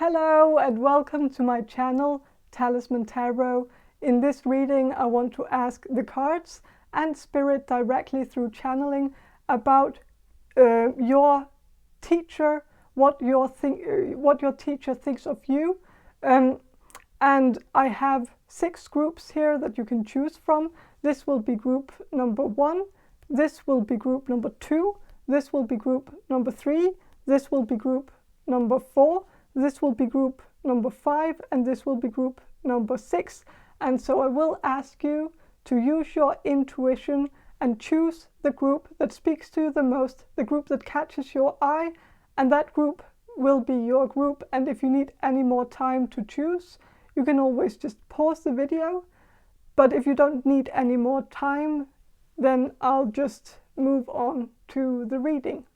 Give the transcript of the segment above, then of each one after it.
Hello and welcome to my channel, Talisman Tarot. In this reading, I want to ask the cards and Spirit directly through channeling about your teacher, what your teacher thinks of you. And I have 6 groups here that you can choose from. This will be group number 1. This will be group number 2. This will be group number 3. This will be group number 4. This will be group number 5, and this will be group number 6. And so I will ask you to use your intuition and choose the group that speaks to you the most, the group that catches your eye, and that group will be your group. And if you need any more time to choose, you can always just pause the video. But if you don't need any more time, then I'll just move on to the reading.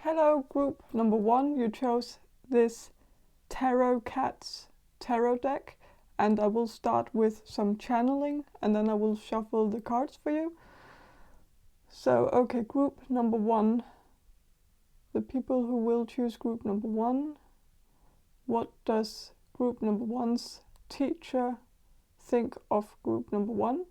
Hello, group number 1. You chose this Tarot Cats tarot deck, and I will start with some channeling and then I will shuffle the cards for you. So, okay, group number 1. The people who will choose group number 1. What does group number 1's teacher think of group number 1?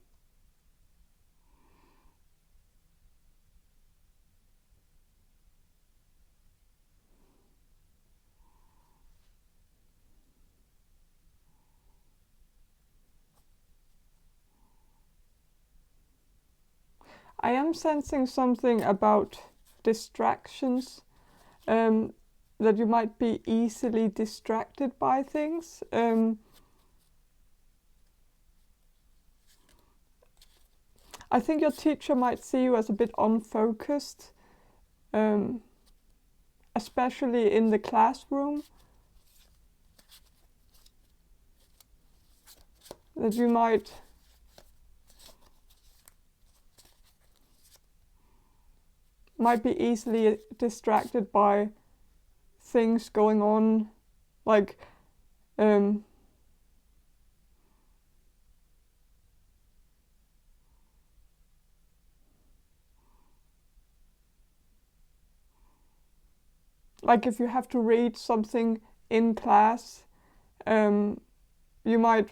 I am sensing something about distractions, that you might be easily distracted by things. I think your teacher might see you as a bit unfocused, especially in the classroom. That you might be easily distracted by things going on, like if you have to read something in class, you might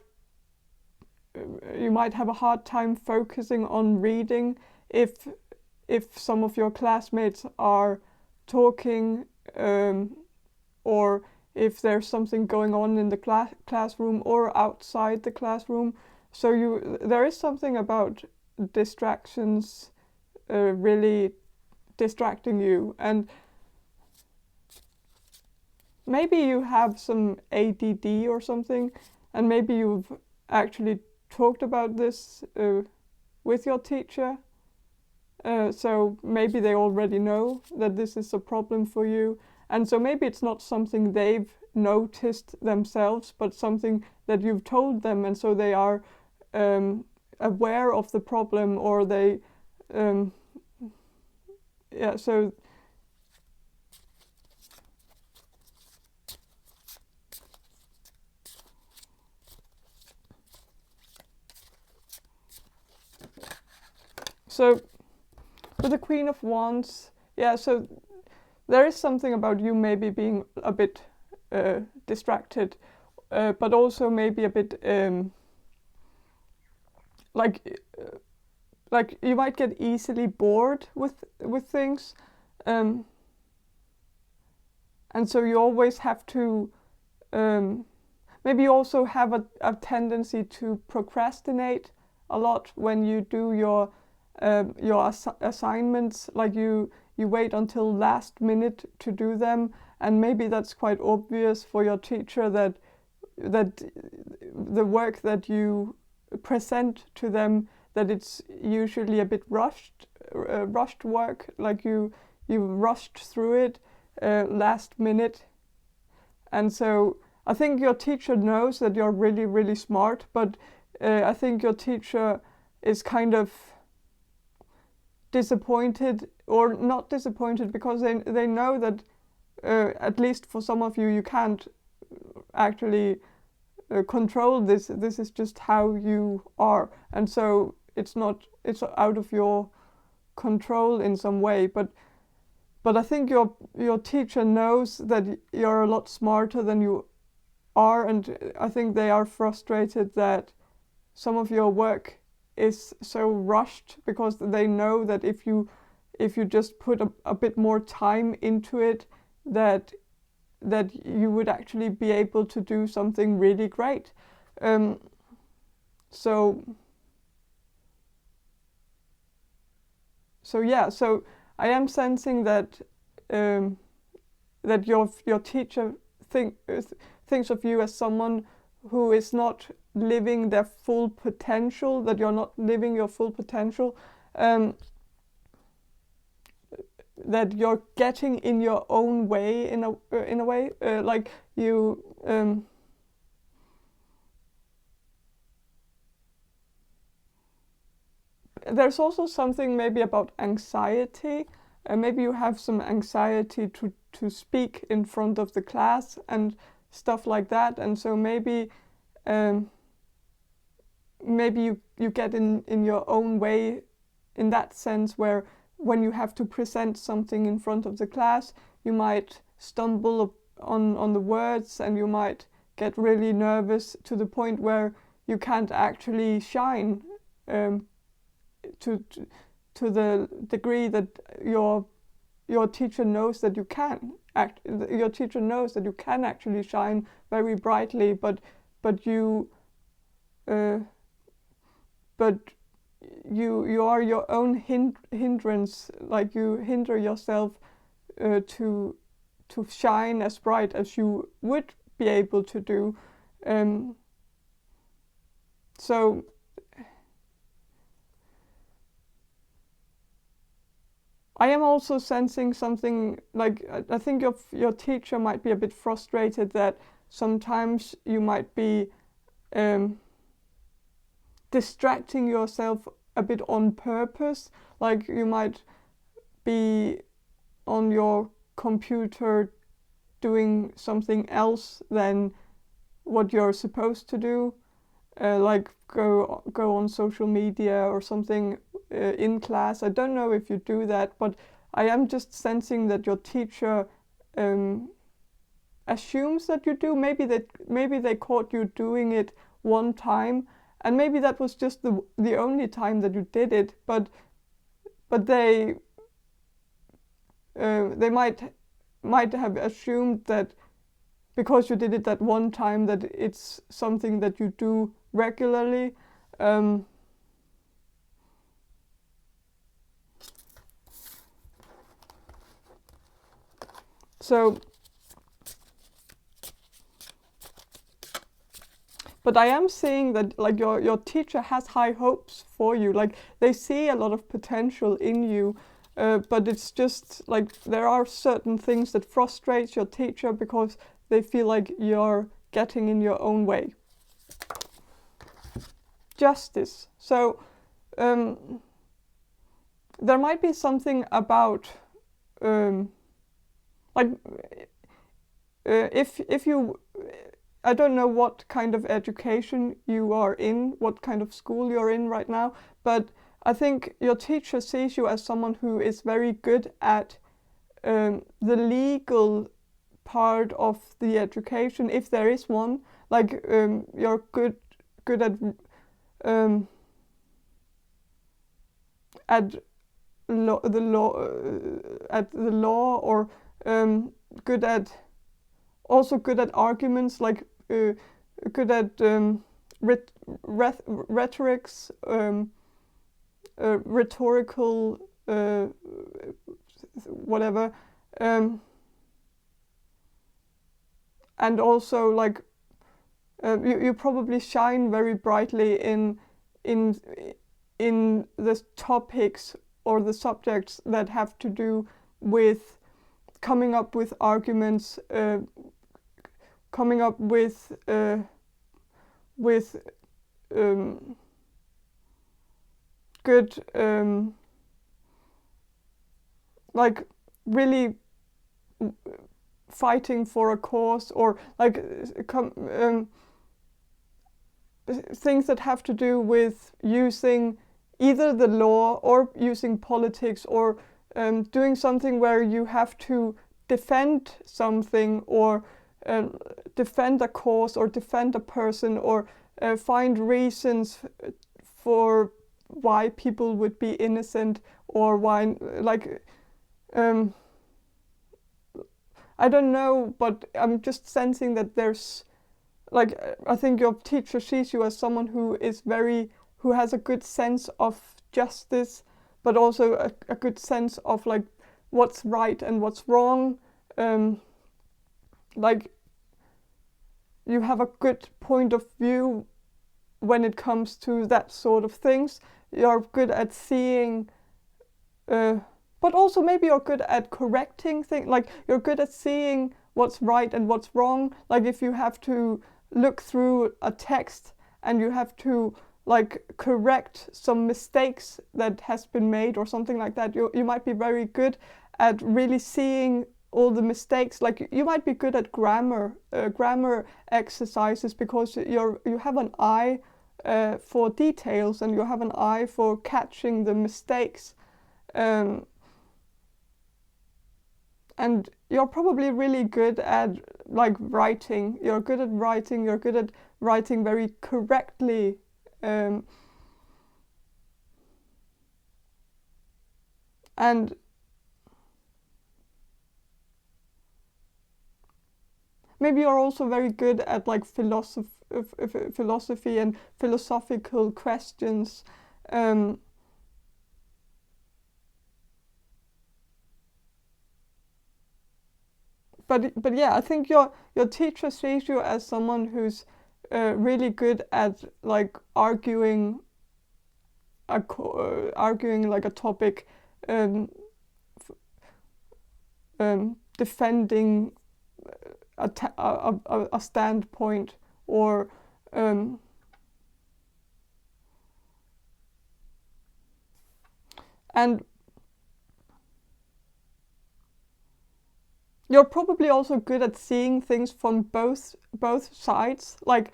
have a hard time focusing on reading if some of your classmates are talking, or if there's something going on in the classroom or outside the classroom. So there is something about distractions really distracting you, and maybe you have some ADD or something, and maybe you've actually talked about this with your teacher. So maybe they already know that this is a problem for you. And so maybe it's not something they've noticed themselves, but something that you've told them. And so they are aware of the problem, or they, yeah, so. So, with the Queen of Wands, yeah, so there is something about you maybe being a bit distracted, but also maybe a bit like you might get easily bored with things, and so you always have to maybe you also have a tendency to procrastinate a lot when you do your assignments. Like you wait until last minute to do them, and maybe that's quite obvious for your teacher that the work that you present to them, that it's usually a bit rushed work, like you rushed through it last minute. And so I think your teacher knows that you're really, really smart, but I think your teacher is kind of disappointed, or not disappointed, because they know that at least for some of you, you can't actually control this. This is just how you are, and so it's out of your control in some way. But but I think your teacher knows that you're a lot smarter than you are, and I think they are frustrated that some of your work is so rushed, because they know that if you just put a bit more time into it, that you would actually be able to do something really great. So yeah, so I am sensing that that your teacher thinks of you as someone who is not living their full potential, that you're not living your full potential, that you're getting in your own way in a way, like you. There's also something maybe about anxiety. Maybe you have some anxiety to speak in front of the class and stuff like that, and so maybe you get in your own way in that sense, where when you have to present something in front of the class, you might stumble on the words, and you might get really nervous to the point where you can't actually shine to the degree that your teacher knows that you can act. Your teacher knows that you can actually shine very brightly, but you are your own hindrance. Like, you hinder yourself to shine as bright as you would be able to do. So I am also sensing something, like I think your teacher might be a bit frustrated that sometimes you might be distracting yourself a bit on purpose. Like, you might be on your computer doing something else than what you're supposed to do, like go on social media or something in class. I don't know if you do that, but I am just sensing that your teacher assumes that you do. Maybe they caught you doing it one time, and maybe that was just the only time that you did it. But they might have assumed that because you did it that one time, that it's something that you do regularly. So, but I am seeing that, like, your teacher has high hopes for you. Like, they see a lot of potential in you, but it's just like there are certain things that frustrate your teacher because they feel like you're getting in your own way. Justice. So there might be something about like if you, I don't know what kind of education you are in, what kind of school you're in right now, but I think your teacher sees you as someone who is very good at the legal part of the education, if there is one. Like, you're good at the law, or good at arguments, like good at rhetorics, rhetorical whatever, and also, like, you probably shine very brightly in the topics or the subjects that have to do with coming up with arguments, coming up with good, like, really fighting for a cause, or like things that have to do with using either the law or using politics, or doing something where you have to defend something, or defend a cause, or defend a person, or find reasons for why people would be innocent, or why, like, I don't know, but I'm just sensing that there's, like, I think your teacher sees you as someone who has a good sense of justice, but also a good sense of, like, what's right and what's wrong. Like, you have a good point of view when it comes to that sort of things. You're good at seeing, but also maybe you're good at correcting things. Like, you're good at seeing what's right and what's wrong. Like, if you have to look through a text and you have to, like, correct some mistakes that has been made or something like that, you might be very good at really seeing all the mistakes. Like, you might be good at grammar exercises, because you have an eye for details, and you have an eye for catching the mistakes. And you're probably really good at, like, writing. You're good at writing. You're good at writing very correctly. And maybe you're also very good at, like, philosophy and philosophical questions. But yeah, I think your teacher sees you as someone who's really good at, like, arguing like a topic, defending a standpoint, or and you're probably also good at seeing things from both sides, like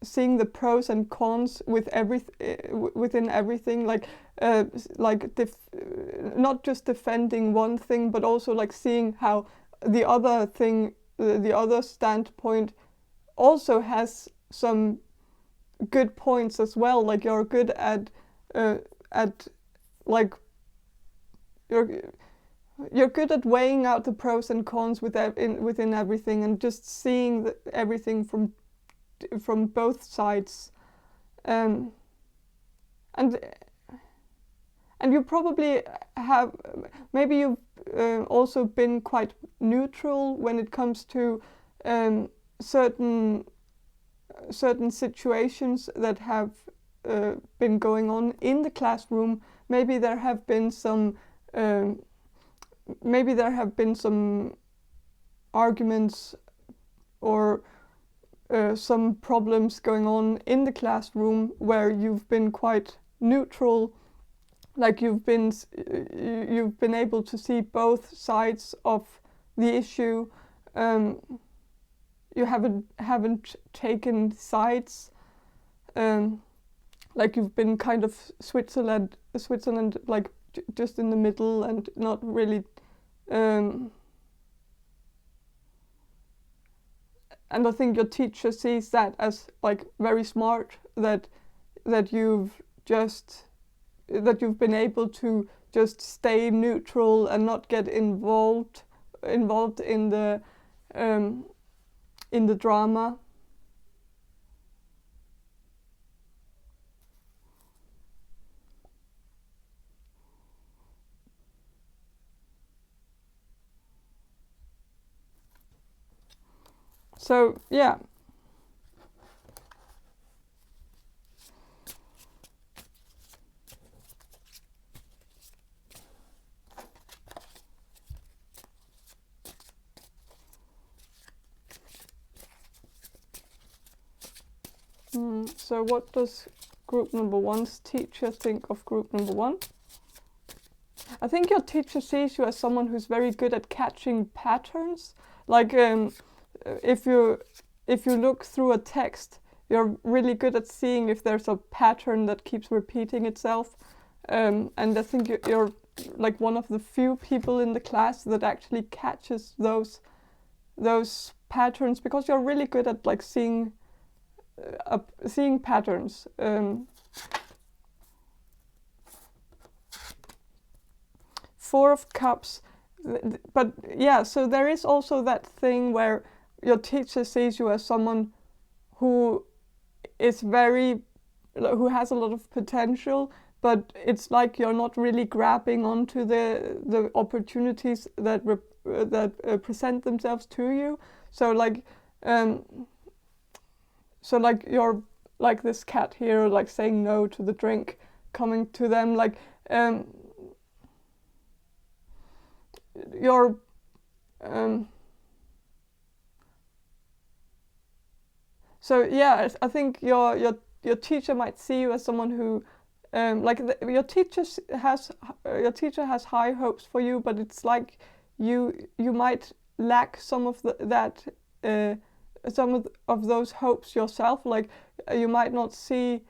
seeing the pros and cons within everything, like not just defending one thing, but also, like, seeing how the other thing, the other standpoint also has some good points as well. Like, you're good at like, you're good at weighing out the pros and cons within everything, and just seeing everything from both sides. And you probably have, maybe you've also been quite neutral when it comes to certain situations that have been going on in the classroom. Maybe there have been some arguments, or some problems going on in the classroom where you've been quite neutral. Like, you've been able to see both sides of the issue. You haven't taken sides. Like, you've been kind of Switzerland, like, just in the middle, and not really. And I think your teacher sees that as, like, very smart, that you've been able to just stay neutral and not get involved in the drama. So yeah. So what does group number one's teacher think of group number one? I think your teacher sees you as someone who's very good at catching patterns. Like, if you look through a text, you're really good at seeing if there's a pattern that keeps repeating itself. And I think like one of the few people in the class that actually catches those patterns, because you're really good at like seeing patterns. Four of Cups, but yeah, so there is also that thing where your teacher sees you as someone who is who has a lot of potential, but it's like you're not really grabbing onto the opportunities that present themselves to you. So like you're like this cat here, like saying no to the drink coming to them, like you're so yeah, I think your teacher might see you as someone who your teacher has high hopes for you, but it's like you might lack some of some of those hopes yourself. Like you might not see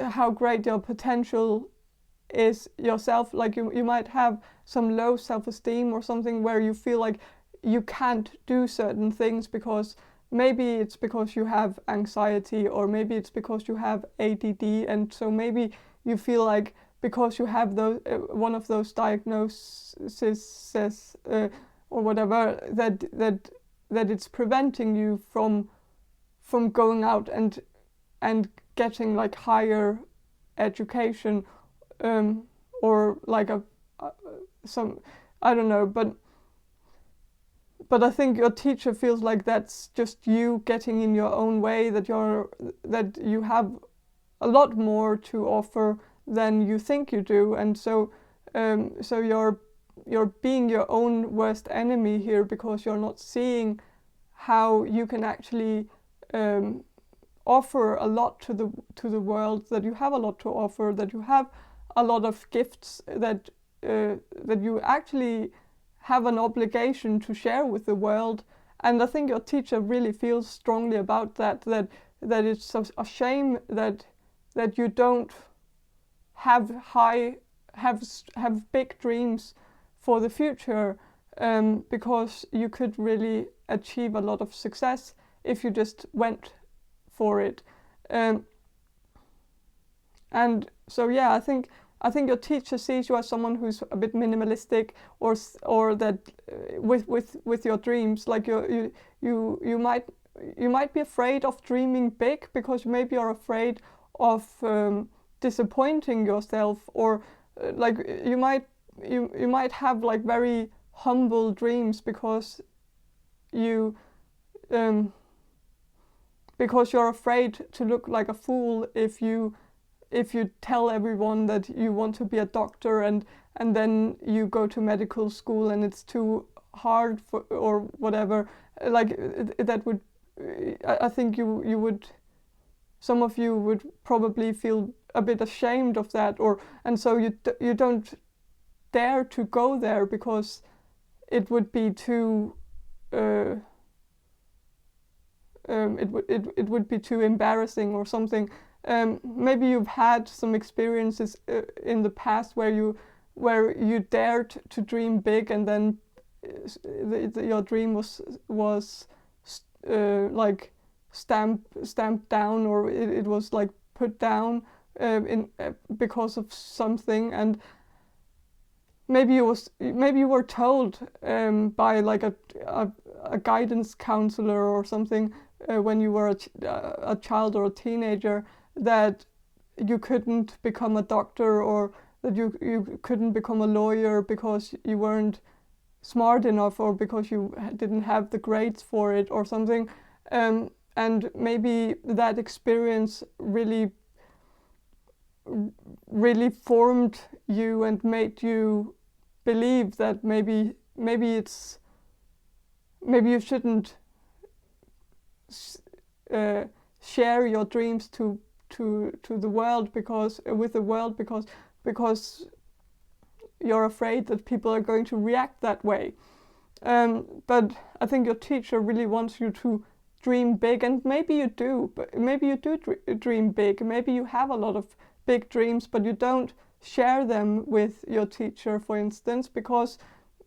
how great your potential is yourself. Like you might have some low self-esteem or something where you feel like you can't do certain things because maybe it's because you have anxiety, or maybe it's because you have ADD, and so maybe you feel like because you have those one of those diagnoses or whatever, that it's preventing you from going out and getting like higher education, or like some, I don't know, but I think your teacher feels like that's just you getting in your own way, that you have a lot more to offer than you think you do, and so you're being your own worst enemy here, because you're not seeing how you can actually offer a lot to the world, that you have a lot to offer, that you have a lot of gifts that you actually have an obligation to share with the world. And I think your teacher really feels strongly about that it's a shame that you don't have big dreams for the future, because you could really achieve a lot of success if you just went for it. And so yeah, I think your teacher sees you as someone who's a bit minimalistic, or that with your dreams, like you might be afraid of dreaming big, because maybe you're afraid of disappointing yourself, or like you might have like very humble dreams because you're afraid to look like a fool if you tell everyone that you want to be a doctor, and then you go to medical school and it's too hard for, or whatever, like that would, I think you would, some of you would probably feel a bit ashamed of that, and so you don't dare to go there because it would be too it would be too embarrassing or something. Maybe you've had some experiences in the past where you dared to dream big, and then your dream was like stamped down, or it was like put down because of something. And maybe you were told by like a guidance counselor or something when you were a child or a teenager, that you couldn't become a doctor, or that you couldn't become a lawyer because you weren't smart enough, or because you didn't have the grades for it or something. And maybe that experience really formed you and made you believe that maybe you shouldn't share your dreams to the world, because you're afraid that people are going to react that way. But I think your teacher really wants you to dream big, and maybe you do dream big. Maybe you have a lot of big dreams, but you don't share them with your teacher, for instance, because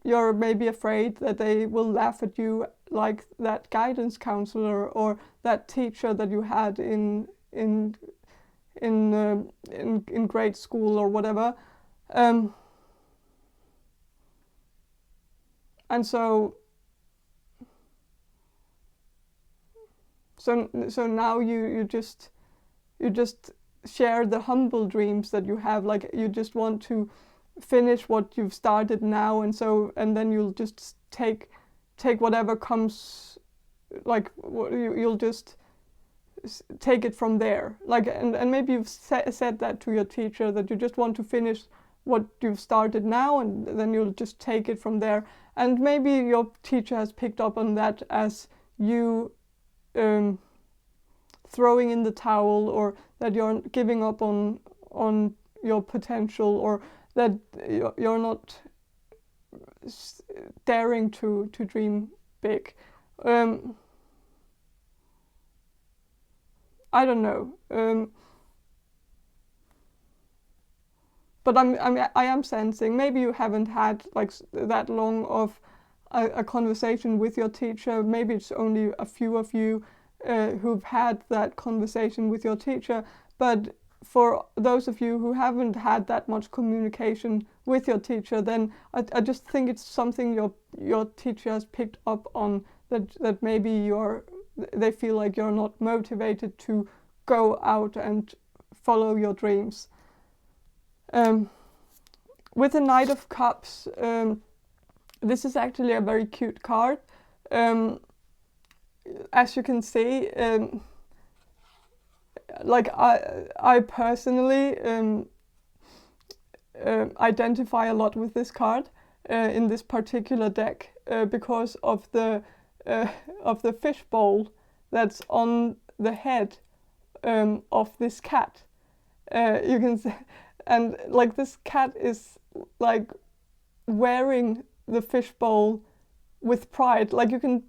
you're maybe afraid that they will laugh at you like that guidance counselor or that teacher that you had in grade school or whatever. And so now you just share the humble dreams that you have, like you just want to finish what you've started now, and then you'll just take whatever comes, like you'll just take it from there, like, and maybe you've said that to your teacher, that you just want to finish what you've started now, and then you'll just take it from there. And maybe your teacher has picked up on that as you throwing in the towel, or that you're giving up on your potential, or that you're not daring to dream big. I don't know, but I am sensing maybe you haven't had like that long of a conversation with your teacher. Maybe it's only a few of you who've had that conversation with your teacher, but for those of you who haven't had that much communication with your teacher, then I just think it's something your teacher has picked up on, that maybe they feel like you're not motivated to go out and follow your dreams. With the Knight of Cups, this is actually a very cute card. As you can see, like I personally identify a lot with this card in this particular deck because of the fishbowl that's on the head of this cat. You can see, and like this cat is like wearing the fishbowl with pride. Like you can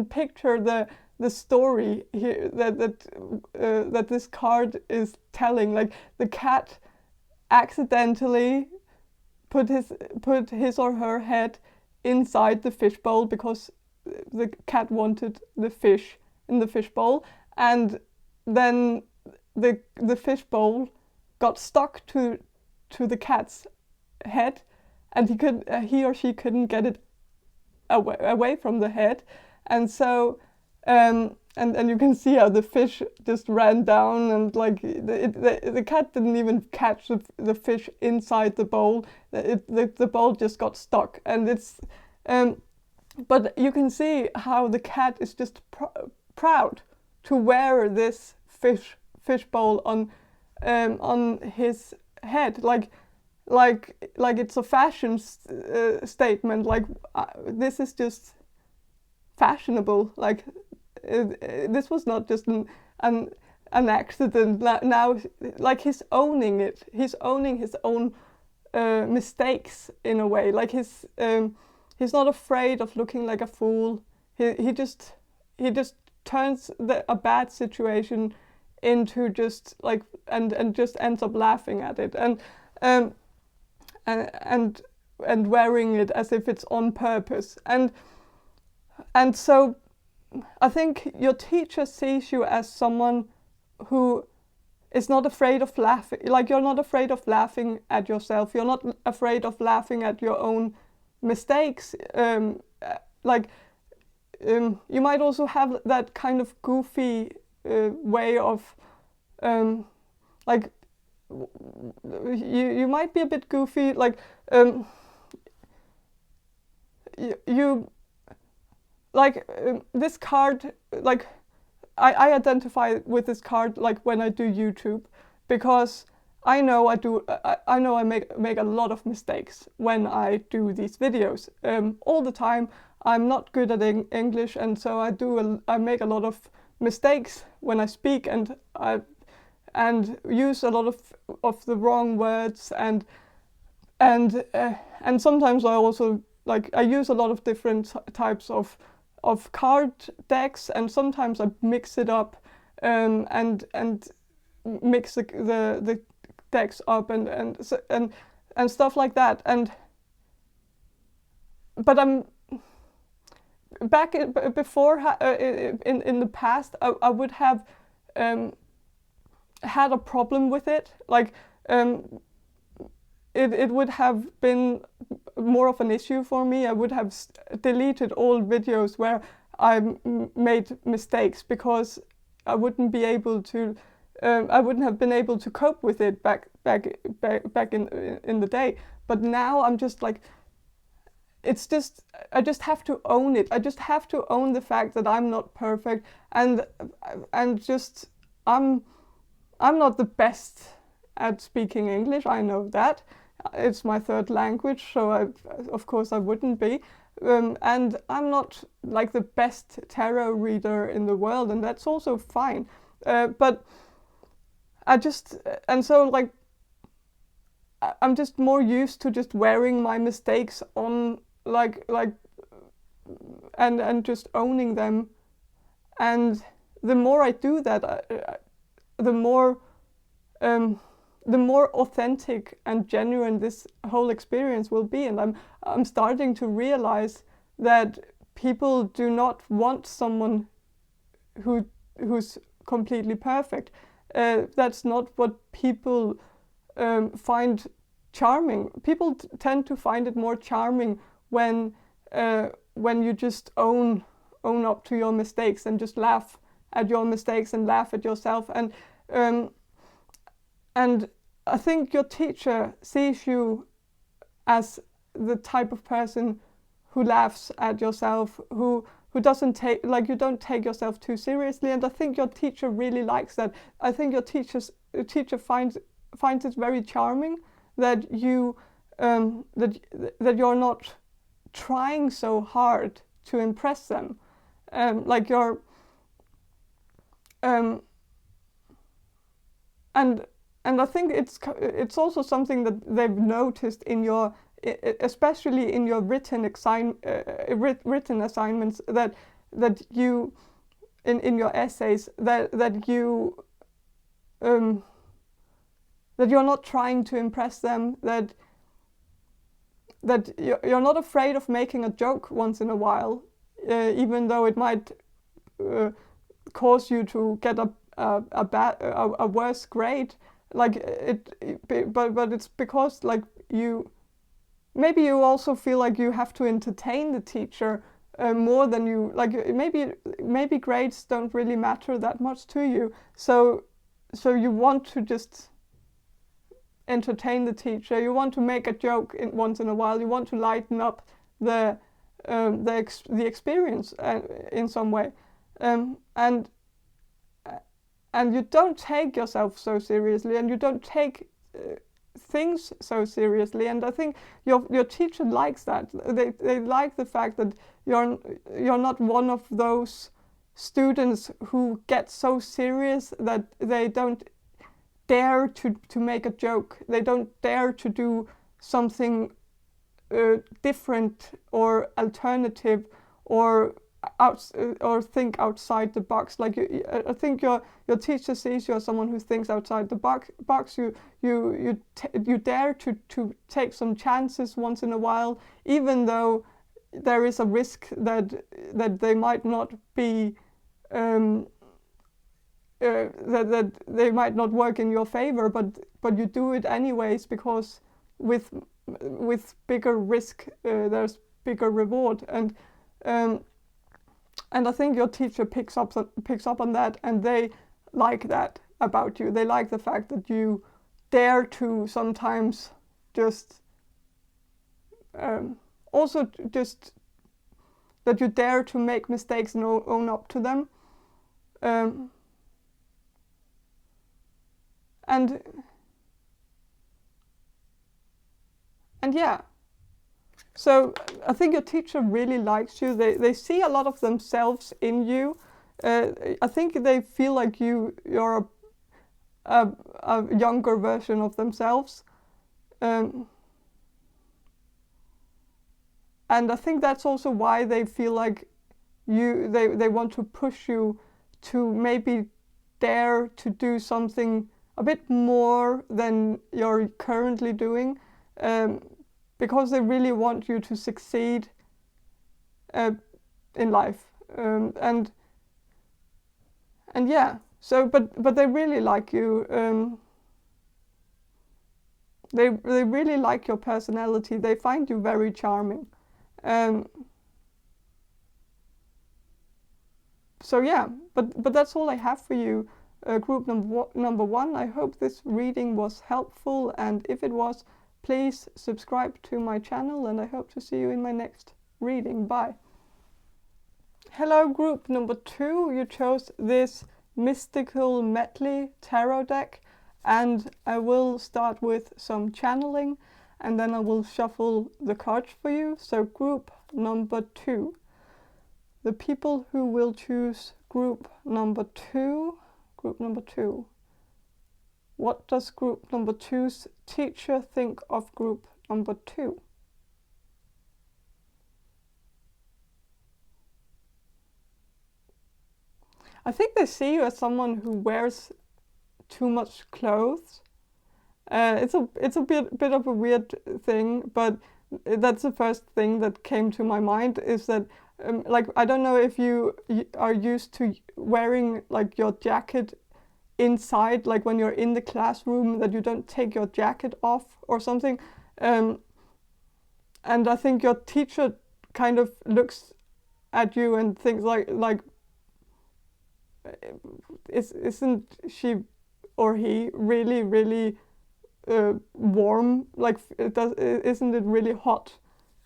picture the story here that this card is telling. Like the cat accidentally put his or her head inside the fishbowl because the cat wanted the fish in the fishbowl, and then the fishbowl got stuck to the cat's head, and he or she couldn't get it away from the head, and so and you can see how the fish just ran down, and like the cat didn't even catch the fish inside the bowl. The bowl just got stuck, and it's but you can see how the cat is just proud to wear this fish bowl on his head, like it's a fashion statement. Like this is just fashionable. Like this was not just an accident. Now, like he's owning it. He's owning his own mistakes in a way. Like he's not afraid of looking like a fool. He just turns a bad situation into just like and just ends up laughing at it and wearing it as if it's on purpose. And so I think your teacher sees you as someone who is not afraid of laughing. Like you're not afraid of laughing at yourself. You're not afraid of laughing at your own mistakes. You might also have that kind of goofy way of like you might be a bit goofy, like you like this card. Like I identify with this card like when I do YouTube, because I know I make a lot of mistakes when I do these videos all the time. I'm not good at English, and so I make a lot of mistakes when I speak, and use a lot of the wrong words, and sometimes I also I use a lot of different types of card decks, and sometimes I mix it up and mix the decks up and stuff like that. But I'm back before in the past. I would have had a problem with it. Like it would have been more of an issue for me. I would have deleted all videos where I made mistakes, because I wouldn't be able to. I wouldn't have been able to cope with it back in the day. But now I'm just like, it's just, I just have to own it. I just have to own the fact that I'm not perfect, and just I'm not the best at speaking English. I know that. It's my third language, so of course I wouldn't be. And I'm not like the best tarot reader in the world, and that's also fine. But I just, and so like, I'm just more used to just wearing my mistakes on, like, and just owning them. And the more I do that, the more authentic and genuine this whole experience will be. And I'm starting to realize that people do not want someone who's completely perfect. That's not what people find charming. People tend to find it more charming when you just own up to your mistakes and just laugh at your mistakes and laugh at yourself. And I think your teacher sees you as the type of person who laughs at yourself, who doesn't take, like, you don't take yourself too seriously. And I think your teacher really likes that. I think your teacher finds it very charming that you that you're not trying so hard to impress them. Like you're and I think it's also something that they've noticed in your, especially in your written assignments, that you in your essays, that you that you're not trying to impress them, that you're not afraid of making a joke once in a while, even though it might cause you to get a worse grade. Like but it's because, like, maybe you also feel like you have to entertain the teacher more than you, like, maybe grades don't really matter that much to you, so you want to just entertain the teacher. You want to make a joke once in a while. You want to lighten up the experience in some way, and you don't take yourself so seriously, and you don't take things so seriously. And I think your teacher likes that. They like the fact that you're not one of those students who get so serious that they don't dare to make a joke. They don't dare to do something different or alternative or think outside the box. Like I think your teacher sees you as someone who thinks outside the box. You dare to take some chances once in a while, even though there is a risk that they might not be that they might not work in your favor, but you do it anyways, because with bigger risk there's bigger reward. And I think your teacher picks up on that, and they like that about you. They like the fact that you dare to sometimes just also just that you dare to make mistakes and own up to them. And yeah. So I think your teacher really likes you. They see a lot of themselves in you. I think they feel like you're a younger version of themselves. And I think that's also why they feel like they want to push you to maybe dare to do something a bit more than you're currently doing, because they really want you to succeed in life, and yeah. So, but they really like you. They really like your personality. They find you very charming. So yeah, but that's all I have for you, group number one. I hope this reading was helpful, and if it was, please subscribe to my channel, and I hope to see you in my next reading. Bye. Hello, group number two. You chose this mystical medley tarot deck, and I will start with some channeling, and then I will shuffle the cards for you. So group number two. The people who will choose group number two. What does group number two's teacher think of group number two? I think they see you as someone who wears too much clothes. It's a bit of a weird thing, but that's the first thing that came to my mind, is that like, I don't know if you are used to wearing like your jacket inside, like when you're in the classroom, that you don't take your jacket off or something. And I think your teacher kind of looks at you and thinks like isn't she or he really warm? Like, isn't it really hot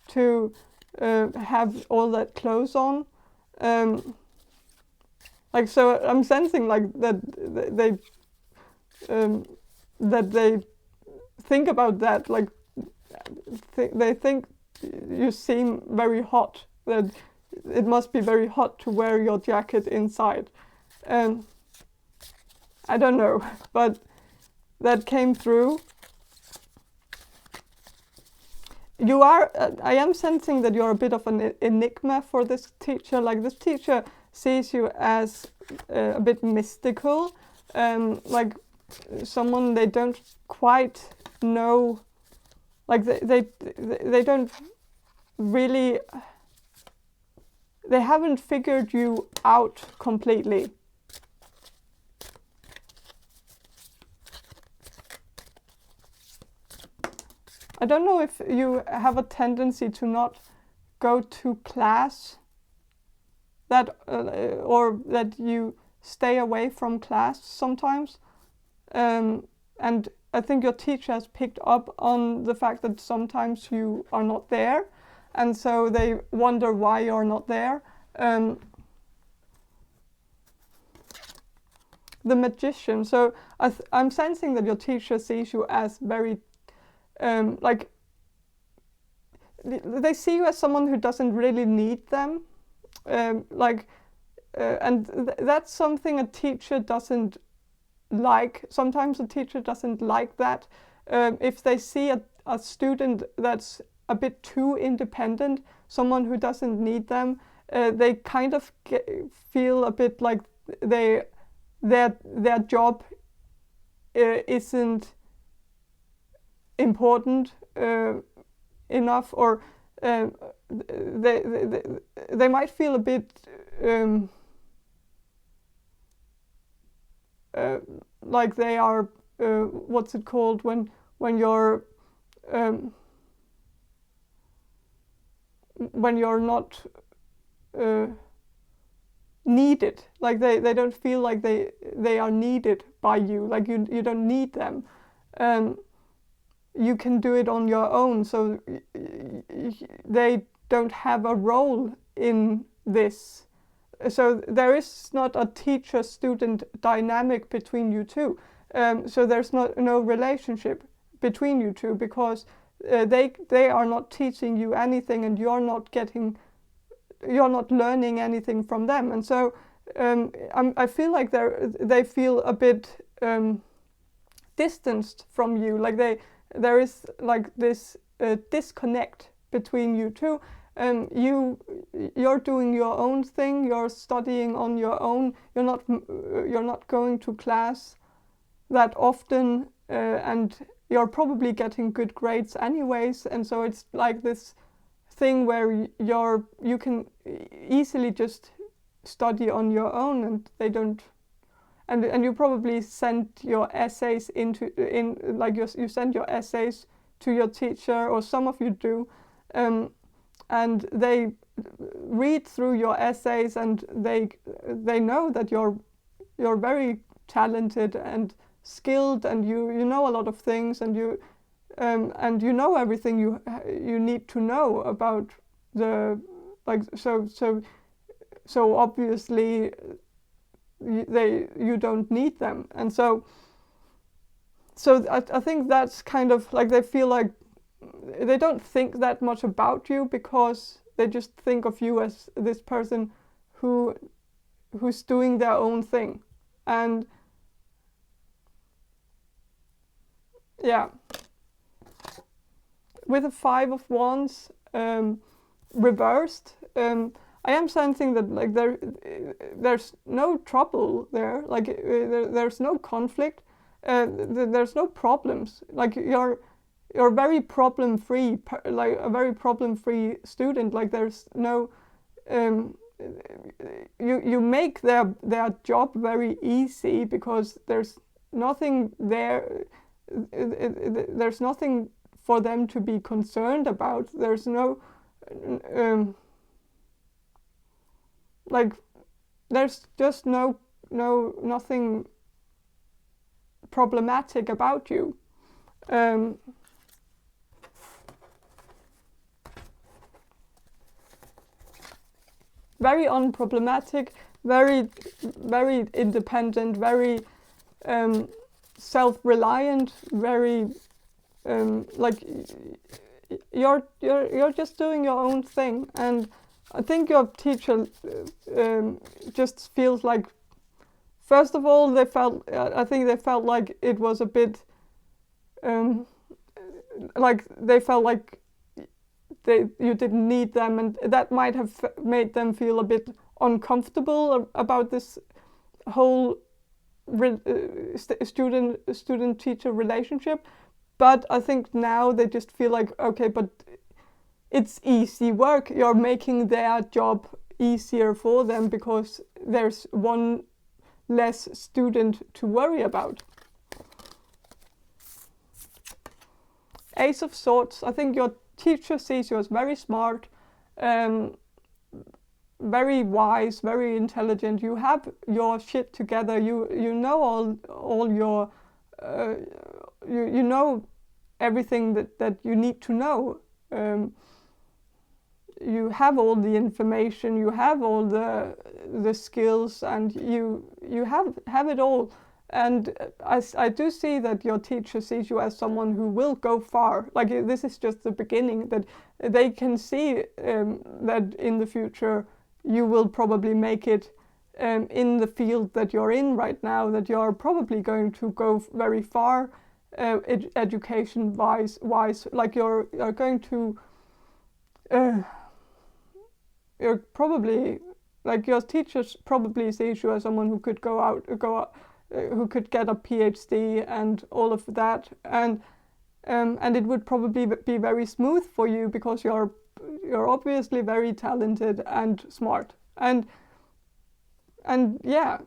to have all that clothes on? Like, so I'm sensing like that they think about that, like they think you seem very hot, that it must be very hot to wear your jacket inside. I don't know, but that came through. You are, I am sensing that you're a bit of an enigma for this teacher. Like, this teacher sees you as a bit mystical, like someone they don't quite know, like they don't really, they haven't figured you out completely. I don't know if you have a tendency to not go to class, that or that you stay away from class sometimes, and I think your teacher has picked up on the fact that sometimes you are not there, and so they wonder why you're not there. The Magician. So I'm sensing that your teacher sees you as very like, they see you as someone who doesn't really need them, like, and that's something a teacher doesn't like. Sometimes a teacher doesn't like that. If they see a student that's a bit too independent, someone who doesn't need them, they kind of feel a bit like their job isn't important enough, or they might feel a bit like they are what's it called when you're not needed, like they don't feel like they are needed by you, like you don't need them. You can do it on your own, so they don't have a role in this. So there is not a teacher-student dynamic between you two. So there's no relationship between you two, because they are not teaching you anything, and you're not learning anything from them. And so I feel like they feel a bit distanced from you, like there is like this disconnect between you two. You're doing your own thing. You're studying on your own. You're not going to class that often, and you're probably getting good grades anyways, and so it's like this thing where you can easily just study on your own, and they don't, and you probably send your essays you send your essays to your teacher, or some of you do, and they read through your essays, and they know that you're very talented and skilled, and you know a lot of things, and you know everything you need to know about the, like, so obviously you don't need them. And so I think that's kind of like, they feel like they don't think that much about you, because they just think of you as this person who's doing their own thing. And yeah, with a 5 of Wands reversed, I am sensing that, like, there's no trouble there, like there's no conflict, there's no problems. Like, you're very problem free, like a very problem free student. Like, there's no you make their job very easy, because there's nothing there, there's nothing for them to be concerned about. There's no like, there's just nothing problematic about you. Very unproblematic, very independent, very self-reliant, very like, you're just doing your own thing. And I think your teacher just feels like, first of all, I think they felt like it was a bit like, they felt like you didn't need them, and that might have made them feel a bit uncomfortable about this whole student-teacher relationship. But I think now they just feel like, okay, but it's easy work. You're making their job easier for them, because there's one less student to worry about. Ace of Swords. I think your teacher sees you as very smart, very wise, very intelligent. You have your shit together. You know all your you know everything that you need to know. You have all the information. You have all the skills, and you have it all. And I do see that your teacher sees you as someone who will go far. Like, this is just the beginning, that they can see that in the future you will probably make it in the field that you're in right now, that you're probably going to go very far education-wise. Like, you're going to you're probably, like, your teachers probably sees you as someone who could go out, who could get a PhD and all of that, and it would probably be very smooth for you, because you're obviously very talented and smart, and yeah.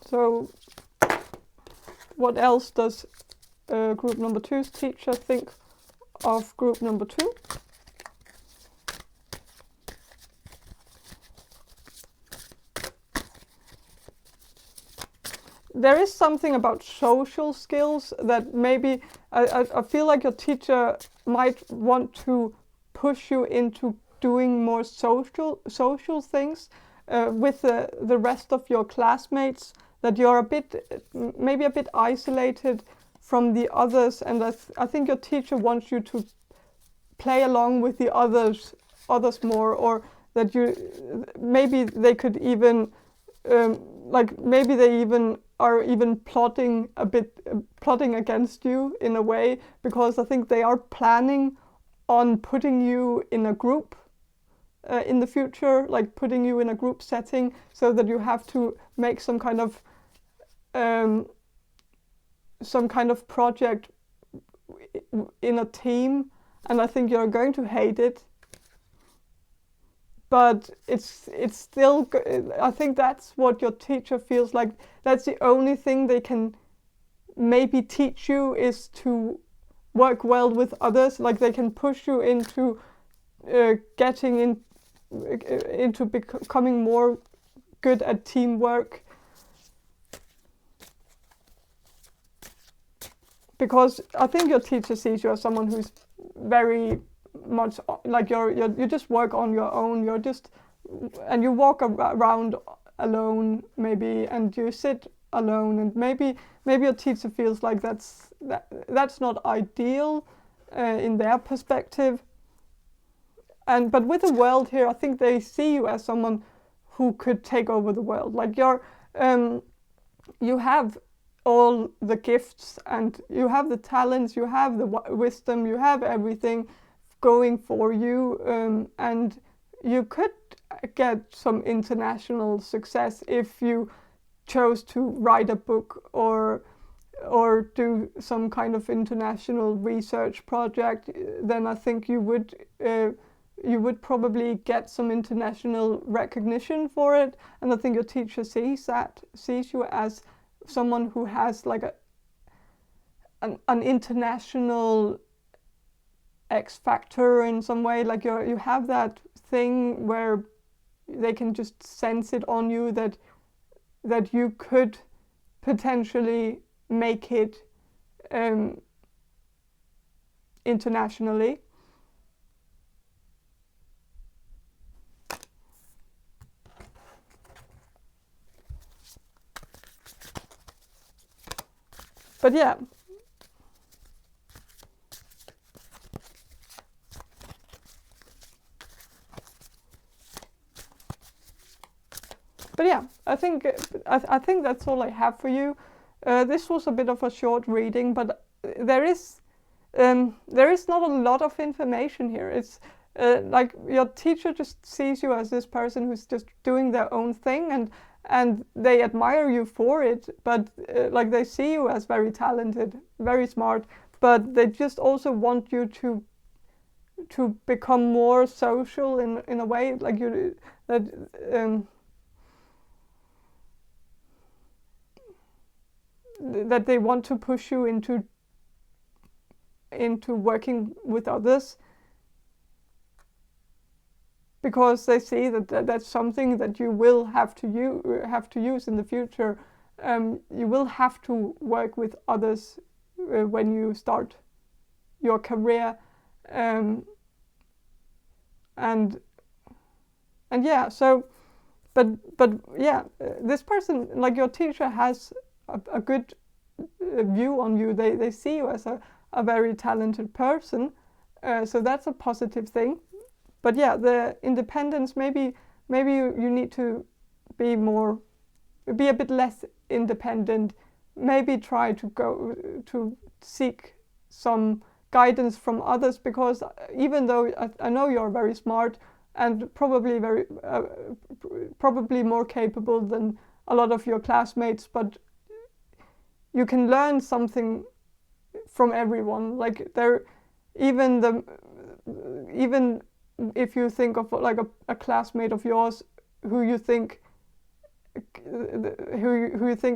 So what else does group number 2's teacher think of group number 2? There is something about social skills that maybe I feel like your teacher might want to push you into doing more social things with the rest of your classmates, that you're maybe a bit isolated from the others, and I think your teacher wants you to play along with the others more, or that maybe they could even like, maybe they are even plotting against you in a way, because I think they are planning on putting you in a group in the future, like putting you in a group setting so that you have to make some kind of project in a team, and I think you're going to hate it. But it's still, I think that's what your teacher feels like. That's the only thing they can maybe teach you, is to work well with others. Like they can push you into into becoming more good at teamwork. Because I think your teacher sees you as someone who's very much like you just work on your own. And you walk around alone maybe, and you sit alone, and maybe your teacher feels like that's not ideal in their perspective. But with the world here, I think they see you as someone who could take over the world. Like you have all the gifts, and you have the talents, you have the wisdom, you have everything going for you, and you could get some international success if you chose to write a book or do some kind of international research project. Then I think you would probably get some international recognition for it. And I think your teacher sees you as someone who has like an international X factor in some way. Like you have that thing where they can just sense it on you that you could potentially make it internationally. But yeah. But yeah, I think that's all I have for you. This was a bit of a short reading, but there is not a lot of information here. It's like your teacher just sees you as this person who's just doing their own thing, and they admire you for it. But like they see you as very talented, very smart, but they just also want you to become more social in a way, like that they want to push you into working with others, because they see that's something that you will have to use in the future. You will have to work with others when you start your career, and yeah. So, but yeah, this person, like your teacher, has a good view on you. They see you as a very talented person, so that's a positive thing. But yeah, the independence, maybe you need to be a bit less independent. Maybe try to seek some guidance from others, because even though I know you're very smart and probably probably more capable than a lot of your classmates, but you can learn something from everyone. Like even if you think of like a classmate of yours who you think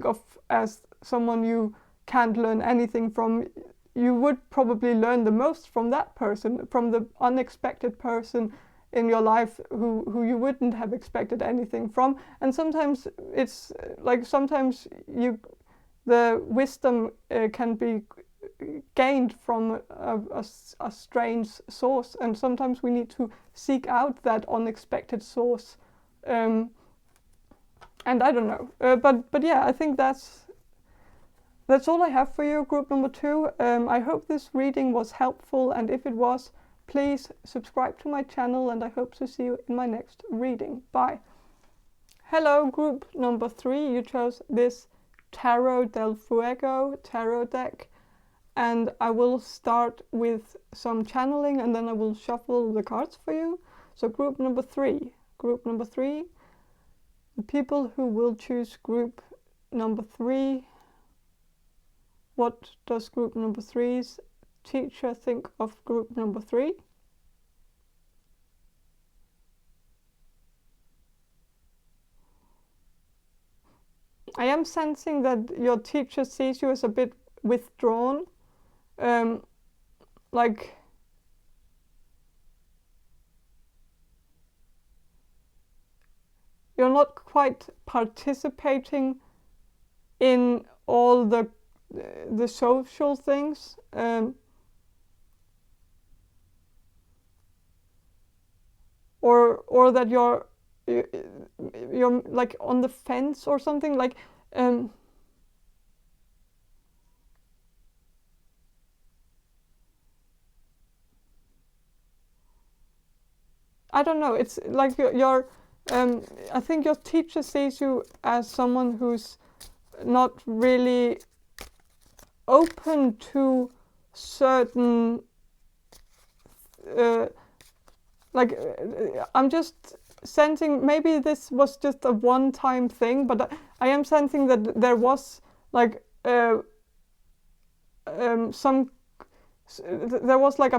of as someone you can't learn anything from, you would probably learn the most from that person, from the unexpected person in your life who you wouldn't have expected anything from. And sometimes it's like the wisdom can be gained from a strange source, and sometimes we need to seek out that unexpected source. And I don't know, but yeah, I think that's all I have for you, group number 2. I hope this reading was helpful, and if it was, please subscribe to my channel, and I hope to see you in my next reading. Bye. Hello, group number 3. You chose this Tarot del Fuego tarot deck, and I will start with some channeling, and then I will shuffle the cards for you. So group number 3. Group number 3. The people who will choose group number 3. What does group number 3's teacher think of group number 3? I am sensing that your teacher sees you as a bit withdrawn, like you're not quite participating in all the social things, or that you're like on the fence or something, like I don't know, it's like you're I think your teacher sees you as someone who's not really open to certain I'm just sensing, maybe this was just a one-time thing, but I am sensing that there was like there was like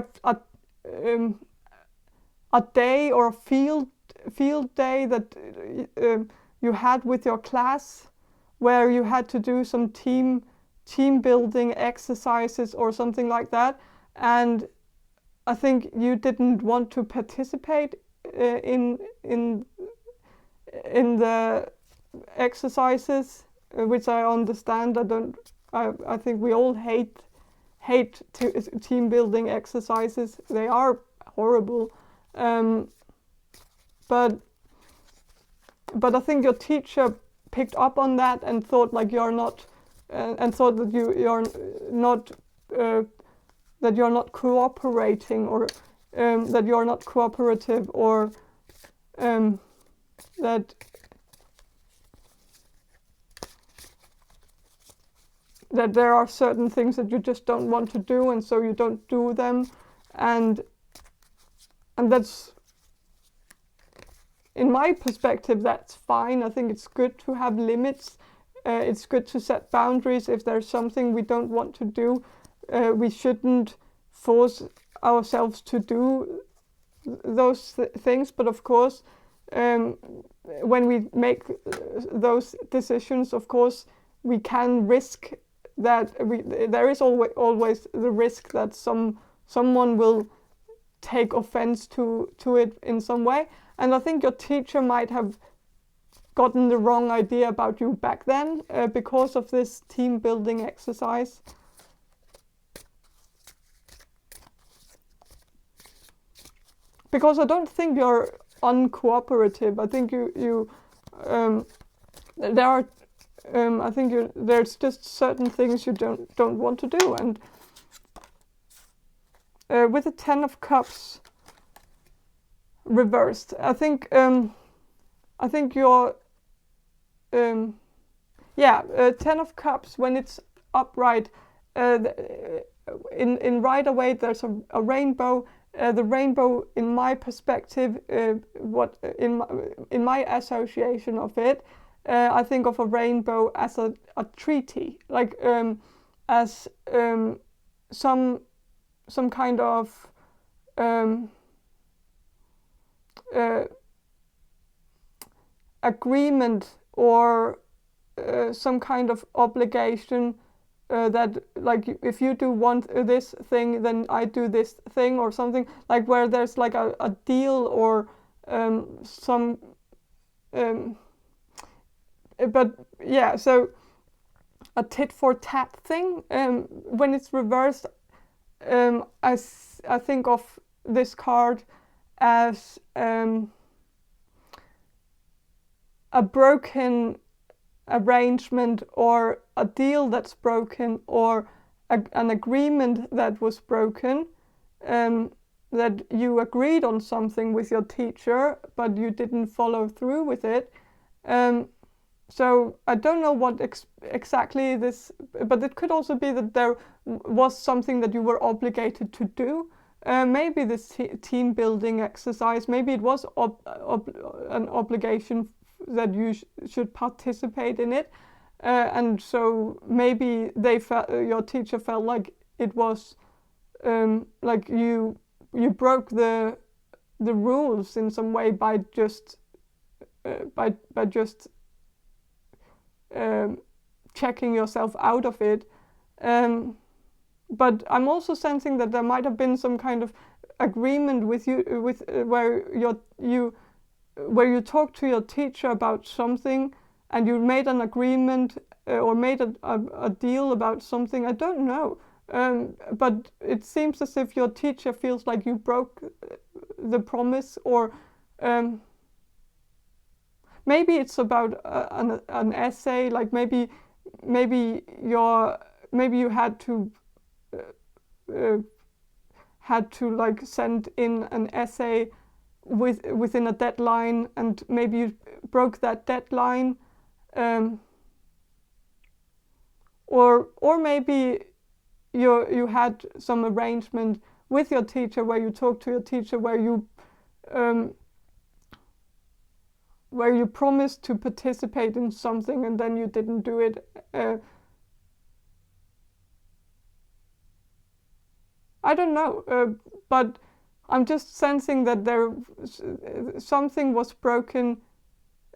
a day or a field day that you had with your class, where you had to do some team building exercises or something like that, and I think you didn't want to participate in the exercises, which I understand. I think we all hate team building exercises. They are horrible, but I think your teacher picked up on that and thought like you're not, and thought that you're not. That you're not cooperating, or that you're not cooperative, or that there are certain things that you just don't want to do, and so you don't do them, and that's, in my perspective, that's fine. I think it's good to have limits. It's good to set boundaries. If there's something we don't want to do, we shouldn't force ourselves to do those things. But of course, when we make those decisions, of course, we can risk that there is always the risk that someone will take offense to it in some way. And I think your teacher might have gotten the wrong idea about you back then because of this team building exercise. Because I don't think you're uncooperative. I think there are I think there's just certain things you don't want to do. And with the 10 of Cups reversed, I think you're 10 of Cups, when it's upright, in Rider Waite there's a rainbow. The rainbow, in my perspective, in my association of it, I think of a rainbow as a treaty, like as some kind of agreement, or some kind of obligation, that like if you do this thing, then I do this thing, or something, like where there's like a deal, or some but yeah, so a tit for tat thing. When it's reversed, I think of this card as a broken arrangement, or a deal that's broken, or an agreement that was broken, that you agreed on something with your teacher but you didn't follow through with it. So I don't know what exactly this, but it could also be that there was something that you were obligated to do, maybe this team building exercise, maybe it was an obligation that you should participate in it, and so maybe your teacher felt like it was like you broke the rules in some way by just checking yourself out of it. But I'm also sensing that there might have been some kind of agreement with you, where you talked to your teacher about something, and you made an agreement or made a deal about something. I don't know, but it seems as if your teacher feels like you broke the promise, or maybe it's about an essay. Like maybe you had to like send in an essay within a deadline, and maybe you broke that deadline, or maybe you had some arrangement with your teacher where you talked to your teacher where you promised to participate in something and then you didn't do it. I don't know, but I'm just sensing that something was broken,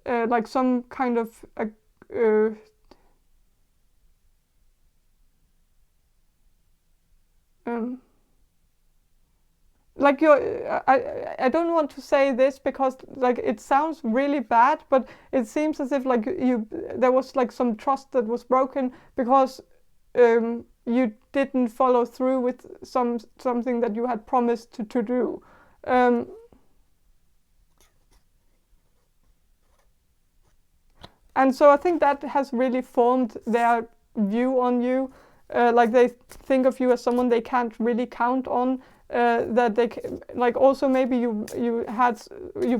like some kind of like I don't want to say this because like it sounds really bad, but it seems as if like there was like some trust that was broken because you didn't follow through with something that you had promised to do. And so I think that has really formed their view on you. Like they think of you as someone they can't really count on. That they like also maybe you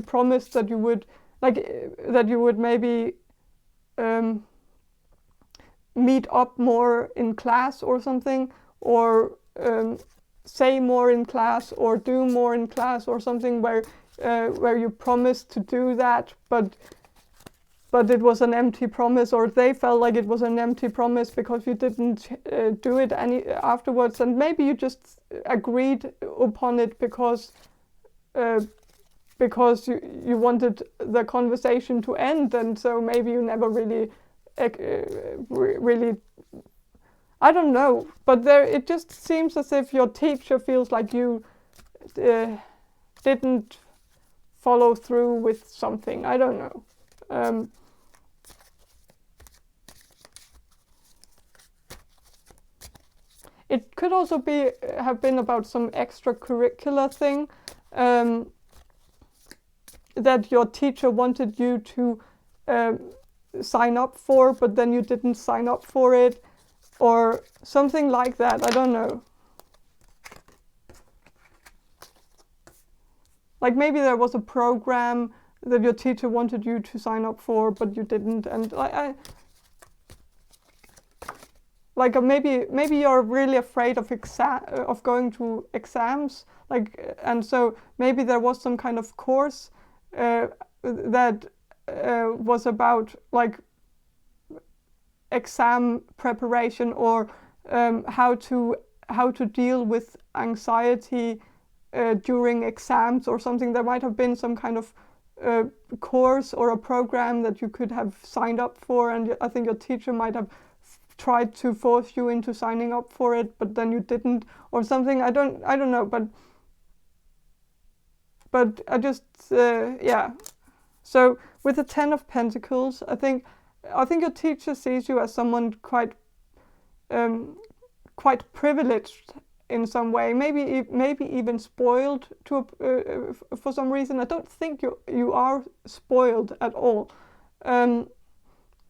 promised that you would maybe meet up more in class or something, or say more in class or do more in class or something where you promised to do that, but it was an empty promise, or they felt like it was an empty promise because you didn't do it any afterwards, and maybe you just agreed upon it because you wanted the conversation to end, and so maybe you never really I don't know, but it just seems as if your teacher feels like you didn't follow through with something. I don't know. It could also have been about some extracurricular thing that your teacher wanted you to sign up for, but then you didn't sign up for it, or something like that. I don't know. Like maybe there was a program that your teacher wanted you to sign up for, but you didn't, and maybe you're really afraid of going to exams, like, and so maybe there was some kind of course that was about like exam preparation, or how to deal with anxiety during exams or something. There might have been some kind of course or a program that you could have signed up for, and I think your teacher might have tried to force you into signing up for it, but then you didn't, or something. I don't know, but I just yeah. So with the 10 of Pentacles, I think your teacher sees you as someone quite privileged in some way, maybe even spoiled for some reason. I don't think you are spoiled at all,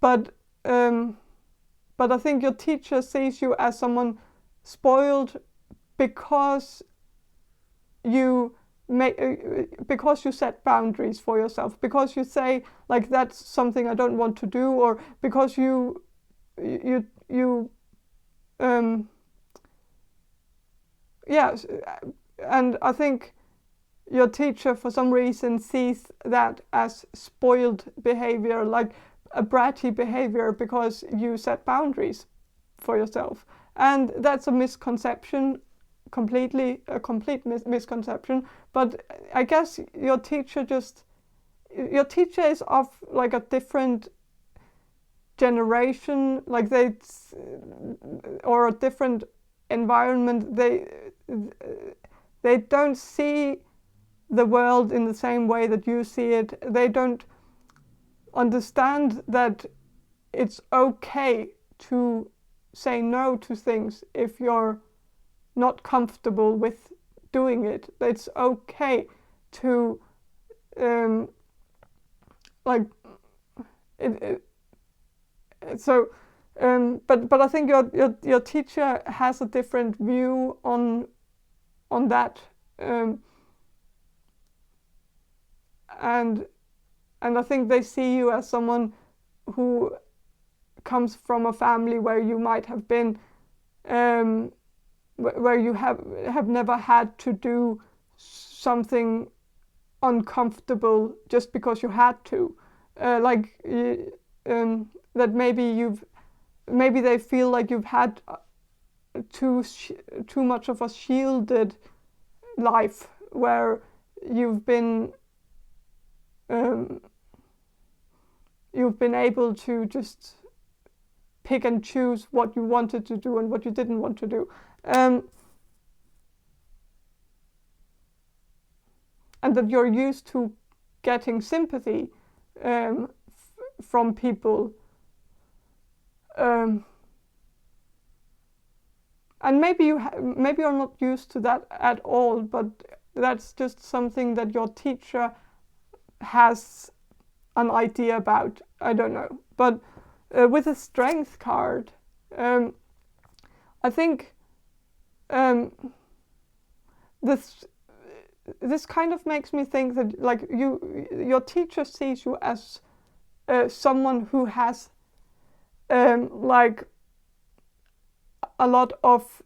but I think your teacher sees you as someone spoiled because you set boundaries for yourself, because you say like that's something I don't want to do, or because you and I think your teacher for some reason sees that as spoiled behavior, like a bratty behavior, because you set boundaries for yourself. And that's a misconception, a complete misconception. But I guess your teacher is of like a different generation, like or a different environment. They don't see the world in the same way that you see it. They don't understand that it's okay to say no to things if you're not comfortable with doing it. It's okay to like it. So, but I think your teacher has a different view on that, and I think they see you as someone who comes from a family where you might have been, where you have never had to do something uncomfortable just because you had to, that maybe they feel like you've had too much of a shielded life where you've been able to just pick and choose what you wanted to do and what you didn't want to do, and that you're used to getting sympathy from people, and maybe you're not used to that at all, but that's just something that your teacher has an idea about. I don't know, but with a strength card, I think this kind of makes me think that like your teacher sees you as someone who has like a lot of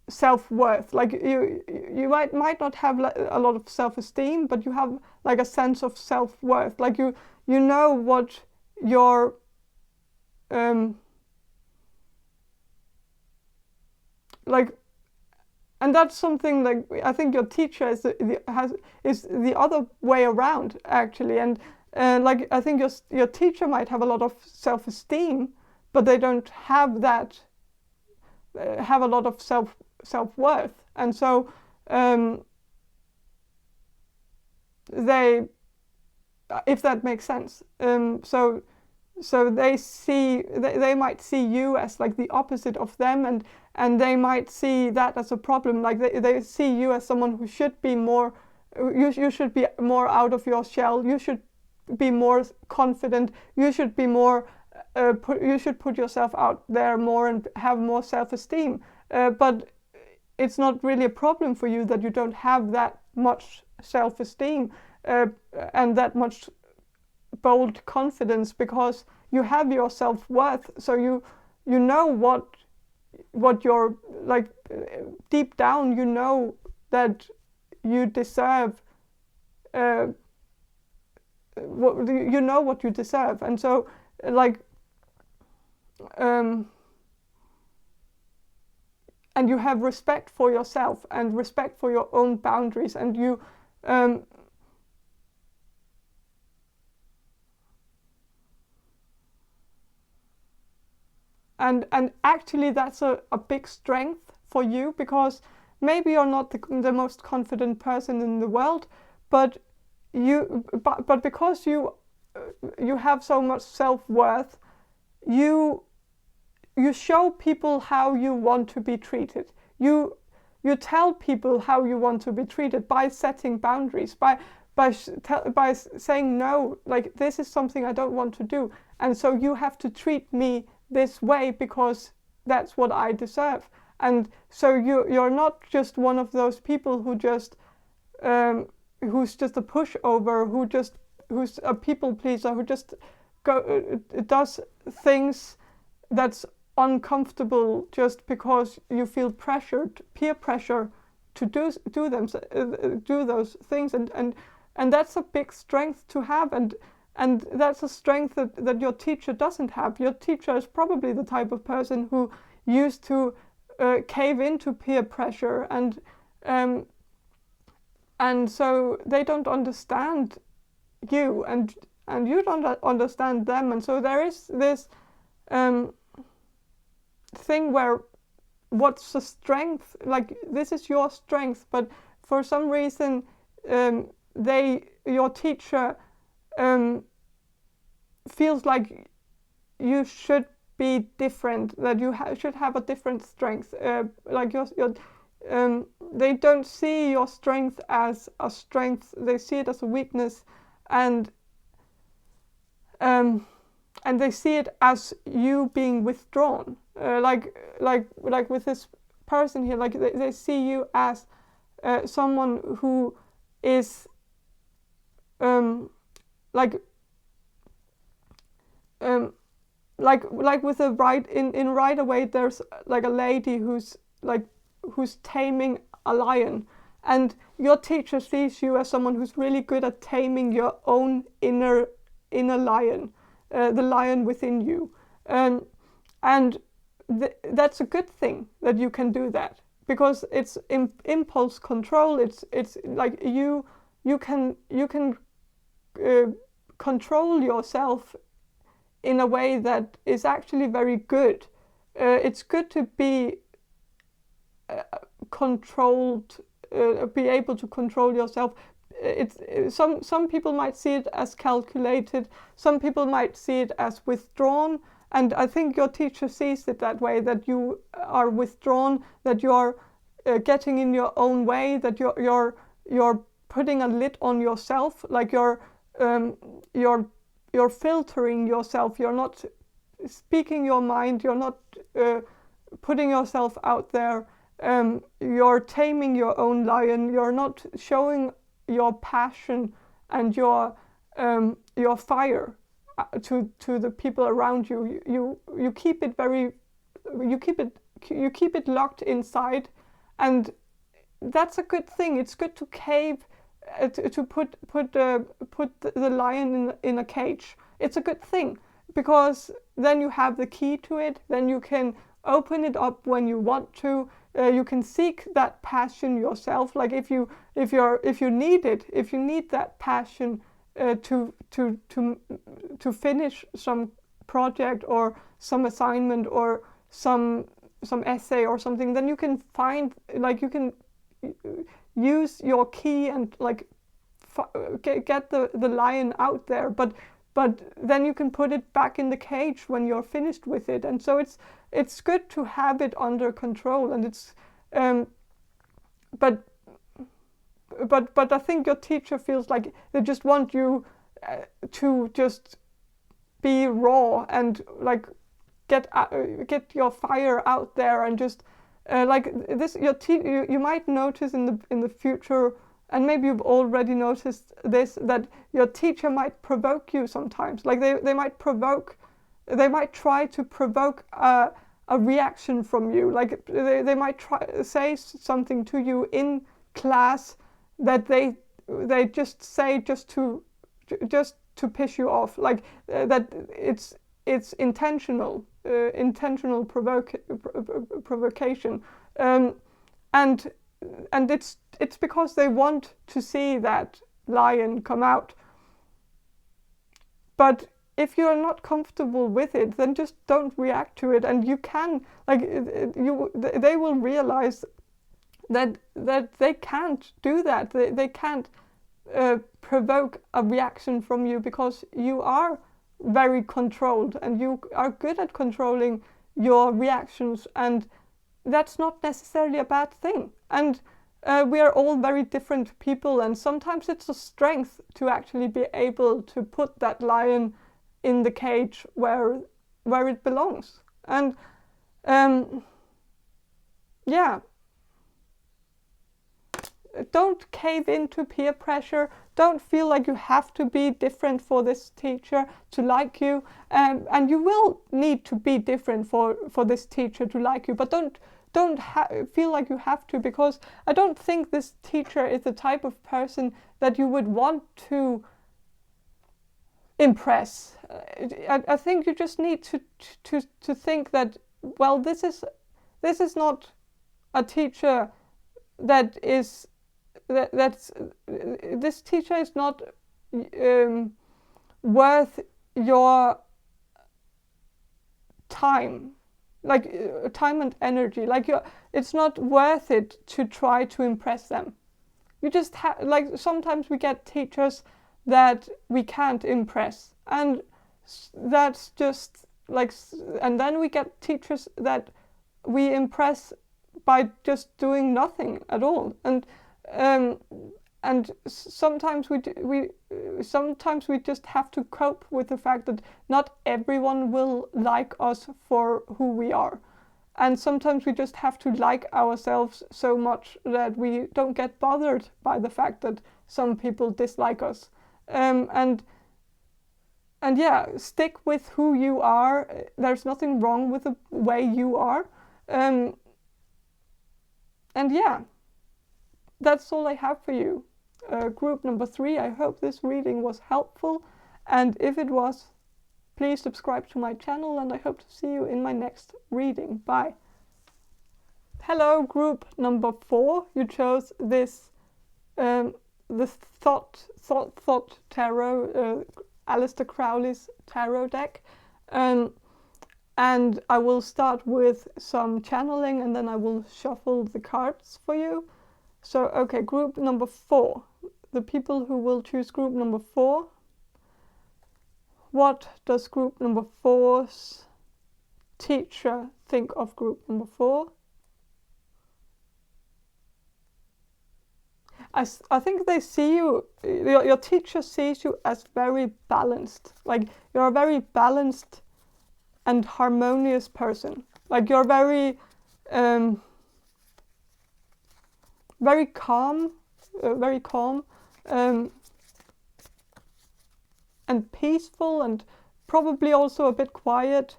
self-worth. Like you might not have a lot of self-esteem, but you have like a sense of self-worth. Like you know what your like, and that's something like I think your teacher is the other way around actually. And like I think your teacher might have a lot of self-esteem, but they don't have that have a lot of self-worth, and so they, if that makes sense, so they might see you as like the opposite of them, and they might see that as a problem. Like they see you as someone who should be more, you should be more out of your shell, you should be more confident, you should be more you should put yourself out there more and have more self-esteem, but it's not really a problem for you that you don't have that much self-esteem and that much bold confidence, because you have your self-worth. So you know what you're like, deep down you know that you deserve what you deserve, and so like and you have respect for yourself and respect for your own boundaries, and you and actually that's a big strength for you, because maybe you're not the most confident person in the world, but because you have so much self-worth, you show people how you want to be treated. You tell people how you want to be treated by setting boundaries, by saying no, like this is something I don't want to do, and so you have to treat me this way because that's what I deserve. And so you're not just one of those people who just who's just a pushover, who's a people pleaser, who just does things that's uncomfortable just because you feel pressured, peer pressure to do those things, and that's a big strength to have, and that's a strength that your teacher doesn't have. Your teacher is probably the type of person who used to cave into peer pressure, and so they don't understand you, and you don't understand them, and so there is this thing where what's the strength, like this is your strength, but for some reason your teacher feels like you should be different, that you should have a different strength, like they don't see your strength as a strength, they see it as a weakness, and they see it as you being withdrawn, like with this person here, like they see you as someone who is like with a in Right Away, there's like a lady who's taming a lion, and your teacher sees you as someone who's really good at taming your own inner lion, the lion within you, and that's a good thing that you can do that, because it's impulse control. It's like you can control yourself in a way that is actually very good. It's good to be controlled, be able to control yourself. Some people might see it as calculated, some people might see it as withdrawn, and I think your teacher sees it that way, that you are withdrawn, that you're getting in your own way, that you're putting a lid on yourself, like you're filtering yourself, you're not speaking your mind, you're not putting yourself out there, you're taming your own lion, you're not showing your passion and your fire to the people around you. You keep it you keep it locked inside, and that's a good thing. It's good to cave, to put the lion in a cage. It's a good thing, because then you have the key to it. Then you can open it up when you want to. You can seek that passion yourself. Like if you need it, if you need that passion to finish some project or some assignment or some essay or something, then you can find, like, you can use your key and like get the lion out there, but then you can put it back in the cage when you're finished with it. And so it's good to have it under control, and it's but I think your teacher feels like they just want you to just be raw and like get your fire out there, and just like this. You might notice in the future, and maybe you've already noticed this, that your teacher might provoke you sometimes. Like they might try to provoke a reaction from you. Like they might say something to you in class that they just say just to piss you off. Like that it's intentional provocation, and it's because they want to see that lion come out. But if you're not comfortable with it, then just don't react to it, and you can, like, they will realize that they can't do that. They can't provoke a reaction from you, because you are very controlled and you are good at controlling your reactions, and that's not necessarily a bad thing. And we are all very different people, and sometimes it's a strength to actually be able to put that lion in the cage where it belongs. And yeah, don't cave into peer pressure. Don't feel like you have to be different for this teacher to like you, and you will need to be different for this teacher to like you. But don't feel like you have to, because I don't think this teacher is the type of person that you would want to impress. I think you just need to think that, well, this is not a teacher that is this teacher is not worth your time, like time and energy. Like it's not worth it to try to impress them. You just like sometimes we get teachers that we can't impress, and that's just like, and then we get teachers that we impress by just doing nothing at all, and sometimes we just have to cope with the fact that not everyone will like us for who we are, and sometimes we just have to like ourselves so much that we don't get bothered by the fact that some people dislike us. And yeah, stick with who you are. There's nothing wrong with the way you are. And yeah, that's all I have for you. Group number 3, I hope this reading was helpful. And if it was, please subscribe to my channel, and I hope to see you in my next reading. Bye. Hello, group number 4. You chose this the Thought Tarot, Aleister Crowley's tarot deck. And I will start with some channeling, and then I will shuffle the cards for you. So, okay, group number 4. The people who will choose group number 4. What does group number 4's teacher think of group number 4? I think they see you, your teacher sees you as very balanced. Like, you're a very balanced and harmonious person. Like, you're very calm, and peaceful, and probably also a bit quiet.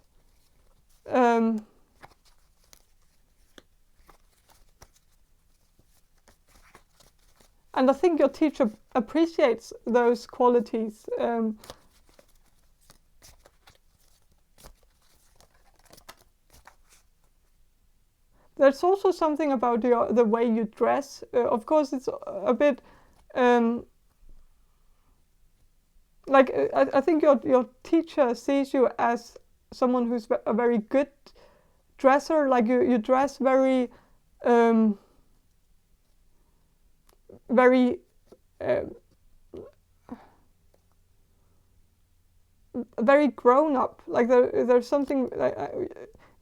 And I think your teacher appreciates those qualities. There's also something about the way you dress. Of course, it's a bit like I think your teacher sees you as someone who's a very good dresser. Like you dress very very grown up. Like there's something.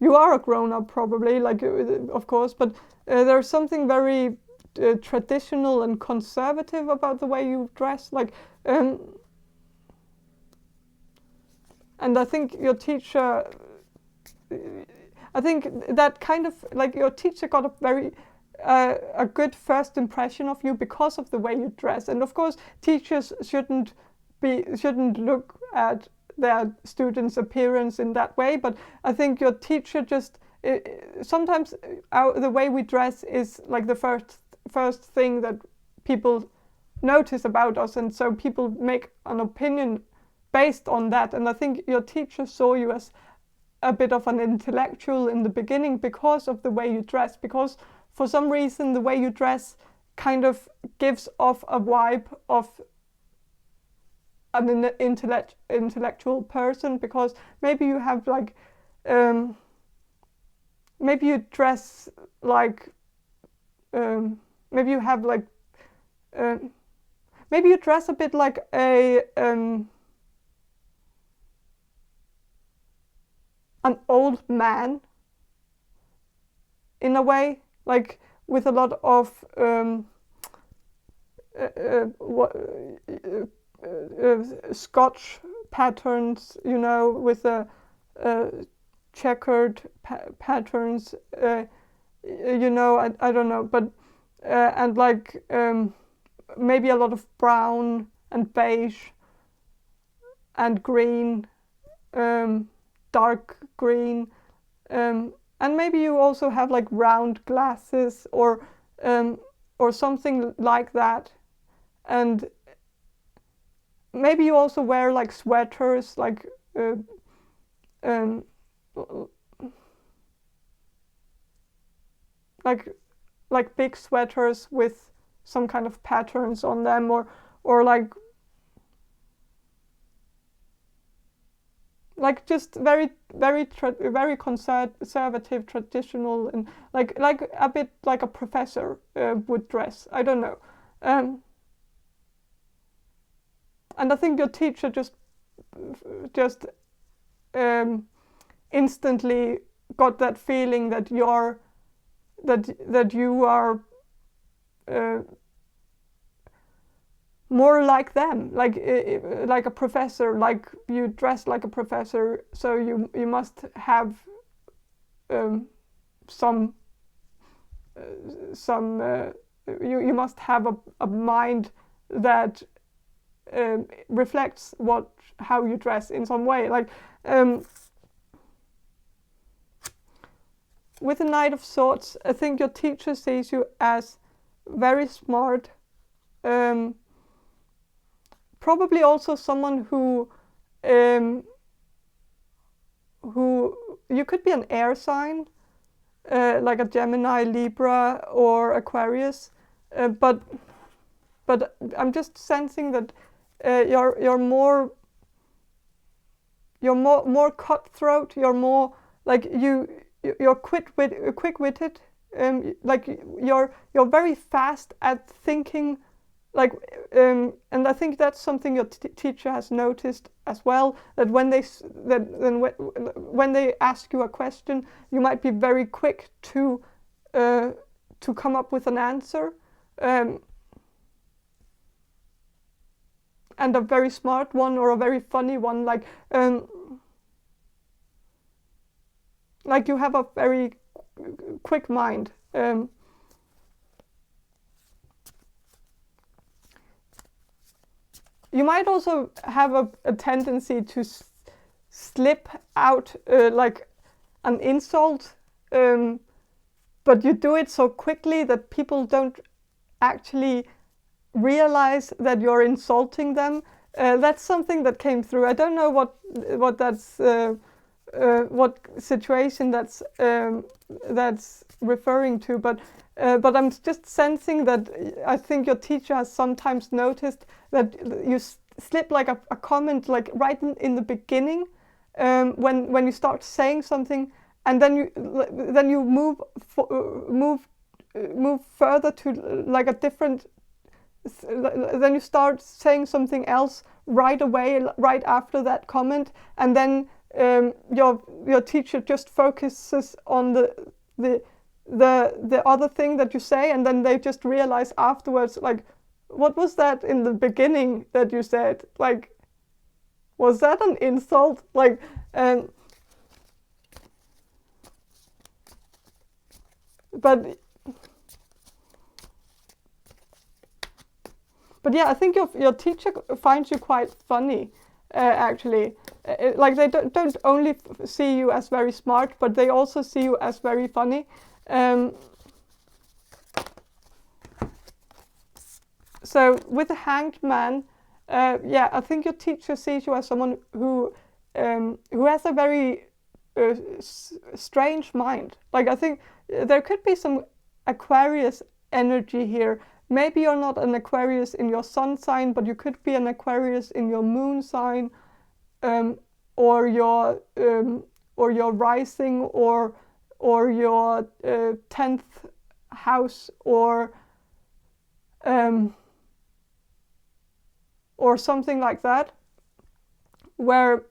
You are a grown up probably, like of course, but there's something very traditional and conservative about the way you dress. Like, and I think your teacher. I think that kind of like your teacher got a very a good first impression of you because of the way you dress. And of course, teachers shouldn't look at their students' appearance in that way, but I think your teacher just sometimes the way we dress is like the first thing that people notice about us, and so people make an opinion based on that. And I think your teacher saw you as a bit of an intellectual in the beginning because of the way you dress, because for some reason the way you dress kind of gives off a vibe of an intellectual person, because maybe you have like maybe you dress like maybe you have like maybe you dress a bit like an old man in a way, like with a lot of Scotch patterns, you know, with the checkered patterns, you know, I don't know, but and like maybe a lot of brown and beige and green, dark green, and and maybe you also have like round glasses or something like that, and maybe you also wear like sweaters, like like big sweaters with some kind of patterns on them, or like just very conservative, traditional, and like a bit like a professor would dress. I don't know, and I think your teacher just instantly got that feeling that you are more like them, like a professor, like you dress like a professor, so you must have you must have a mind that reflects how you dress in some way, like with the Knight of Swords. I think your teacher sees you as very smart, probably also someone who you could be an air sign, like a Gemini, Libra, or Aquarius, but I'm just sensing that you're more cutthroat. You're more like you're quick-witted. Like you're very fast at thinking. Like and I think that's something your teacher has noticed as well. That when they ask you a question, you might be very quick to come up with an answer, and a very smart one or a very funny one. Like you have a very quick mind. You might also have a tendency to slip out like an insult, but you do it so quickly that people don't actually realize that you're insulting them. That's something that came through. I don't know what that's what situation that's referring to, but I'm just sensing that I think your teacher has sometimes noticed that you slip like a comment like right in the beginning, when you start saying something, and then you move further to like a different. Then you start saying something else right away, right after that comment, and then your teacher just focuses on the other thing that you say, and then they just realize afterwards, like, what was that in the beginning that you said? Like, was that an insult? Like, but yeah, I think your teacher finds you quite funny, actually. Like they don't only see you as very smart, but they also see you as very funny. So with the Hanged Man, yeah, I think your teacher sees you as someone who has a very strange mind. Like I think there could be some Aquarius energy here. Maybe you're not an Aquarius in your sun sign, but you could be an Aquarius in your moon sign, or your rising, or your 10th house, or something like that, where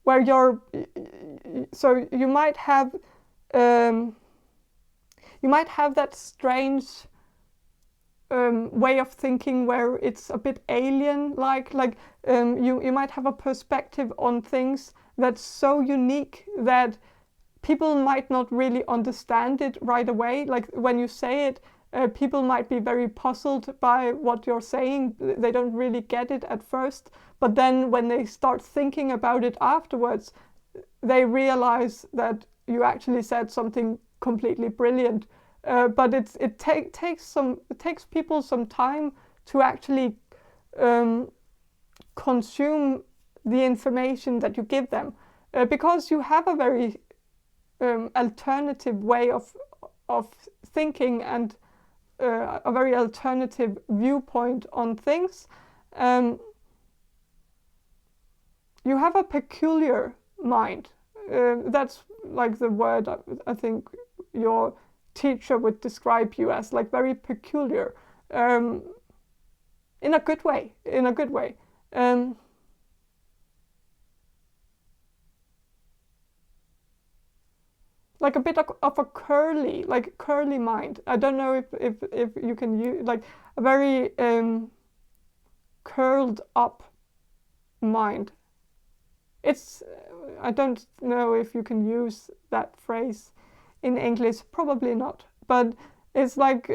you're. So you might have. You might have that strange way of thinking where it's a bit alien-like. You might have a perspective on things that's so unique that people might not really understand it right away. Like when you say it, people might be very puzzled by what you're saying. They don't really get it at first, but then when they start thinking about it afterwards, they realize that you actually said something completely brilliant. But it takes people some time to actually consume the information that you give them, because you have a very alternative way of thinking and a very alternative viewpoint on things. You have a peculiar mind. That's like the word I think your teacher would describe you as, like very peculiar, in a good way. Like a bit of a curly mind. I don't know if you can use, like, a very curled up mind. It's, I don't know if you can use that phrase in English, probably not, but it's like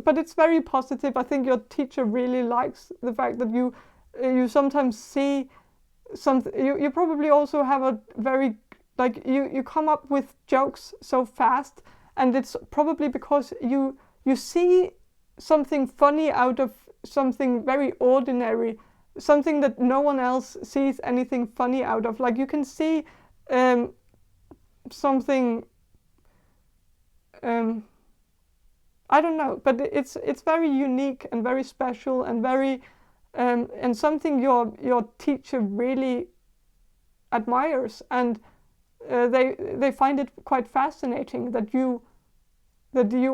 but it's very positive. I think your teacher really likes the fact that you sometimes see something. You probably also have a very, like, you come up with jokes so fast, and it's probably because you see something funny out of something very ordinary, something that no one else sees anything funny out of. Like, you can see something, I don't know, but it's very unique and very special and very and something your teacher really admires, and they find it quite fascinating that you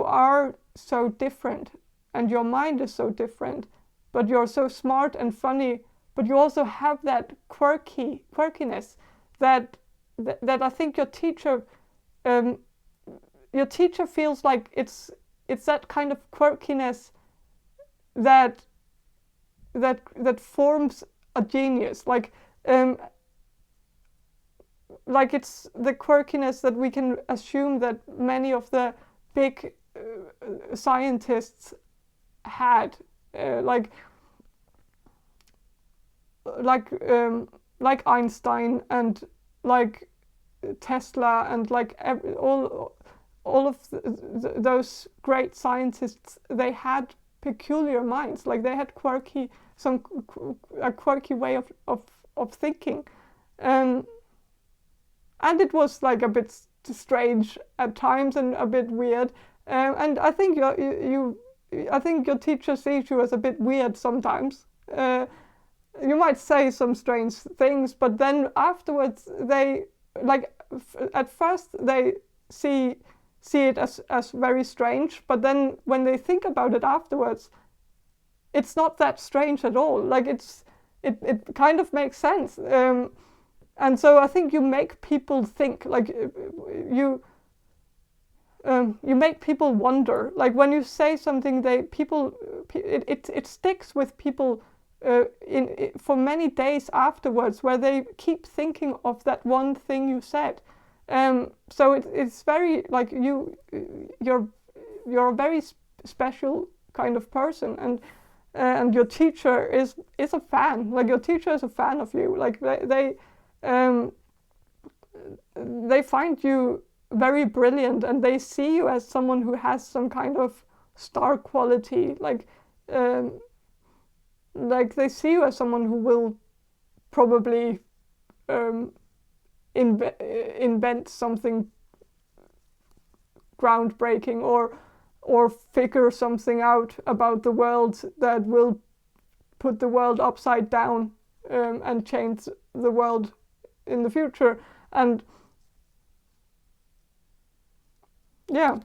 are so different and your mind is so different, but you're so smart and funny, but you also have that quirkiness that I think your teacher feels like it's that kind of quirkiness that forms a genius. Like it's the quirkiness that we can assume that many of the big scientists had, like Einstein and like Tesla and like all of those great scientists. They had peculiar minds, like they had a quirky way of thinking, and it was like a bit strange at times and a bit weird. And I think I think your teacher sees you as a bit weird sometimes. You might say some strange things, but then afterwards they at first they see it as very strange, but then when they think about it afterwards, it's not that strange at all. Like it kind of makes sense. And so I think you make people think, like you make people wonder. Like when you say something, it sticks with people for many days afterwards, where they keep thinking of that one thing you said. So it's very, like, you're a very special kind of person, and your teacher is a fan. Like your teacher is a fan of you. Like they find you very brilliant, and they see you as someone who has some kind of star quality. Like they see you as someone who will probably invent something groundbreaking, or figure something out about the world that will put the world upside down, and change the world in the future. And yeah,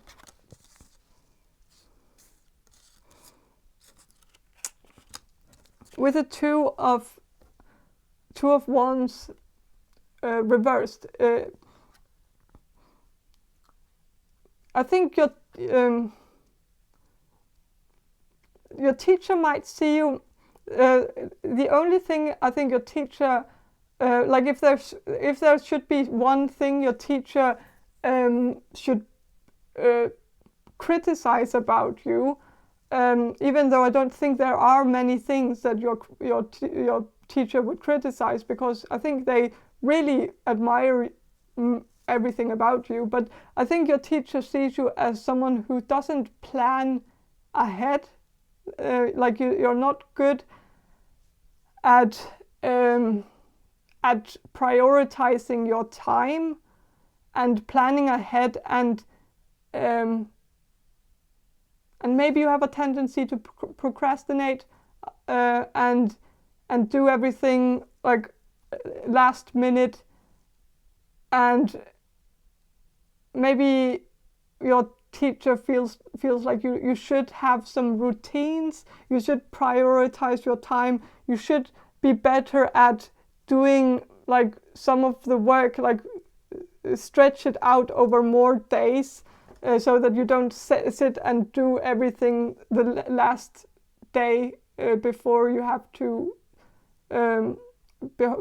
with a two of wands reversed, I think your teacher might see you. The only thing I think your teacher, like if there should be one thing your teacher should criticize about you, even though I don't think there are many things that your teacher would criticize, because I think they really admire everything about you. But I think your teacher sees you as someone who doesn't plan ahead. Like you're not good at prioritizing your time and planning ahead, and maybe you have a tendency to procrastinate and do everything like last minute, and maybe your teacher feels like you should have some routines, you should prioritize your time, you should be better at doing like some of the work, like stretch it out over more days, so that you don't sit and do everything the last day before you have to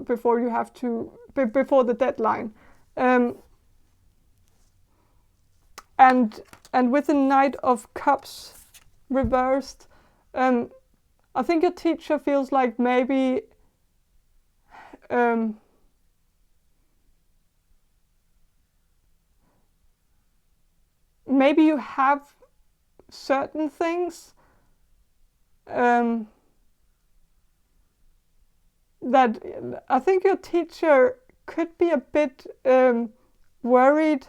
before the deadline. And with the Knight of Cups reversed, I think your teacher feels like maybe maybe you have certain things that I think your teacher could be a bit worried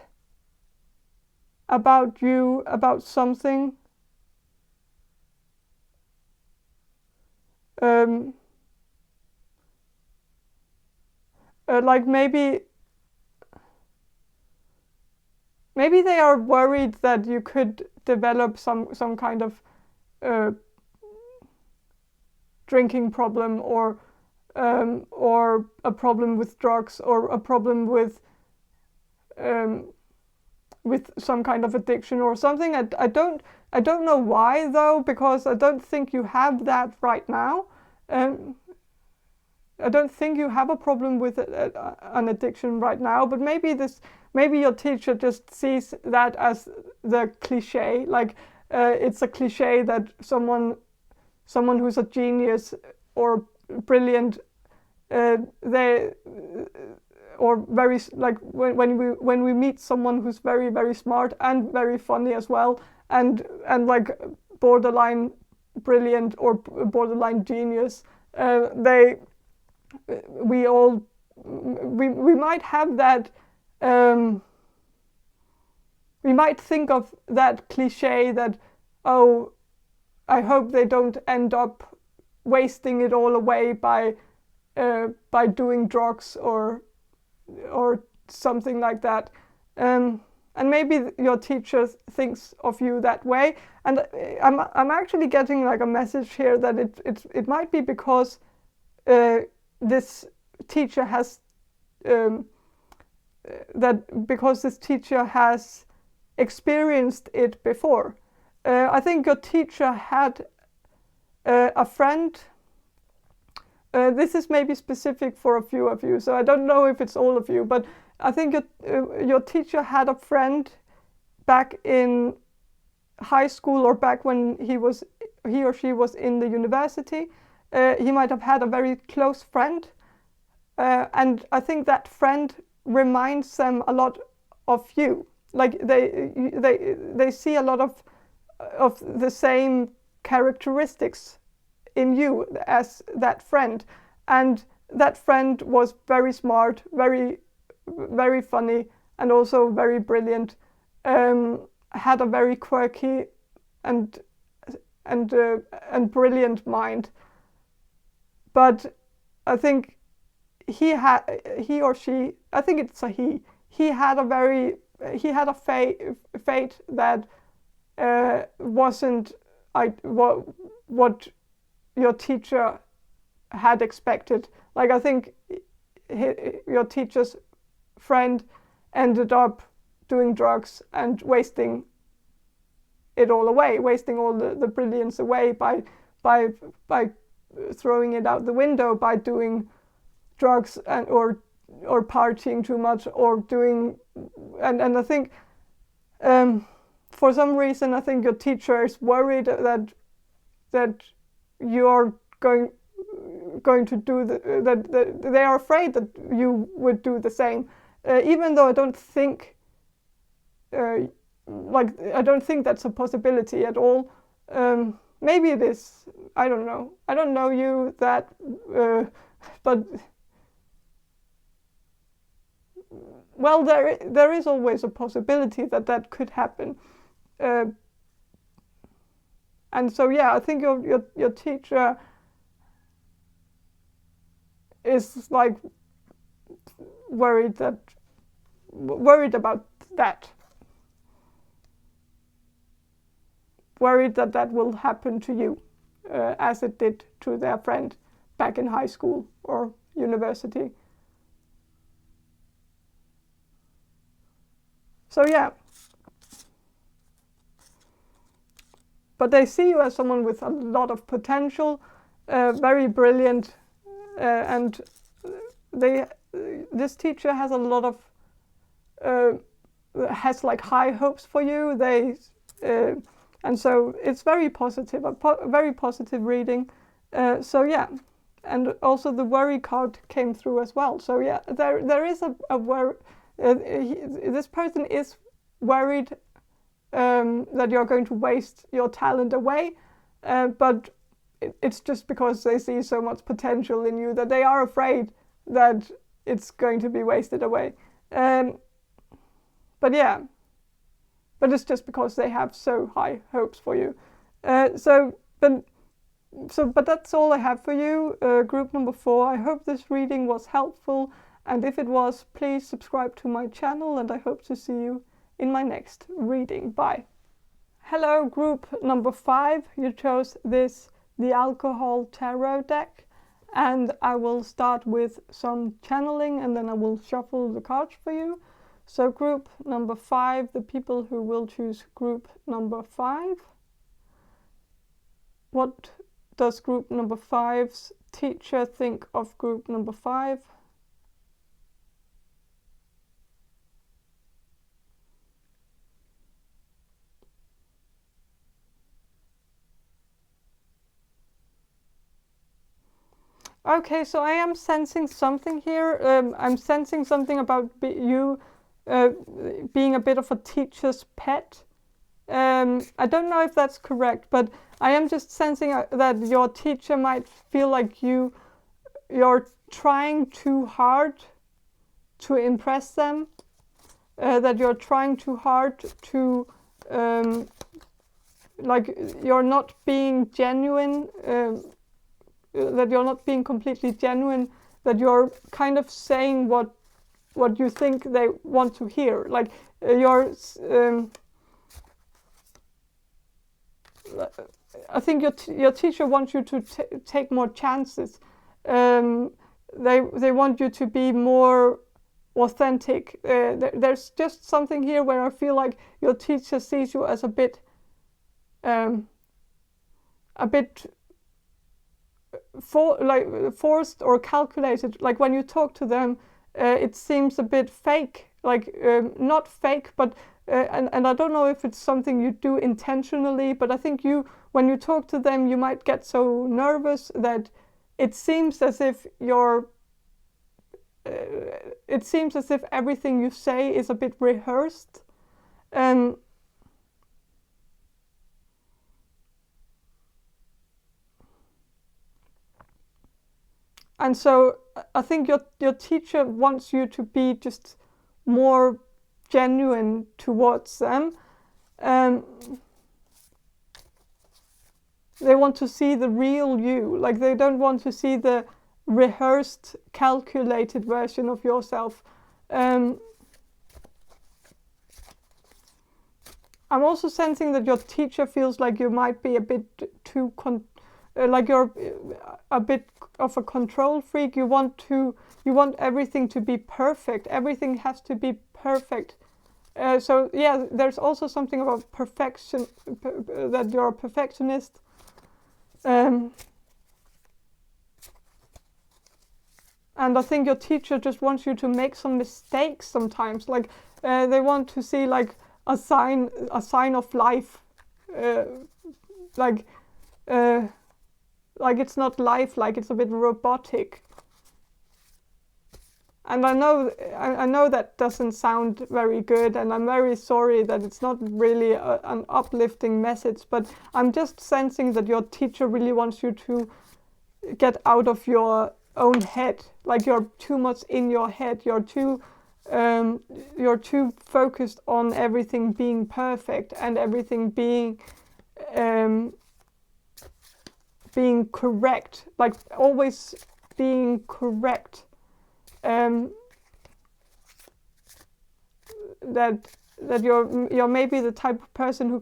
about you, about something. Like maybe they are worried that you could develop some kind of drinking problem, or a problem with drugs, or a problem with some kind of addiction or something. I don't know why though, because I don't think you have that right now. I don't think you have a problem with an addiction right now, but maybe your teacher just sees that as the cliche, like it's a cliche that someone who's a genius or brilliant, they or very, like when we meet someone who's very, very smart and very funny as well, and like borderline brilliant or borderline genius, we might have that. We might think of that cliche that, oh, I hope they don't end up wasting it all away by doing drugs or something like that. And maybe your teacher thinks of you that way. And I'm actually getting like a message here that it might be because this teacher has experienced it before. I think your teacher had a friend. This is maybe specific for a few of you, so I don't know if it's all of you, but I think your teacher had a friend back in high school, or back when he or she was in the university. He might have had a very close friend, and I think that friend reminds them a lot of you. Like they see a lot of the same characteristics in you as that friend, and that friend was very smart, very, very funny, and also very brilliant. Had a very quirky and brilliant mind. But I think he or she, I think it's a he had a fate that wasn't what your teacher had expected. Like I think your teacher's friend ended up doing drugs and wasting it all away, wasting all the brilliance away by throwing it out the window, by doing drugs and or partying too much, or doing and I think for some reason I think your teacher is worried that that you're going to do that they are afraid that you would do the same, even though I don't think I don't think that's a possibility at all. Maybe it is. I don't know. I don't know you that, but well, there is always a possibility that could happen. And so yeah, I think your teacher is like worried about that. Worried that will happen to you, as it did to their friend back in high school or university. So yeah. But they see you as someone with a lot of potential, very brilliant, and this teacher has a lot of has like high hopes for you. And so it's very positive, a very positive reading. So yeah, and also the worry card came through as well. So yeah, there is a worry. This person is worried that you're going to waste your talent away, but it's just because they see so much potential in you that they are afraid that it's going to be wasted away. But yeah, but it's just because they have so high hopes for you. But that's all I have for you, group number 4. I hope this reading was helpful, and if it was, please subscribe to my channel, and I hope to see you in my next reading. Bye. Hello, group number 5. You chose the Alcohol Tarot deck, and I will start with some channeling, and then I will shuffle the cards for you. So group number 5, the people who will choose group number 5. What does group number 5's teacher think of group number 5? Okay, so I am sensing something here. I'm sensing something about you being a bit of a teacher's pet. I don't know if that's correct, but I am just sensing that your teacher might feel like you're trying too hard to impress them, that you're trying too hard to, like you're not being genuine, that you're not being completely genuine, that you're kind of saying what you think they want to hear. Like I think your teacher wants you to take more chances. They want you to be more authentic. There's just something here where I feel like your teacher sees you as a bit forced or calculated. Like when you talk to them, it seems a bit fake. Like not fake, but and I don't know if it's something you do intentionally, but I think when you talk to them, you might get so nervous that it seems as if it seems as if everything you say is a bit rehearsed. And so I think your teacher wants you to be just more genuine towards them. They want to see the real you. Like they don't want to see the rehearsed, calculated version of yourself. I'm also sensing that your teacher feels like you might be a bit too like you're a bit of a control freak. You want everything to be perfect. Everything has to be perfect. So yeah, there's also something about perfection, that you're a perfectionist. And I think your teacher just wants you to make some mistakes sometimes. Like they want to see like a sign of life. Like like it's not lifelike, it's a bit robotic. And I know that doesn't sound very good, and I'm very sorry that it's not really an uplifting message, but I'm just sensing that your teacher really wants you to get out of your own head. Like you're too much in your head, you're too focused on everything being perfect and everything being correct, like always being correct. That you're maybe the type of person who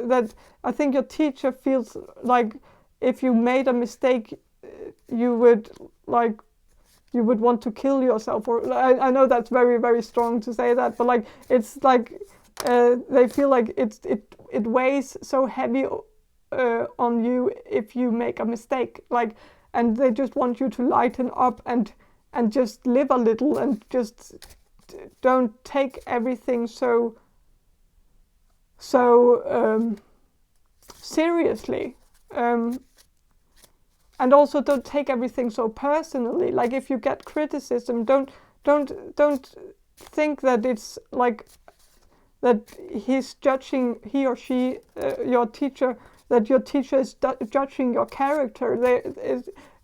that I think your teacher feels like if you made a mistake, you would want to kill yourself. Or I know that's very, very strong to say that, but like it's like they feel like it weighs so heavy on you if you make a mistake, like, and they just want you to lighten up and just live a little and just don't take everything so seriously, and also don't take everything so personally. Like if you get criticism, don't think that it's like that he's judging, he or she, your teacher, that your teacher is judging your character.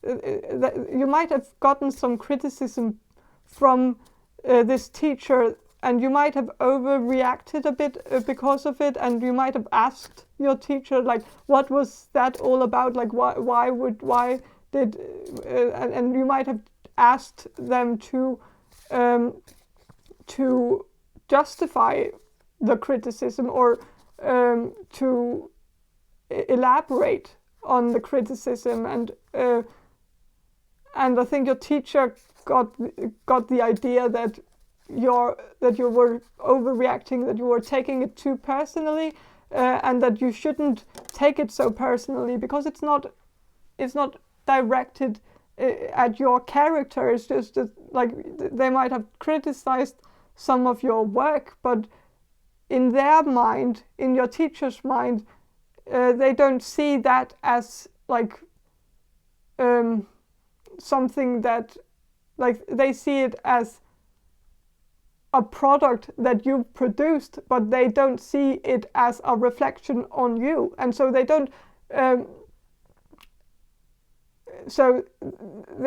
You might have gotten some criticism from this teacher, and you might have overreacted a bit because of it, and you might have asked your teacher, like, what was that all about? Like, why did, and you might have asked them to justify the criticism, or to elaborate on the criticism, and I think your teacher got the idea that you were overreacting, that you were taking it too personally, and that you shouldn't take it so personally, because it's not directed at your character. It's just that, like, they might have criticized some of your work, but in their mind, in your teacher's mind, they don't see that as like something that, like, they see it as a product that you've produced, but they don't see it as a reflection on you, and so they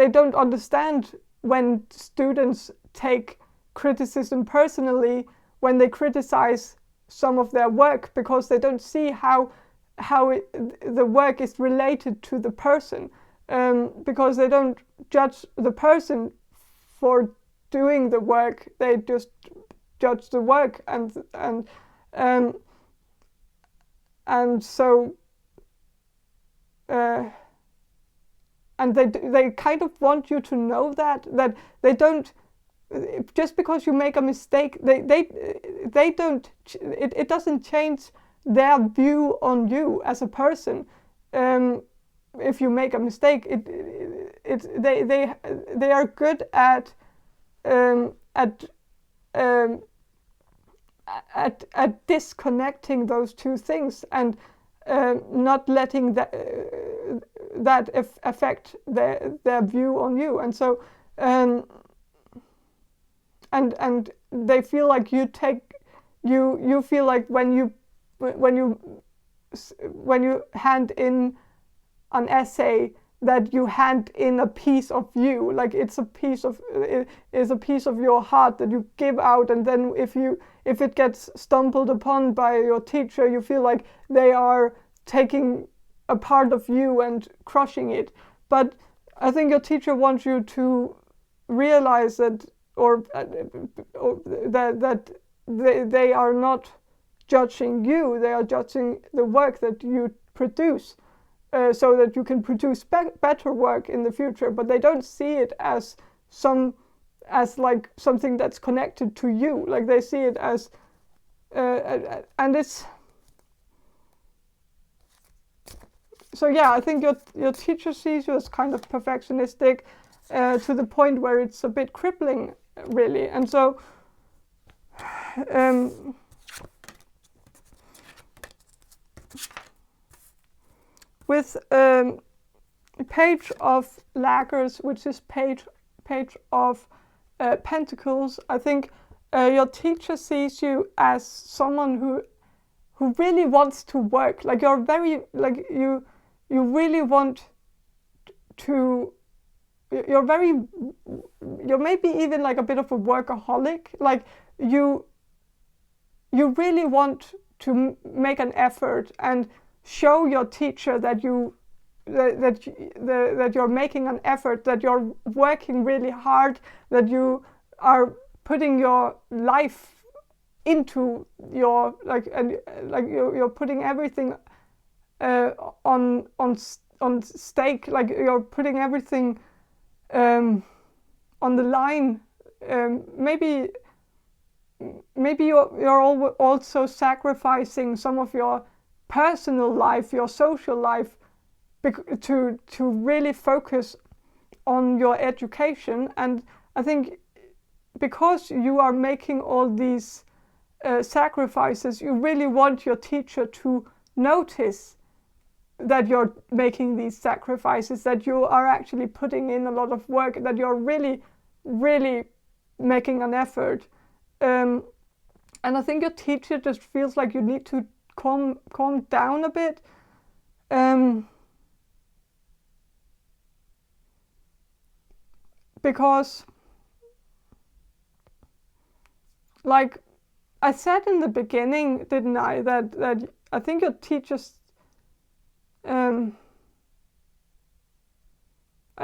don't understand when students take criticism personally when they criticize some of their work, because they don't see how the work is related to the person, because they don't judge the person for doing the work. They just judge the work, and so and they kind of want you to know that they don't, just because you make a mistake, they don't, it doesn't change their view on you as a person. If you make a mistake, they are good at disconnecting those two things, and not letting that affect their view on you. And so and they feel like you feel like when you hand in an essay, that you hand in a piece of you, like it's a piece of your heart that you give out, and then if it gets stumbled upon by your teacher, you feel like they are taking a part of you and crushing it. But I think your teacher wants you to realize that, or that they are not judging you, they are judging the work that you produce, so that you can produce better work in the future. But they don't see it as like something that's connected to you. Like they see it as and it's so, yeah, I think your teacher sees you as kind of perfectionistic, to the point where it's a bit crippling, really. And so with Page of Daggers, which is Page of Pentacles, I think your teacher sees you as someone who really wants to work. Like you're very, like you really want to, you're maybe even like a bit of a workaholic. Like you really want to make an effort and show your teacher that that you're making an effort, that you're working really hard, that you are putting your life into your you're putting everything on stake, like you're putting everything on the line. Maybe you're also sacrificing some of your personal life, your social life, to really focus on your education. And I think because you are making all these sacrifices, you really want your teacher to notice that you're making these sacrifices, that you are actually putting in a lot of work, that you're really, really making an effort. And I think your teacher just feels like you need to calm down a bit. Because, like I said in the beginning, didn't I, that I think your teachers, I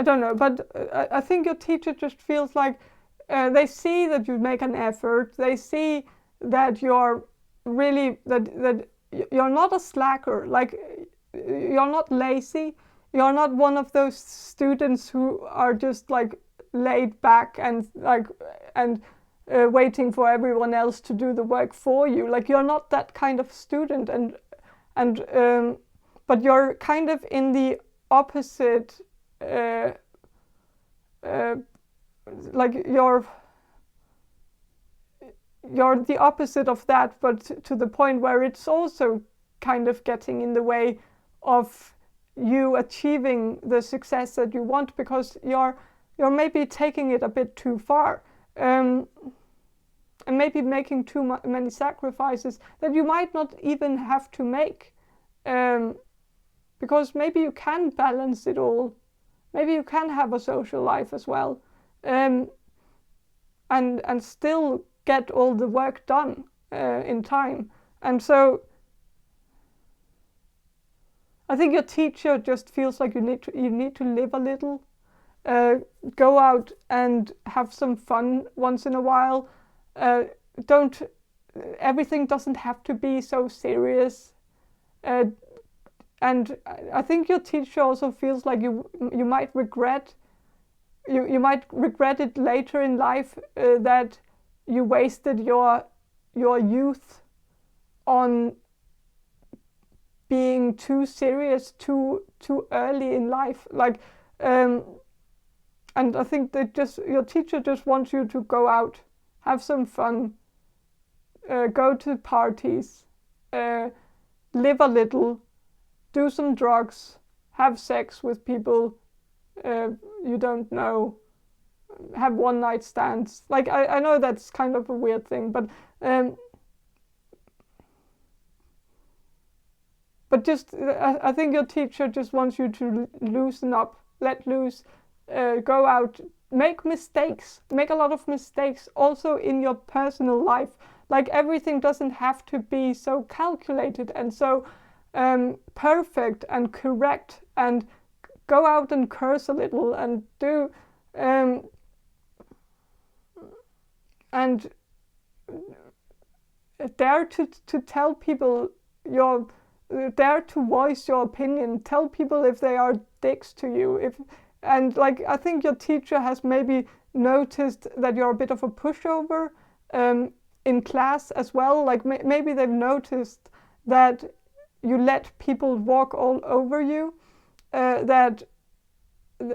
don't know, but I think your teacher just feels like they see that you make an effort. They see that you're really, that you're not a slacker, like you're not lazy. You're not one of those students who are just like laid back and waiting for everyone else to do the work for you. Like you're not that kind of student, but you're kind of in the opposite. Like you're the opposite of that, but to the point where it's also kind of getting in the way of you achieving the success that you want, because you're maybe taking it a bit too far, and maybe making too many sacrifices that you might not even have to make, because maybe you can balance it all. Maybe you can have a social life as well, and still get all the work done in time. And so I think your teacher just feels like you need to live a little, go out and have some fun once in a while. Everything doesn't have to be so serious. And I think your teacher also feels like you might regret it later in life, that you wasted your youth on being too serious too early in life. Like, and I think that your teacher just wants you to go out, have some fun, go to parties, live a little, do some drugs, have sex with people you don't know, have one night stands. Like I know that's kind of a weird thing, but just I think your teacher just wants you to loosen up, let loose, go out, make mistakes, make a lot of mistakes also in your personal life. Like everything doesn't have to be so calculated and so perfect and correct, and go out and curse a little and do and dare to tell people dare to voice your opinion, tell people if they are dicks to you, and like I think your teacher has maybe noticed that you're a bit of a pushover in class as well. Like maybe they've noticed that you let people walk all over you, that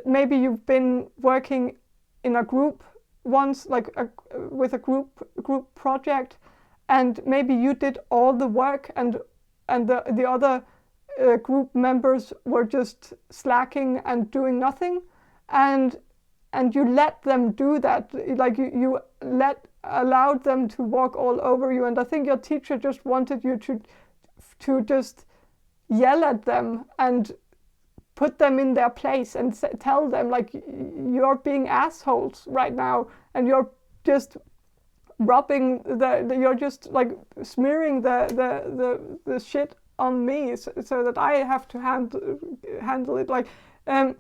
maybe you've been working in a group once, like with a group project, and maybe you did all the work and the other group members were just slacking and doing nothing, and you let them do that, like you allowed them to walk all over you. And I think your teacher just wanted you to just yell at them and put them in their place and tell them, like, you're being assholes right now, and you're just rubbing you're just like smearing the shit on me, so that I have to handle it, like, and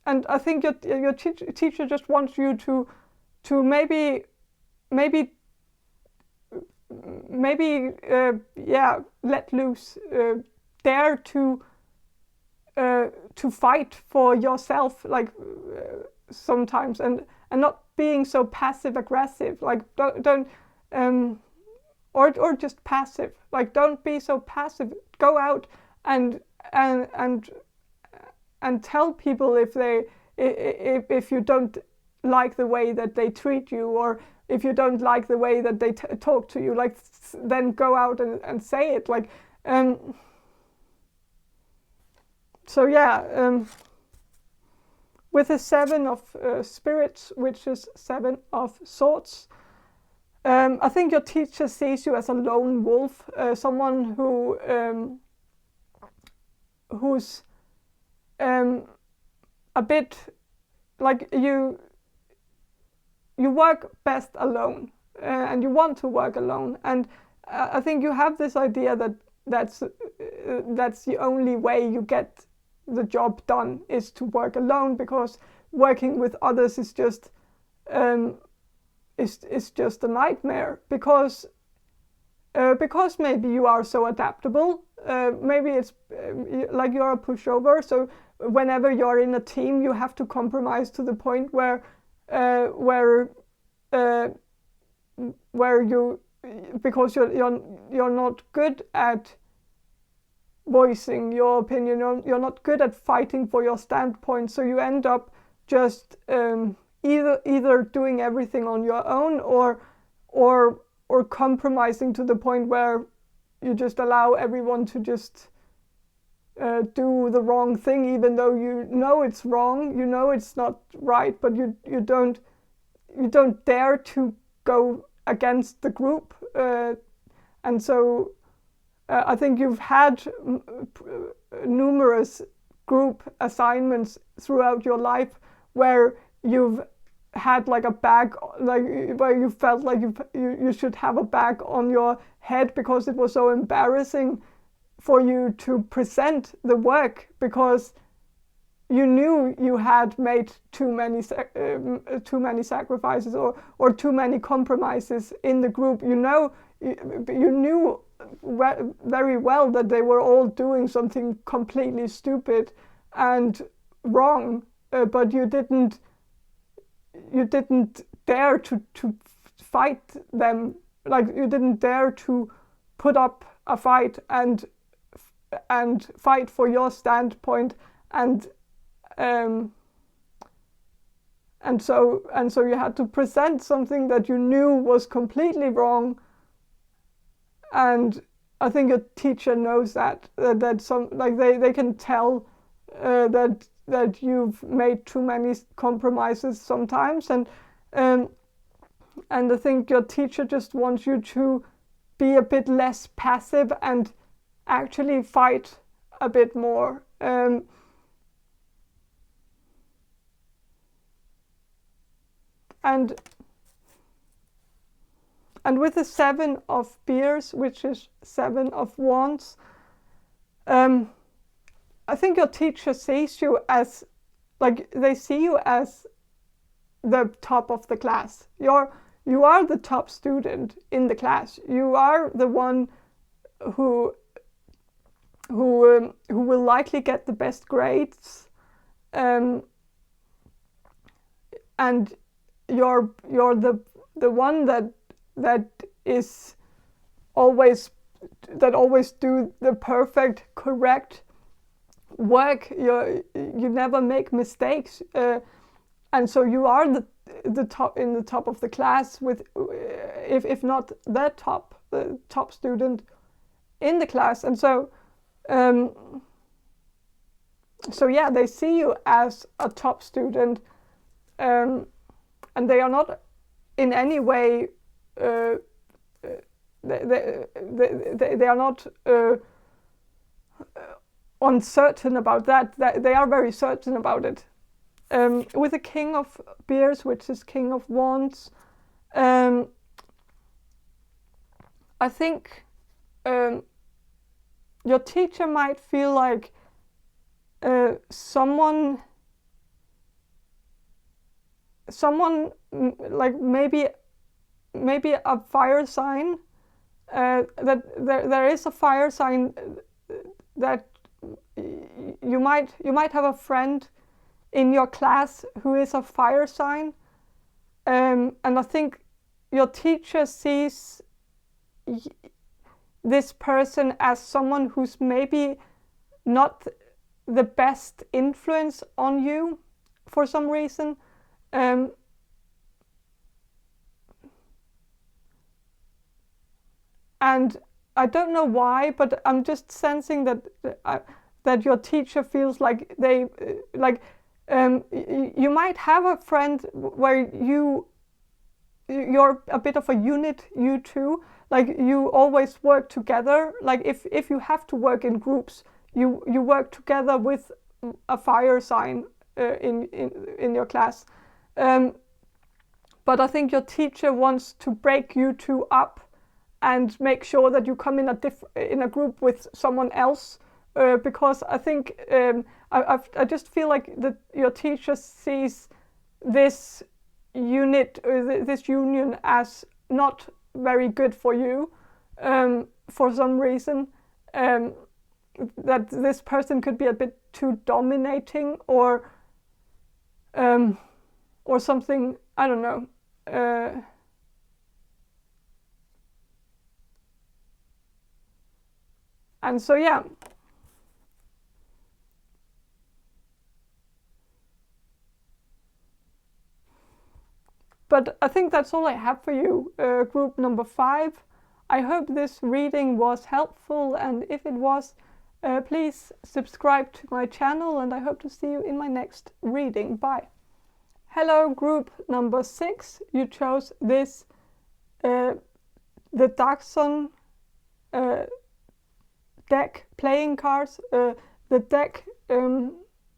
I think your teacher just wants you to maybe let loose, dare to fight for yourself, like, sometimes, and not being so passive aggressive, like don't or just passive, like don't be so passive. Go out and tell people if you don't like the way that they treat you, or if you don't like the way that they talk to you, like, then go out and say it, like, so yeah, with a 7 of spirits, which is 7 of swords, I think your teacher sees you as a lone wolf, someone who's a bit like you work best alone, and you want to work alone, and I think you have this idea that's the only way you get the job done is to work alone, because working with others is just a nightmare, because maybe you are so adaptable, maybe it's like you're a pushover, so whenever you're in a team you have to compromise to the point where you, because you're not good at voicing your opinion, you're not good at fighting for your standpoint, so you end up just either doing everything on your own, or compromising to the point where you just allow everyone to just do the wrong thing, even though you know it's wrong, you know it's not right, but you don't dare to go against the group, and so I think you've had numerous group assignments throughout your life where you've had like a bag, like where you felt like you should have a bag on your head because it was so embarrassing for you to present the work, because you knew you had made too many sacrifices or too many compromises in the group. You knew very well that they were all doing something completely stupid and wrong, but you didn't dare to fight them, like you didn't dare to put up a fight and fight for your standpoint, and so you had to present something that you knew was completely wrong. And I think a teacher knows that some, like, they can tell that you've made too many compromises sometimes, and I think your teacher just wants you to be a bit less passive and actually fight a bit more. And with the 7 of spears, which is 7 of wands, I think your teacher sees you as, like, they see you as the top of the class. You are the top student in the class. You are the one who will likely get the best grades, and you're the one that always do the perfect, correct work. You never make mistakes, and so you are the top, in the top of the class, with if not the top, the top student in the class. And so yeah, they see you as a top student, and they are not in any way they are not uncertain about that. They are very certain about it. With the King of Beers, which is King of Wands, I think your teacher might feel like someone like maybe a fire sign, that there is a fire sign, that you might have a friend in your class who is a fire sign, and I think your teacher sees this person as someone who's maybe not the best influence on you for some reason. And I don't know why, but I'm just sensing that your teacher feels like you might have a friend where you're a bit of a unit, you two, like you always work together. Like if you have to work in groups, you work together with a fire sign in your class. But I think your teacher wants to break you two up and make sure that you come in a group with someone else, because I think I just feel like that your teacher sees this unit, this union, as not very good for you, for some reason. That this person could be a bit too dominating, or something. I don't know. And so yeah. But I think that's all I have for you, group number 5. I hope this reading was helpful, and if it was, please subscribe to my channel, and I hope to see you in my next reading. Bye. Hello, group number 6. You chose this, the Dark Sun deck playing cards, the deck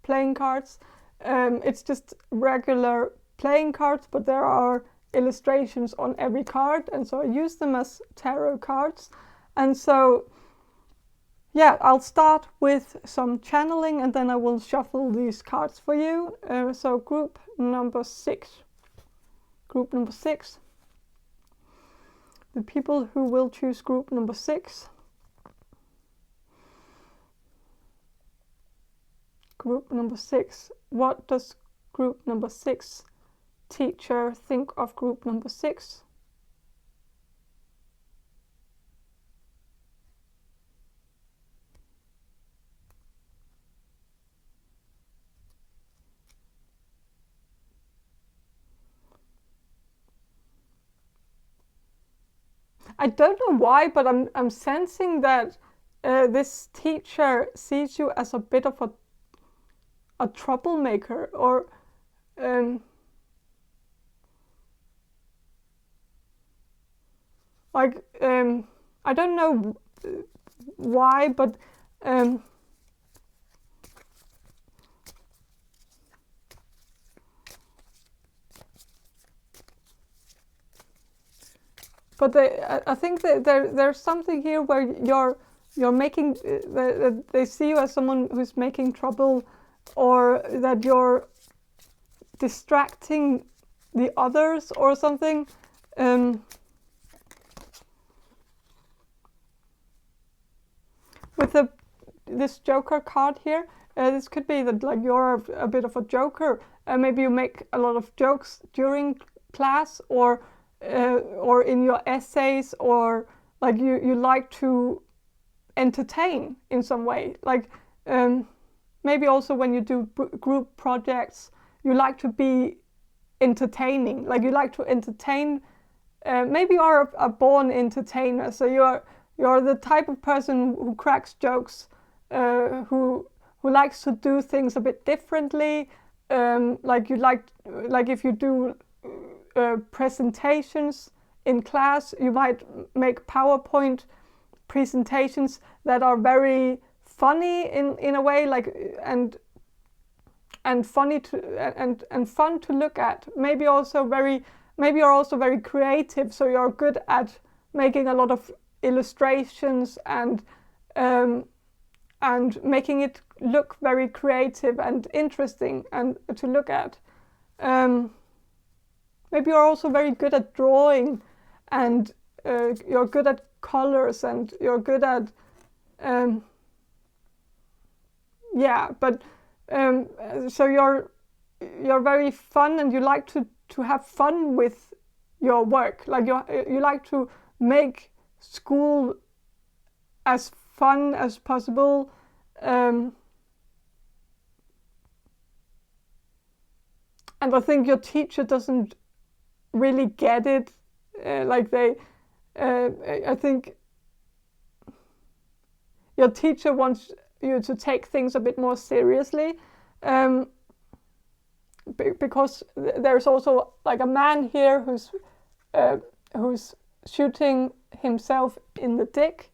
playing cards. It's just regular playing cards, but there are illustrations on every card, and so I use them as tarot cards. And so yeah, I'll start with some channeling, and then I will shuffle these cards for you. So group number 6. Group number 6. The people who will choose group number 6. Group number 6. What does group number 6 teacher think of group number 6? I don't know why, but I'm sensing that this teacher sees you as a bit of a troublemaker, or like I don't know why, but I think that there's something here where you're making they see you as someone who's making trouble, or that you're distracting the others or something. With this Joker card here, this could be that like you're a bit of a joker. Maybe you make a lot of jokes during class, or in your essays, or like you like to entertain in some way. Like maybe also when you do group projects, you like to be entertaining. Like you like to entertain maybe you are a born entertainer, so you're the type of person who cracks jokes, who likes to do things a bit differently. Like if you do presentations in class, you might make PowerPoint presentations that are very funny in a way, like and funny and fun to look at. Maybe you're also very creative, so you're good at making a lot of illustrations and making it look very creative and interesting and to look at. Maybe you're also very good at drawing, and you're good at colors, and you're good at so you're very fun, and you like to have fun with your work. Like you like to make school as fun as possible. And I think your teacher doesn't really get it. I think your teacher wants you to take things a bit more seriously, because there's also like a man here who's shooting himself in the dick,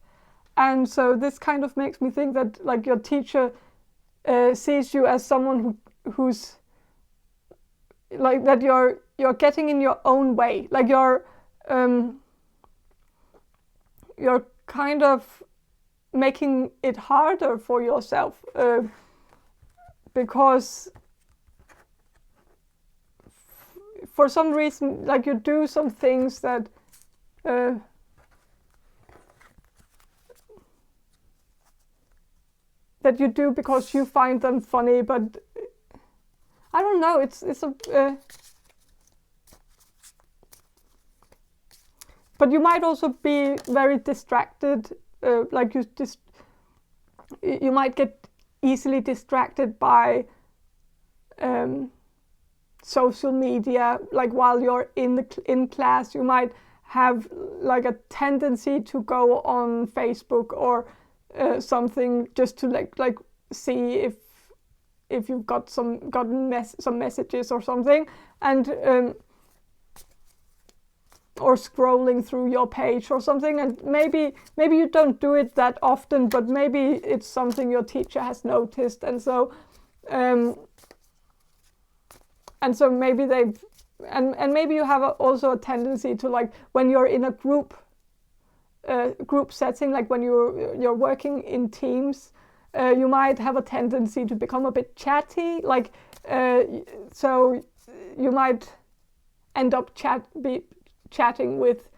and so this kind of makes me think that like your teacher sees you as someone who's like that you're getting in your own way, like you're kind of making it harder for yourself, because for some reason, like you do some things that that you do because you find them funny, but I don't know. It's a but you might also be very distracted. Like you might get easily distracted by social media. Like while you're in class, you might have like a tendency to go on Facebook or something just to like see if you've gotten some messages or something, and or scrolling through your page or something. And maybe you don't do it that often, but maybe it's something your teacher has noticed, and so maybe they've and maybe you have also a tendency to, like, when you're in a group setting, like when you're working in teams, you might have a tendency to become a bit chatty, like so you might end up chatting with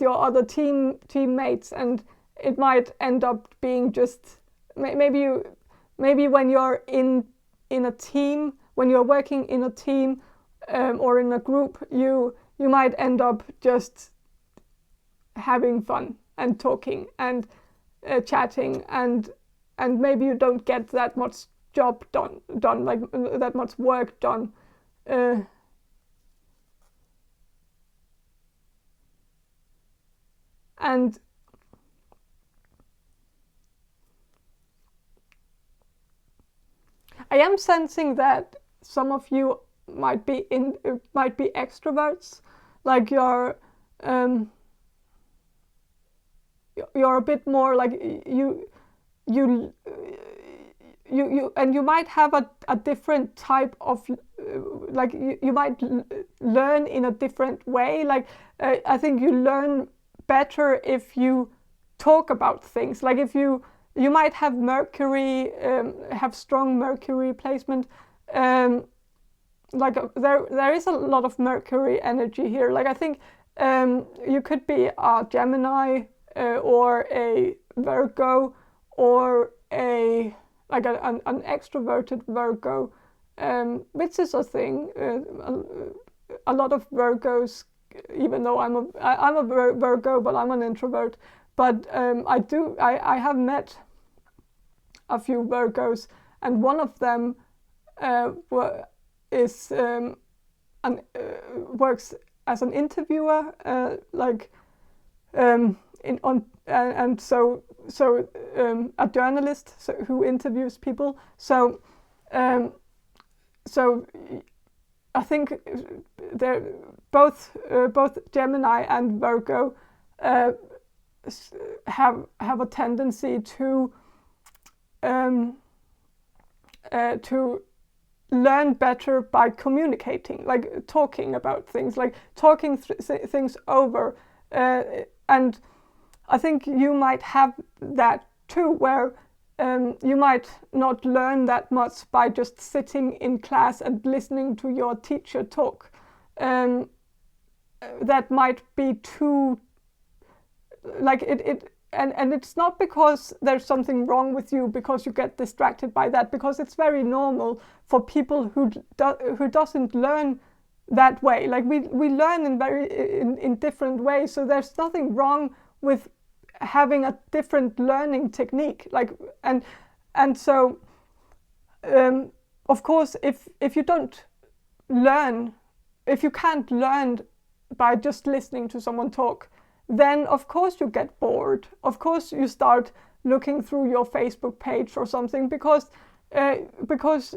your other teammates, and it might end up being just maybe when you're in a team, when you're working in a team or in a group, you might end up just having fun and talking and chatting, and maybe you don't get that much job done, like that much work done. And I am sensing that some of you might be extroverts, like you're a bit more like you and you might have a different type of like you might learn in a different way. Like I think you learn better if you talk about things. Like if you might have Mercury, have strong Mercury placement. Like there is a lot of Mercury energy here. Like I think you could be a Gemini or a Virgo, or an extroverted Virgo, which is a thing. A lot of Virgos, even though I'm a Virgo, but I'm an introvert. But I have met a few Virgos, and one of them works as an interviewer, a journalist who interviews people. So I think both Gemini and Virgo have a tendency to learn better by communicating, like talking about things, like talking things over. And I think you might have that too, where you might not learn that much by just sitting in class and listening to your teacher talk. That might be too, like and it's not because there's something wrong with you because you get distracted by that, because it's very normal for people who doesn't learn that way. Like we learn in different ways, so there's nothing wrong with having a different learning technique. Like and so of course, if you don't learn, if you can't learn by just listening to someone talk, then of course you get bored. Of course you start looking through your Facebook page or something because it's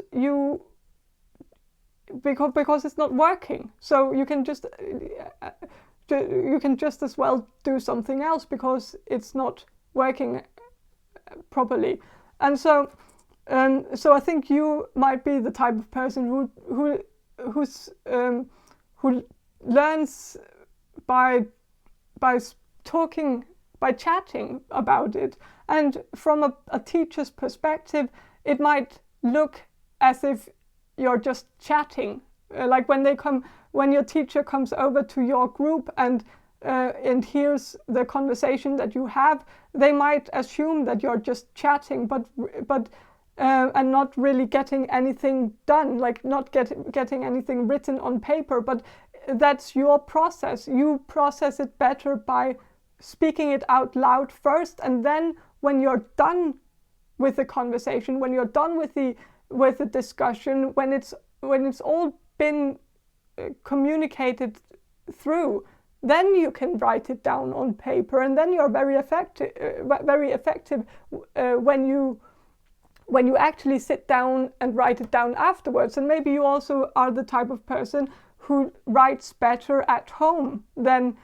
not working. So you can just as well do something else because it's not working properly. And so I think you might be the type of person who learns by talking, by chatting about it. And from a teacher's perspective, it might look as if you're just chatting. Like when your teacher comes over to your group and hears the conversation that you have, they might assume that you're just chatting, but and not really getting anything done, like not getting anything written on paper. But that's your process. You process it better by speaking it out loud first, and then when you're done with the conversation, when you're done with the discussion, when it's all been communicated through, then you can write it down on paper, and then you're very effective when you actually sit down and write it down afterwards. And maybe you also are the type of person who writes better at home than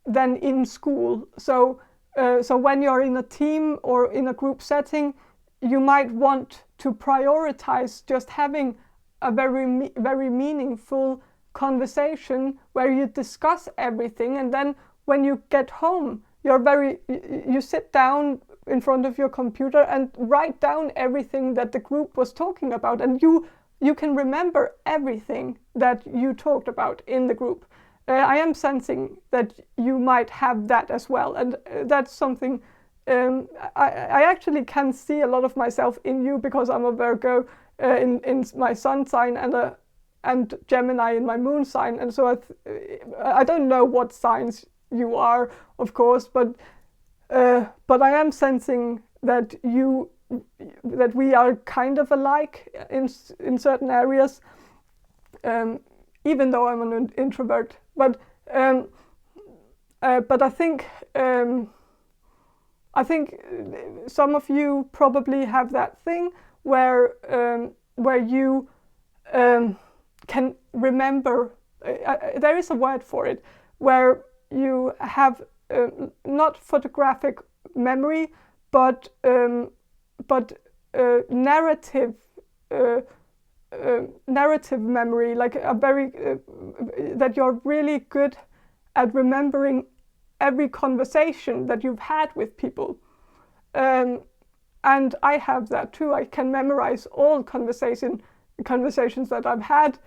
in school. So when you're in a team or in a group setting, you might want to prioritize just having a very meaningful conversation where you discuss everything, and then when you get home, you sit down in front of your computer and write down everything that the group was talking about, and you can remember everything that you talked about in the group. I am sensing that you might have that as well, and that's something I actually can see a lot of myself in you, because I'm a Virgo in my sun sign and Gemini in my moon sign, and so I don't know what signs you are, of course, but I am sensing that we are kind of alike in certain areas, even though I'm an introvert. But I think some of you probably have that thing where you can remember. There is a word for it, where you have not photographic memory, but narrative memory, like a very that you're really good at remembering every conversation that you've had with people. And I have that too. I can memorize all conversations that I've had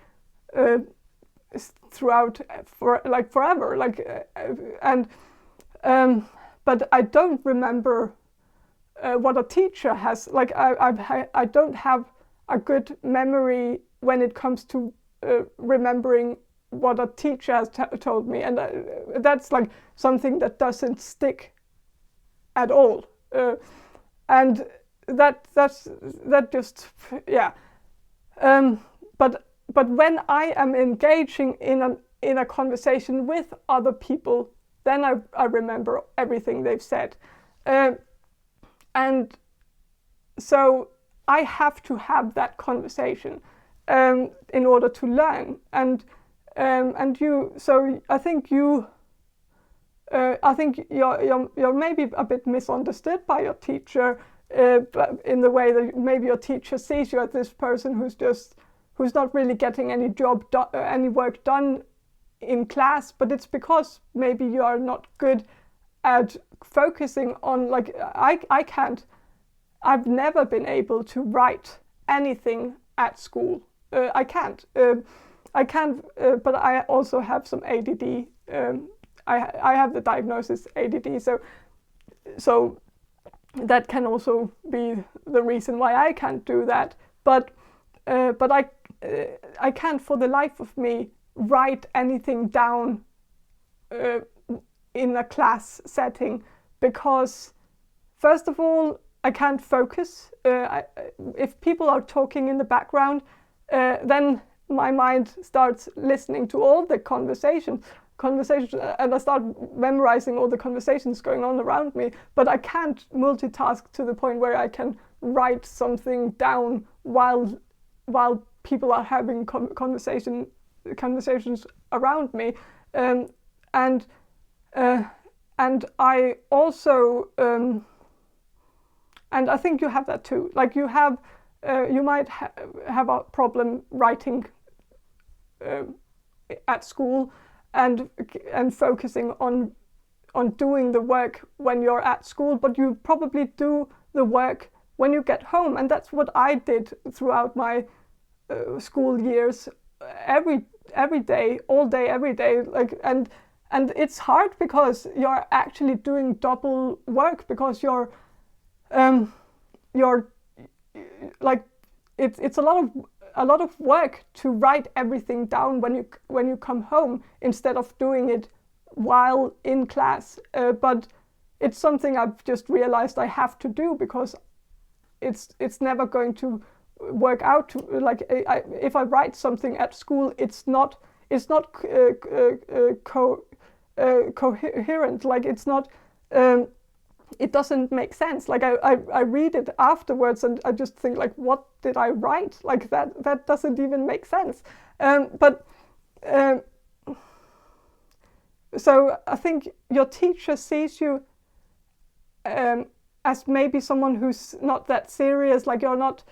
throughout forever. But I don't remember what a teacher has. Like I don't have a good memory when it comes to remembering what a teacher has told me, and that's like something that doesn't stick at all. And that just, yeah. But when I am engaging in in a conversation with other people, then I remember everything they've said. And so I have to have that conversation in order to learn. And you, so I think you're maybe a bit misunderstood by your teacher, but in the way that maybe your teacher sees you as this person who's not really getting any work done in class, but it's because maybe you are not good at focusing on, like, I've never been able to write anything at school. I can't, but I also have some ADD. I have the diagnosis ADD, so that can also be the reason why I can't do that. But I can't for the life of me write anything down in a class setting, because first of all, I can't focus. If people are talking in the background, then my mind starts listening to all the conversations, and I start memorizing all the conversations going on around me. But I can't multitask to the point where I can write something down while people are having conversations around me. And I also and I think you have that too. Like you might have a problem writing at school and focusing on doing the work when you're at school, but you probably do the work when you get home. And that's what I did throughout my school years, every day, all day, every day. Like and it's hard because you're actually doing double work, because you're like it's a lot of work to write everything down when you come home, instead of doing it while in class. But it's something I've just realized I have to do, because it's never going to work out. If I write something at school, it's not coherent. Like it's not. It doesn't make sense. Like I read it afterwards and I just think, like, what did I write? Like that doesn't even make sense. So I think your teacher sees you as maybe someone who's not that serious. Like you're not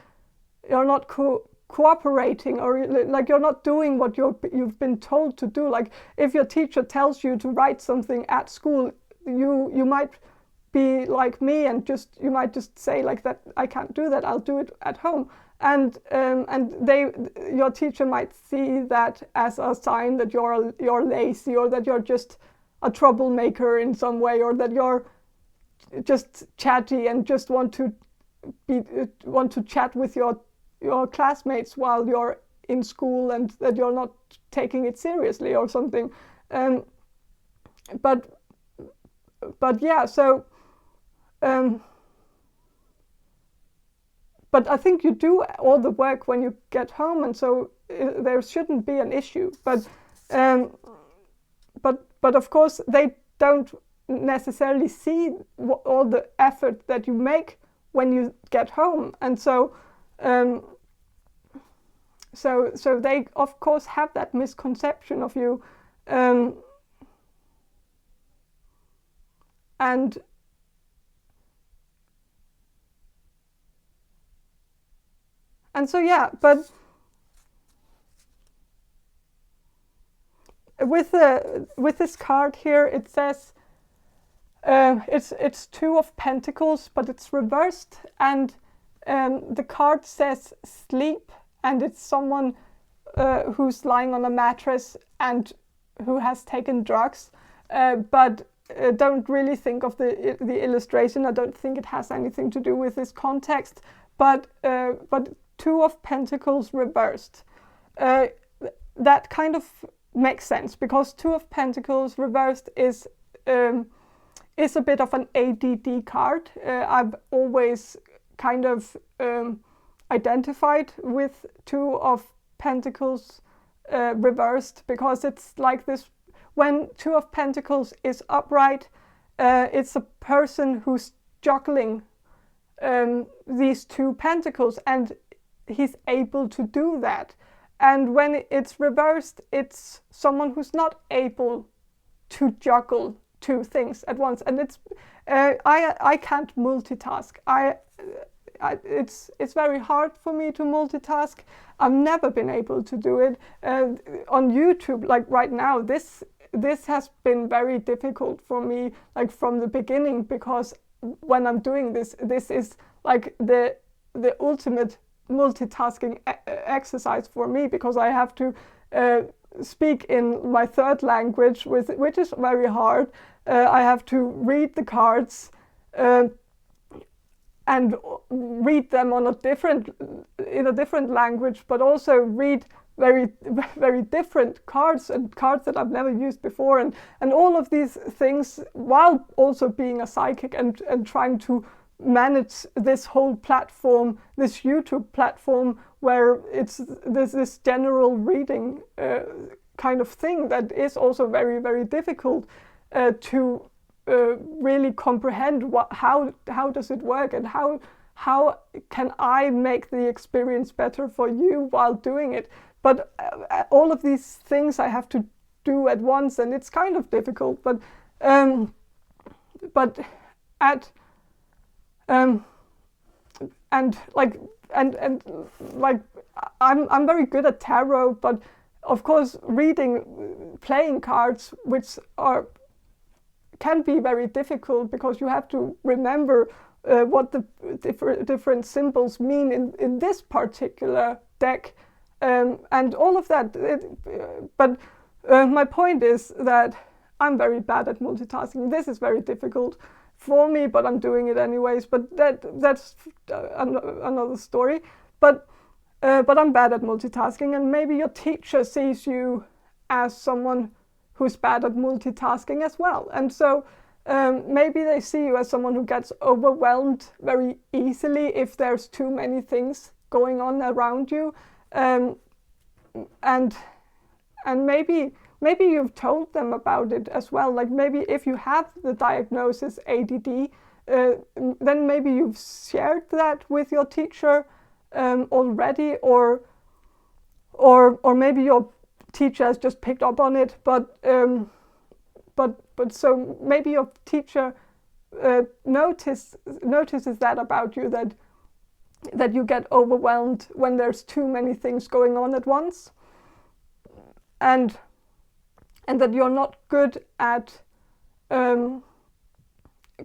cooperating, or like you're not doing what you've been told to do. Like if your teacher tells you to write something at school, you might be like me and you might just say like that, I can't do that, I'll do it at home. And your teacher might see that as a sign that you're lazy, or that you're just a troublemaker in some way, or that you're just chatty and just want to chat with your classmates while you're in school, and that you're not taking it seriously or something. But yeah, so. But I think you do all the work when you get home, and so there shouldn't be an issue. But of course they don't necessarily see all the effort that you make when you get home, and so they of course have that misconception of you, And so yeah, but with this card here, it says it's 2 of Pentacles, but it's reversed, and the card says sleep, and it's someone who's lying on a mattress and who has taken drugs, but don't really think of the illustration. I don't think it has anything to do with this context, but 2 of Pentacles reversed. That kind of makes sense, because 2 of Pentacles reversed is a bit of an ADD card. I've always kind of identified with 2 of Pentacles reversed, because it's like this: when Two of Pentacles is upright, it's a person who's juggling these two pentacles, and he's able to do that. And when it's reversed, it's someone who's not able to juggle two things at once. And it's I can't multitask. It's very hard for me to multitask. I've never been able to do it. On YouTube, like right now, this has been very difficult for me, like from the beginning, because when I'm doing this is like the ultimate multitasking exercise for me, because I have to speak in my third language, which is very hard. I have to read the cards and read them in a different language, but also read very different cards, and cards that I've never used before, and all of these things, while also being a psychic and trying to manage this whole platform, this YouTube platform, where there's this general reading kind of thing that is also very difficult to really comprehend how does it work, and how can I make the experience better for you while doing it. But all of these things I have to do at once, and it's kind of difficult. But I'm very good at tarot, but of course reading playing cards, which can be very difficult, because you have to remember what the different symbols mean in this particular deck, and all of that. But my point is that I'm very bad at multitasking. This is very difficult for me, but I'm doing it anyways. But that's another story. But I'm bad at multitasking, and maybe your teacher sees you as someone who's bad at multitasking as well. And so maybe they see you as someone who gets overwhelmed very easily if there's too many things going on around you. And maybe you've told them about it as well. Like maybe if you have the diagnosis ADD, then maybe you've shared that with your teacher already, or maybe your teacher has just picked up on it. But so maybe your teacher notices that about you, that you get overwhelmed when there's too many things going on at once, and that you're not good at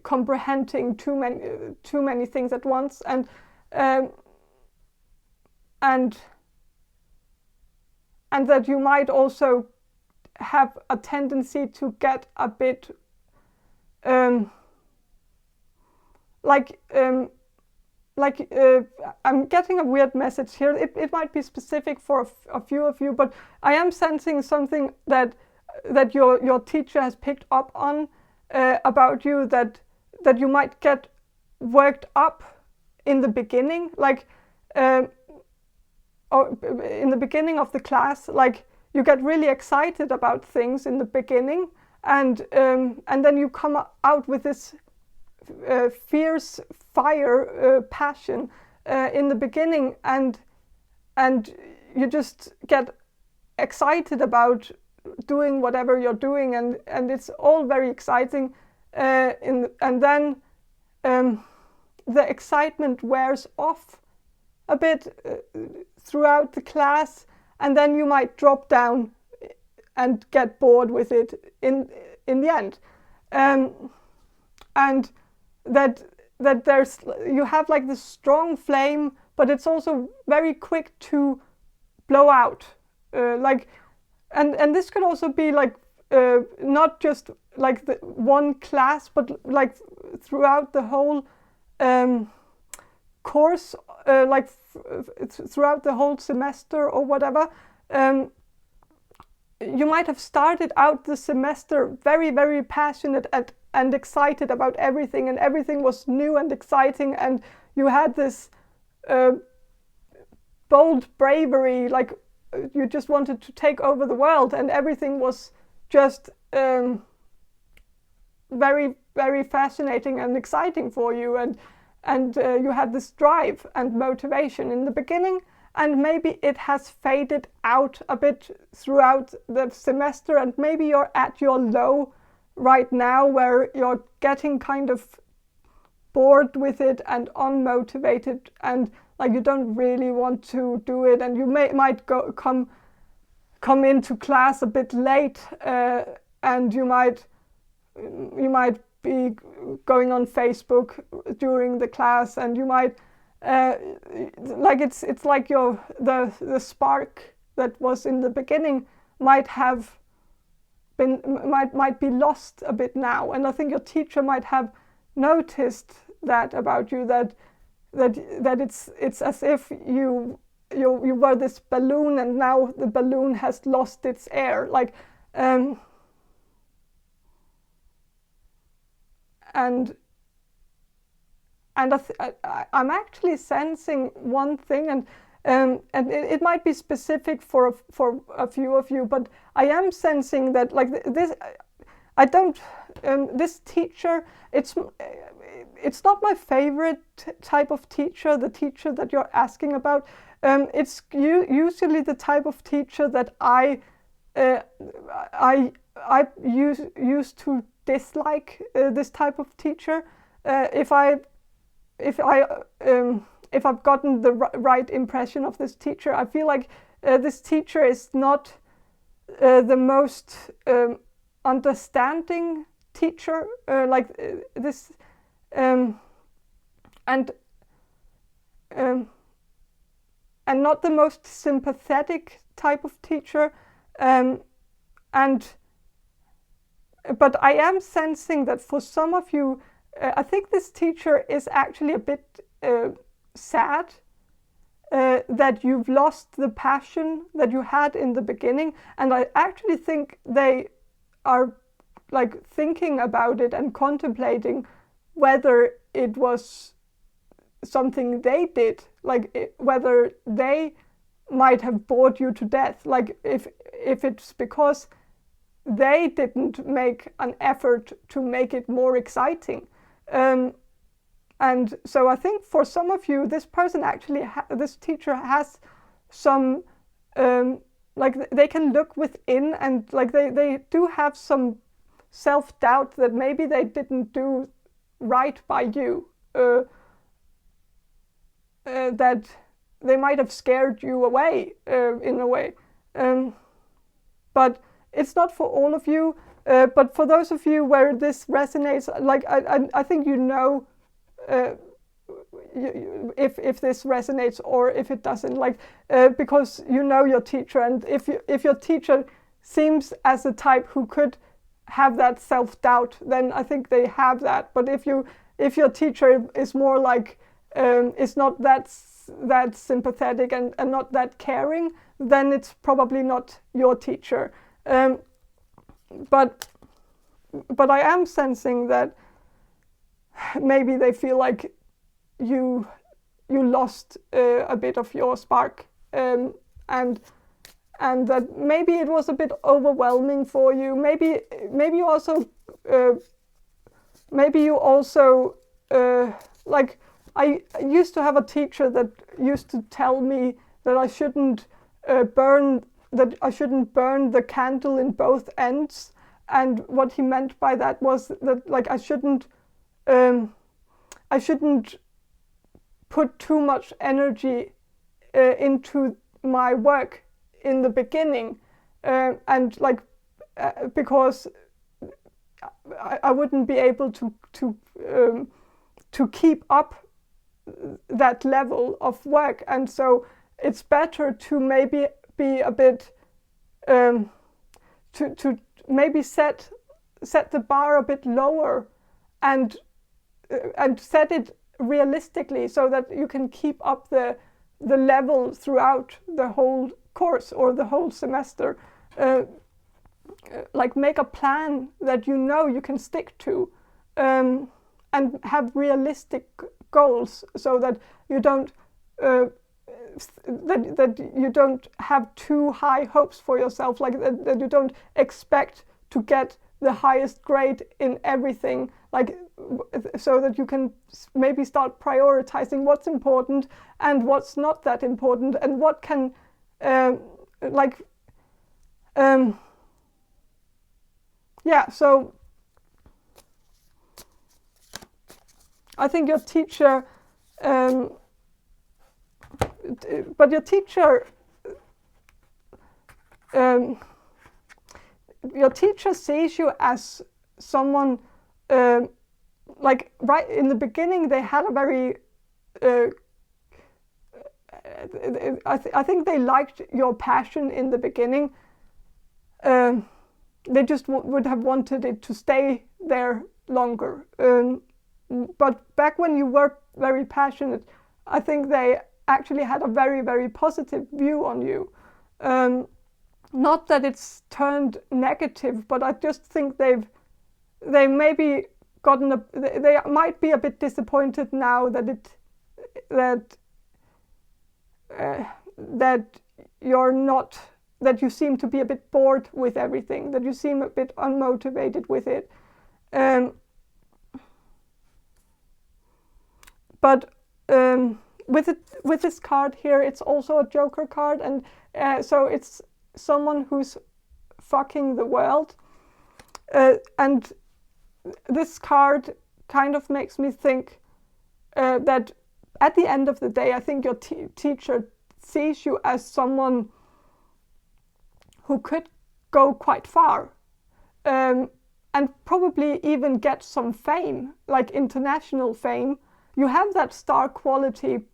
comprehending too many things at once, and that you might also have a tendency to get a bit I'm getting a weird message here. It might be specific for a few of you, but I am sensing something that your teacher has picked up on about you, that you might get worked up in the beginning, or in the beginning of the class. Like you get really excited about things in the beginning, and then you come out with this fierce fire passion in the beginning, and you just get excited about doing whatever you're doing, and it's all very exciting, and then the excitement wears off a bit throughout the class, and then you might drop down and get bored with it in the end, and that you have like this strong flame, but it's also very quick to blow out, and this could also be like not just like the one class, but like throughout the whole course, throughout the whole semester or whatever. You might have started out the semester very passionate and excited about everything, and everything was new and exciting, and you had this bold bravery, like you just wanted to take over the world, and everything was just very, very fascinating and exciting for you, and you had this drive and motivation in the beginning, and maybe it has faded out a bit throughout the semester, and maybe you're at your low right now where you're getting kind of bored with it and unmotivated, and like you don't really want to do it, and you might come into class a bit late, and you might be going on Facebook during the class, and you might like it's like the spark that was in the beginning might be lost a bit now. And I think your teacher might have noticed that about you, that it's as if you were this balloon, and now the balloon has lost its air, like and I'm actually sensing one thing, and it might be specific for a few of you, but I am sensing that like this, I don't this teacher, it's not my favorite type of teacher, the teacher that you're asking about. It's usually the type of teacher that I used to dislike, this type of teacher. If I've gotten the right impression of this teacher, I feel like this teacher is not the most understanding teacher, this, and not the most sympathetic type of teacher, but I am sensing that for some of you, I think this teacher is actually a bit sad that you've lost the passion that you had in the beginning, and I actually think they are like thinking about it and contemplating whether it was something they did, like whether they might have bored you to death, like if it's because they didn't make an effort to make it more exciting. And so I think for some of you, this person actually, this teacher has some, like they can look within, and like they do have some self-doubt that maybe they didn't do right by you, that they might have scared you away in a way. But it's not for all of you, but for those of you where this resonates, like I think you know if this resonates or if it doesn't, like because you know your teacher, and if your teacher seems as a type who could have that self-doubt, then I think they have that. But if your teacher is more like is not that sympathetic and not that caring, then it's probably not your teacher. But I am sensing that maybe they feel like you lost a bit of your spark, and that maybe it was a bit overwhelming for you. Maybe you also like I used to have a teacher that used to tell me that I shouldn't burn the candle in both ends, and what he meant by that was that like I shouldn't put too much energy into my work in the beginning, and like because I wouldn't be able to keep up that level of work, and so it's better to maybe be a bit to maybe set the bar a bit lower, and set it realistically so that you can keep up the level throughout the whole course or the whole semester. Like make a plan that you know you can stick to, and have realistic goals so that you don't that you don't have too high hopes for yourself, like that you don't expect to get the highest grade in everything, like so that you can maybe start prioritizing what's important and what's not that important, and what can so I think your teacher, but your teacher sees you as someone, like right in the beginning they had a very, I think they liked your passion in the beginning. They just would have wanted it to stay there longer. But back when you were very passionate, I think they actually had a very, very positive view on you. Not that it's turned negative, but I just think they maybe gotten they might be a bit disappointed now that you're not, that you seem to be a bit bored with everything, that you seem a bit unmotivated with it. But with this card here, it's also a Joker card, and so it's someone who's fucking the world. And this card kind of makes me think that at the end of the day, I think your teacher sees you as someone who could go quite far, and probably even get some fame, like international fame. You have that star quality,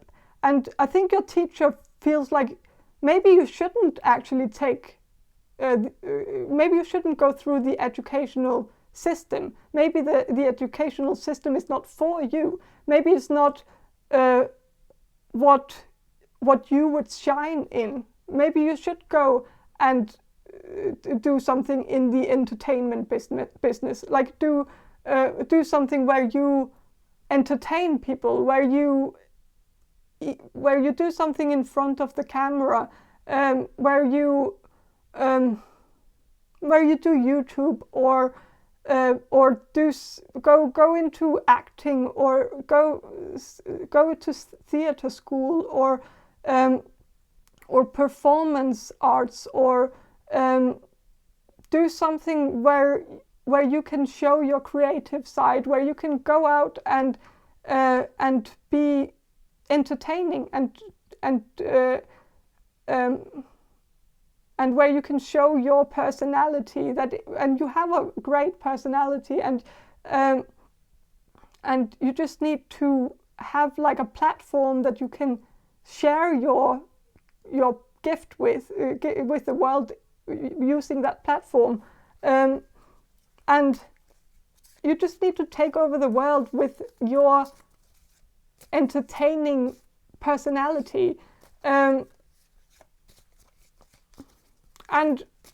and I think your teacher feels like maybe you shouldn't actually maybe you shouldn't go through the educational system. Maybe the educational system is not for you. Maybe it's not what you would shine in. Maybe you should go and do something in the entertainment business, like do something where you entertain people, where you do something in front of the camera, where you do YouTube, or go into acting, or go to theater school, or performance arts, or do something where you can show your creative side, where you can go out and be entertaining, and where you can show your personality, and you have a great personality, and you just need to have like a platform that you can share your gift with the world using that platform. And you just need to take over the world with your entertaining personality. And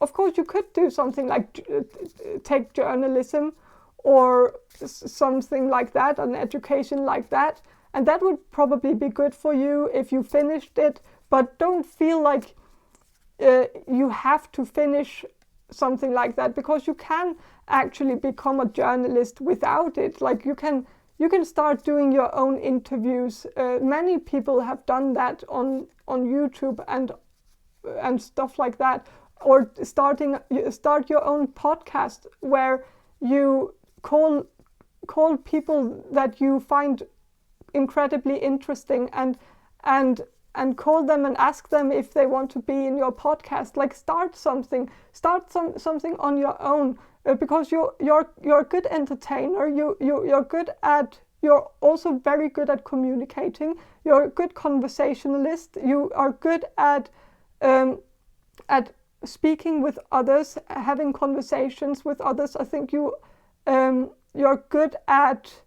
of course you could do something like take journalism or something like that, an education like that, and that would probably be good for you if you finished it. But don't feel like you have to finish something like that, because you can actually become a journalist without it. Like you can start doing your own interviews. Many people have done that on YouTube and stuff like that. Or start your own podcast where you call people that you find incredibly interesting and call them and ask them if they want to be in your podcast. Like start something on your own, because you're a good entertainer. You're good at. You're also very good at communicating. You're a good conversationalist. You are good at speaking with others, having conversations with others. I think you're good at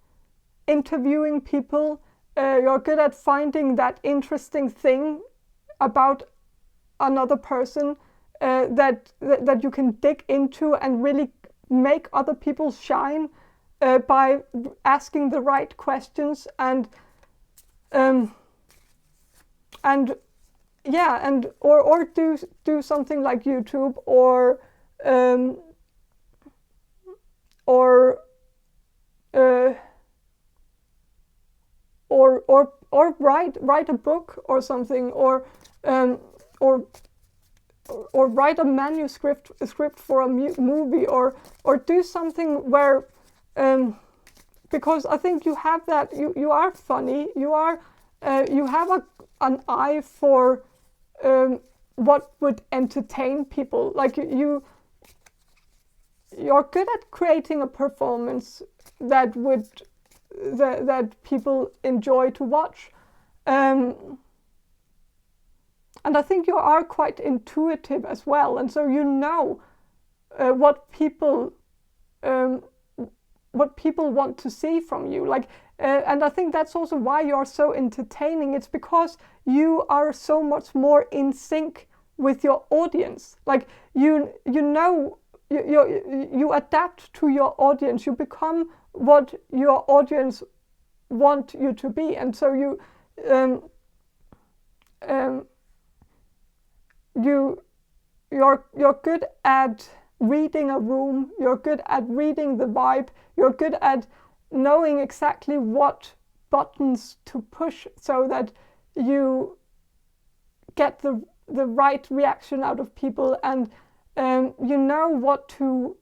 interviewing people. You're good at finding that interesting thing about another person that you can dig into and really make other people shine by asking the right questions. And yeah, and or do something like YouTube, or uh, or write a book or something, um, or or write a script for a movie, or do something where, because I think you have that, you are funny, you have an eye for what would entertain people. Like you're good at creating a performance that people enjoy to watch. And I think you are quite intuitive as well, and so you know what people want to see from you. Like, and I think that's also why you're so entertaining. It's because you are so much more in sync with your audience. Like you know, you adapt to your audience. You become what your audience want you to be, and so you're good at reading a room. You're good at reading the vibe. You're good at knowing exactly what buttons to push so that you get the right reaction out of people, and you know what to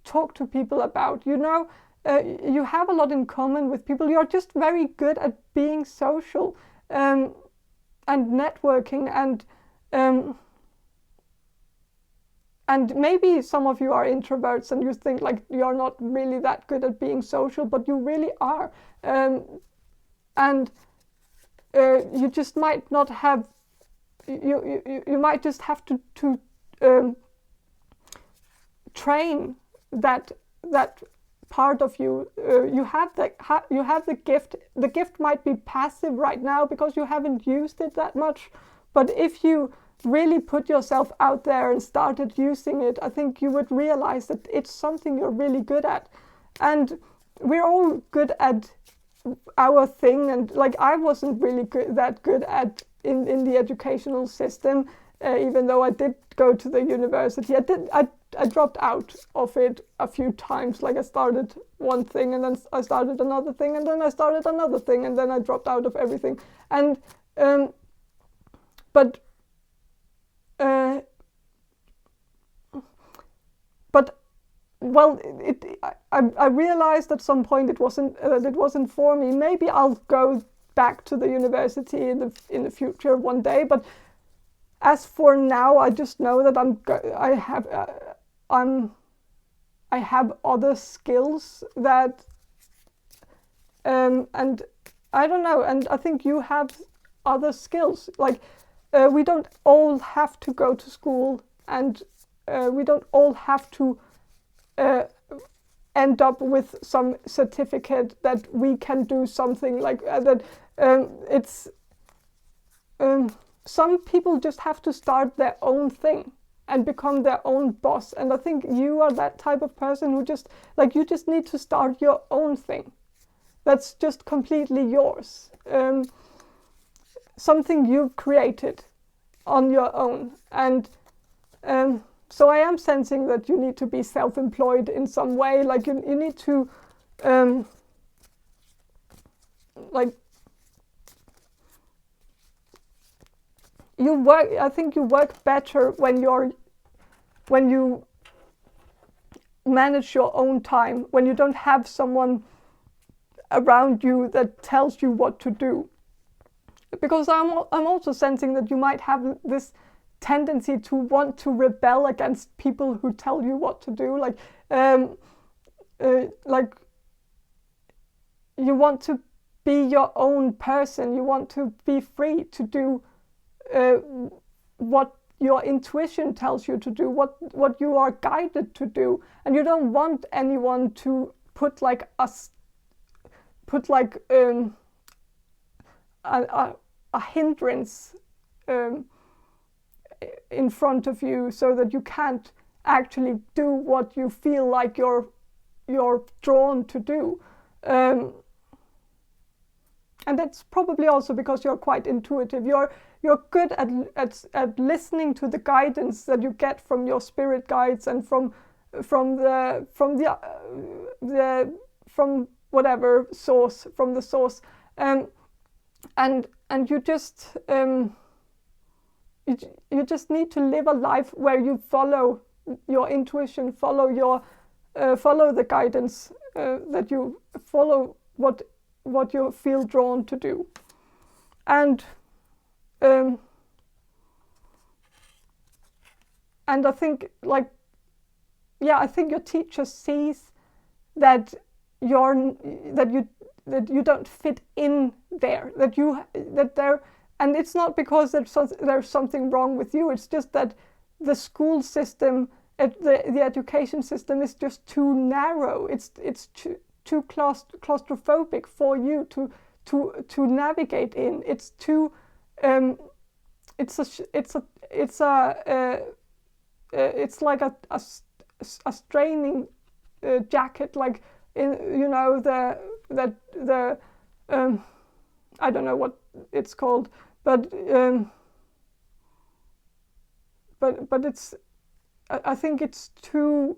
talk to people about. You know, you have a lot in common with people. You're just very good at being social and networking, and maybe some of you are introverts and you think like you're not really that good at being social, but you really are. And you just might not have, you might just have to train that part of you. You have the gift. The gift might be passive right now because you haven't used it that much, but if you really put yourself out there and started using it, I think you would realize that it's something you're really good at. And we're all good at our thing, and like I wasn't really that good at in the educational system, even though I did go to the university. I dropped out of it a few times. Like I started one thing and then I started another thing and then I started another thing and then I dropped out of everything. And but well, I realized at some point it wasn't for me. Maybe I'll go back to the university in the future one day. But as for now, I just know that I have other skills that and I don't know. And I think you have other skills. Like we don't all have to go to school, and we don't all have to end up with some certificate that we can do something like that. It's some people just have to start their own thing and become their own boss, and I think you are that type of person who just like, you just need to start your own thing that's just completely yours, something you've created on your own. And so I am sensing that you need to be self-employed in some way. Like you need to like you work. I think you work better when you manage your own time, when you don't have someone around you that tells you what to do. Because I'm also sensing that you might have this tendency to want to rebel against people who tell you what to do. Like you want to be your own person. You want to be free to do what your intuition tells you to do, what you are guided to do, and you don't want anyone to put a hindrance in front of you so that you can't actually do what you feel like you're drawn to do. And that's probably also because you're quite intuitive. you're good at listening to the guidance that you get from your spirit guides and from whatever source, from the source, and you just you just need to live a life where you follow your intuition, follow the guidance, that you follow what you feel drawn to do. And I think, I think your teacher sees that you don't fit in there, and it's not because there's something wrong with you. It's just that the school system, the education system, is just too narrow. It's too claustrophobic for you to navigate in. It's too it's like a straining jacket, like the I don't know what it's called, but it's, I think it's too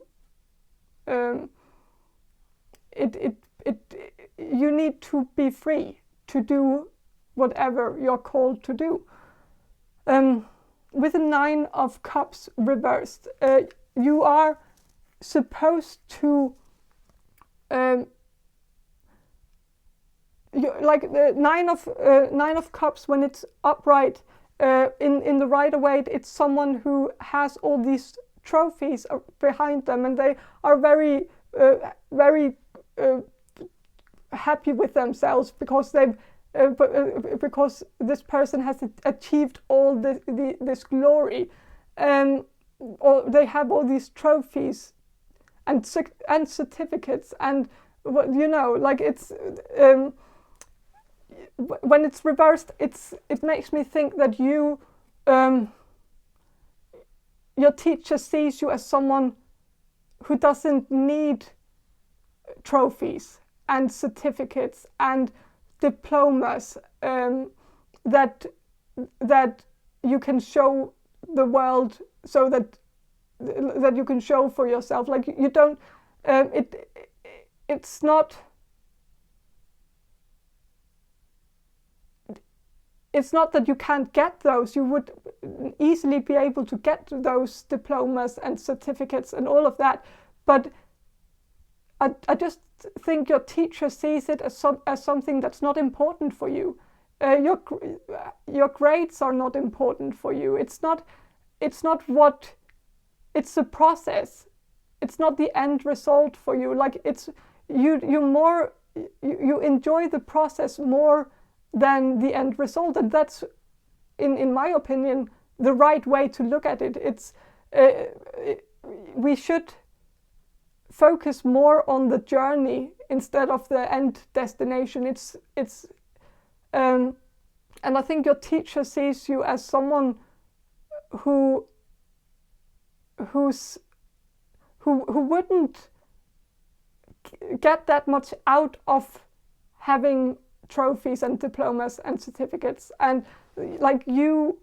you need to be free to do whatever you're called to do. With a 9 of Cups reversed, you are supposed to like the 9 of Cups, when it's upright in the Rider-Waite, it's someone who has all these trophies behind them, and they are very happy with themselves because they've because this person has achieved all this glory, or they have all these trophies and certificates, and like it's when it's reversed, it makes me think that your teacher sees you as someone who doesn't need trophies and certificates and diplomas that you can show the world, so that you can show for yourself. Like you don't, it's not that you can't get those. You would easily be able to get those diplomas and certificates and all of that, but I just think your teacher sees it as something that's not important for you. Your grades are not important for you. It's not what, it's the process. It's not the end result for you. Like it's you enjoy the process more than the end result, and that's in my opinion the right way to look at it. It's we should focus more on the journey instead of the end destination. And I think your teacher sees you as someone who wouldn't get that much out of having trophies and diplomas and certificates, and like you're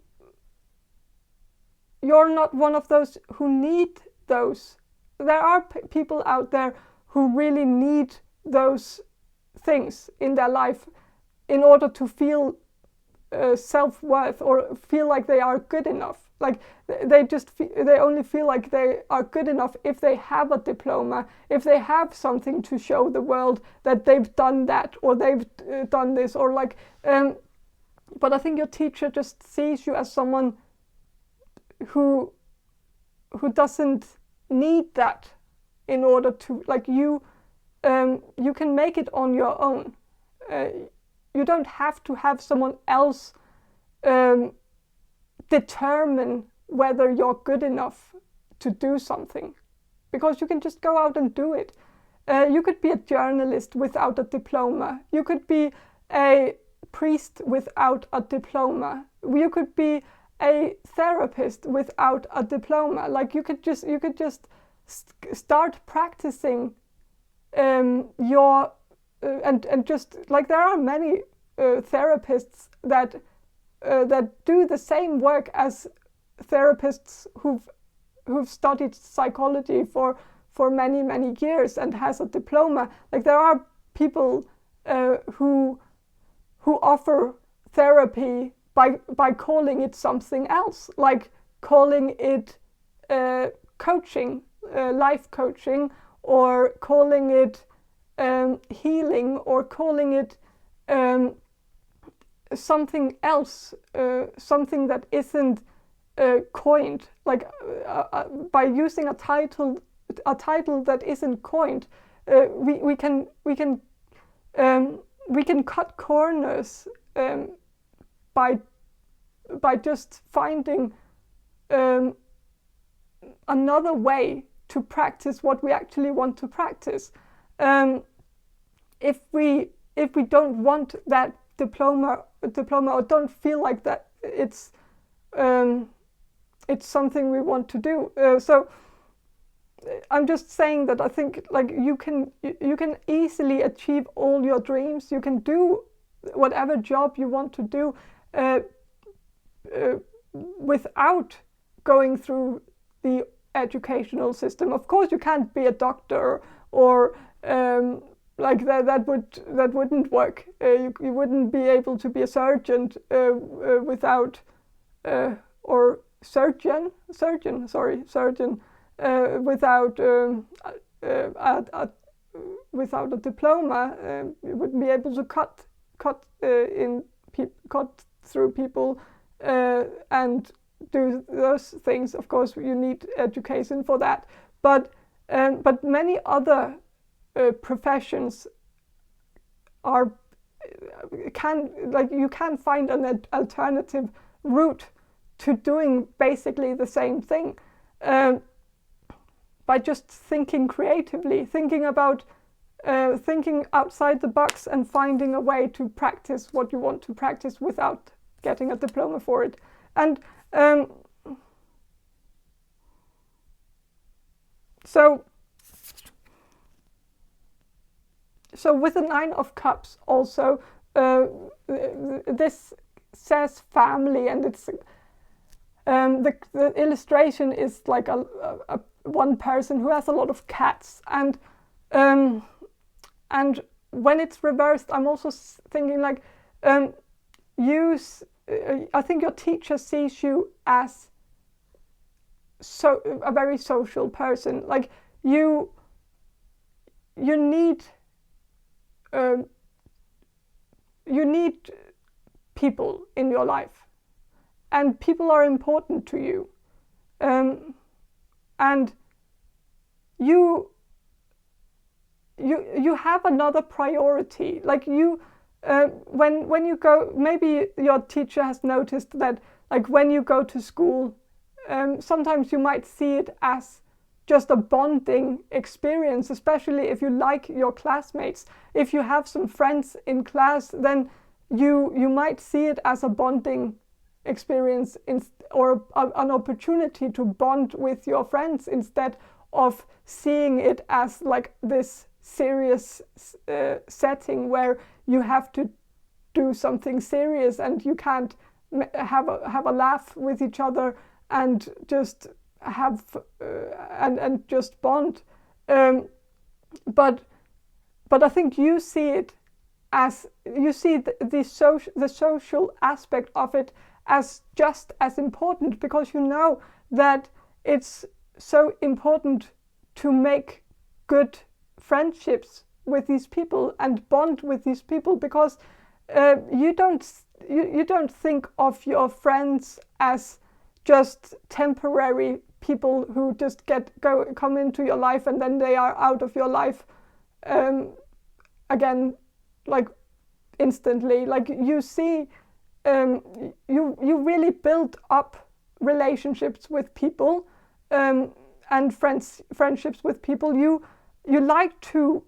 not one of those who need those. There are people out there who really need those things in their life in order to feel self-worth or feel like they are good enough. Like they only feel like they are good enough if they have a diploma, if they have something to show the world that they've done that, or they've done this, or like. But I think your teacher just sees you as someone who doesn't need that in order to, like, you can make it on your own. You don't have to have someone else determine whether you're good enough to do something, because you can just go out and do it. You could be a journalist without a diploma. You could be a priest without a diploma. You could be a therapist without a diploma. Like you could just start practicing your and just like there are many therapists that that do the same work as therapists who've studied psychology for many years and has a diploma. Like there are people who offer therapy by calling it something else, like calling it coaching, life coaching, or calling it healing, or calling it something else, something that isn't coined. Like by using a title that isn't coined, we can cut corners by just finding another way to practice what we actually want to practice. If we don't want that diploma, or don't feel like that it's something we want to do. So I'm just saying that I think like you can easily achieve all your dreams. You can do whatever job you want to do without going through the educational system. Of course, you can't be a doctor, or like that wouldn't work. You wouldn't be able to be a surgeon without or surgeon without without a diploma. You wouldn't be able to cut through people and do those things. Of course, you need education for that. But many other professions you can find an alternative route to doing basically the same thing by just thinking creatively, thinking outside the box, and finding a way to practice what you want to practice without getting a diploma for it. And so with the Nine of Cups also, this says family, and it's the illustration is like a one person who has a lot of cats, and when it's reversed, I'm also thinking like I think your teacher sees you as a very social person. Like you need people in your life, and people are important to you, and you have another priority. Like when you go, maybe your teacher has noticed that like when you go to school, sometimes you might see it as just a bonding experience, especially if you like your classmates. If you have some friends in class, then you might see it as a bonding experience or an opportunity to bond with your friends, instead of seeing it as like this serious setting where you have to do something serious and you can't have a laugh with each other and just have and just bond. But I think you see it as, you see the social aspect of it as just as important, because you know that it's so important to make good friendships with these people and bond with these people, because you don't think of your friends as just temporary people who just come into your life and then they are out of your life again, like instantly. Like you see, you really build up relationships with people and friendships with people. You like to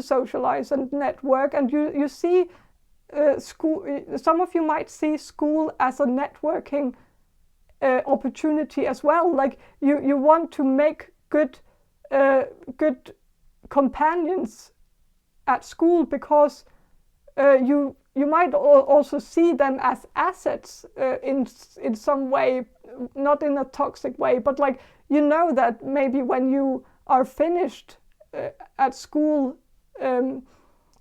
socialize and network, and you see school. Some of you might see school as a networking opportunity as well. Like you want to make good companions at school, because you might also see them as assets in some way, not in a toxic way, but like you know that maybe when you are finished at school,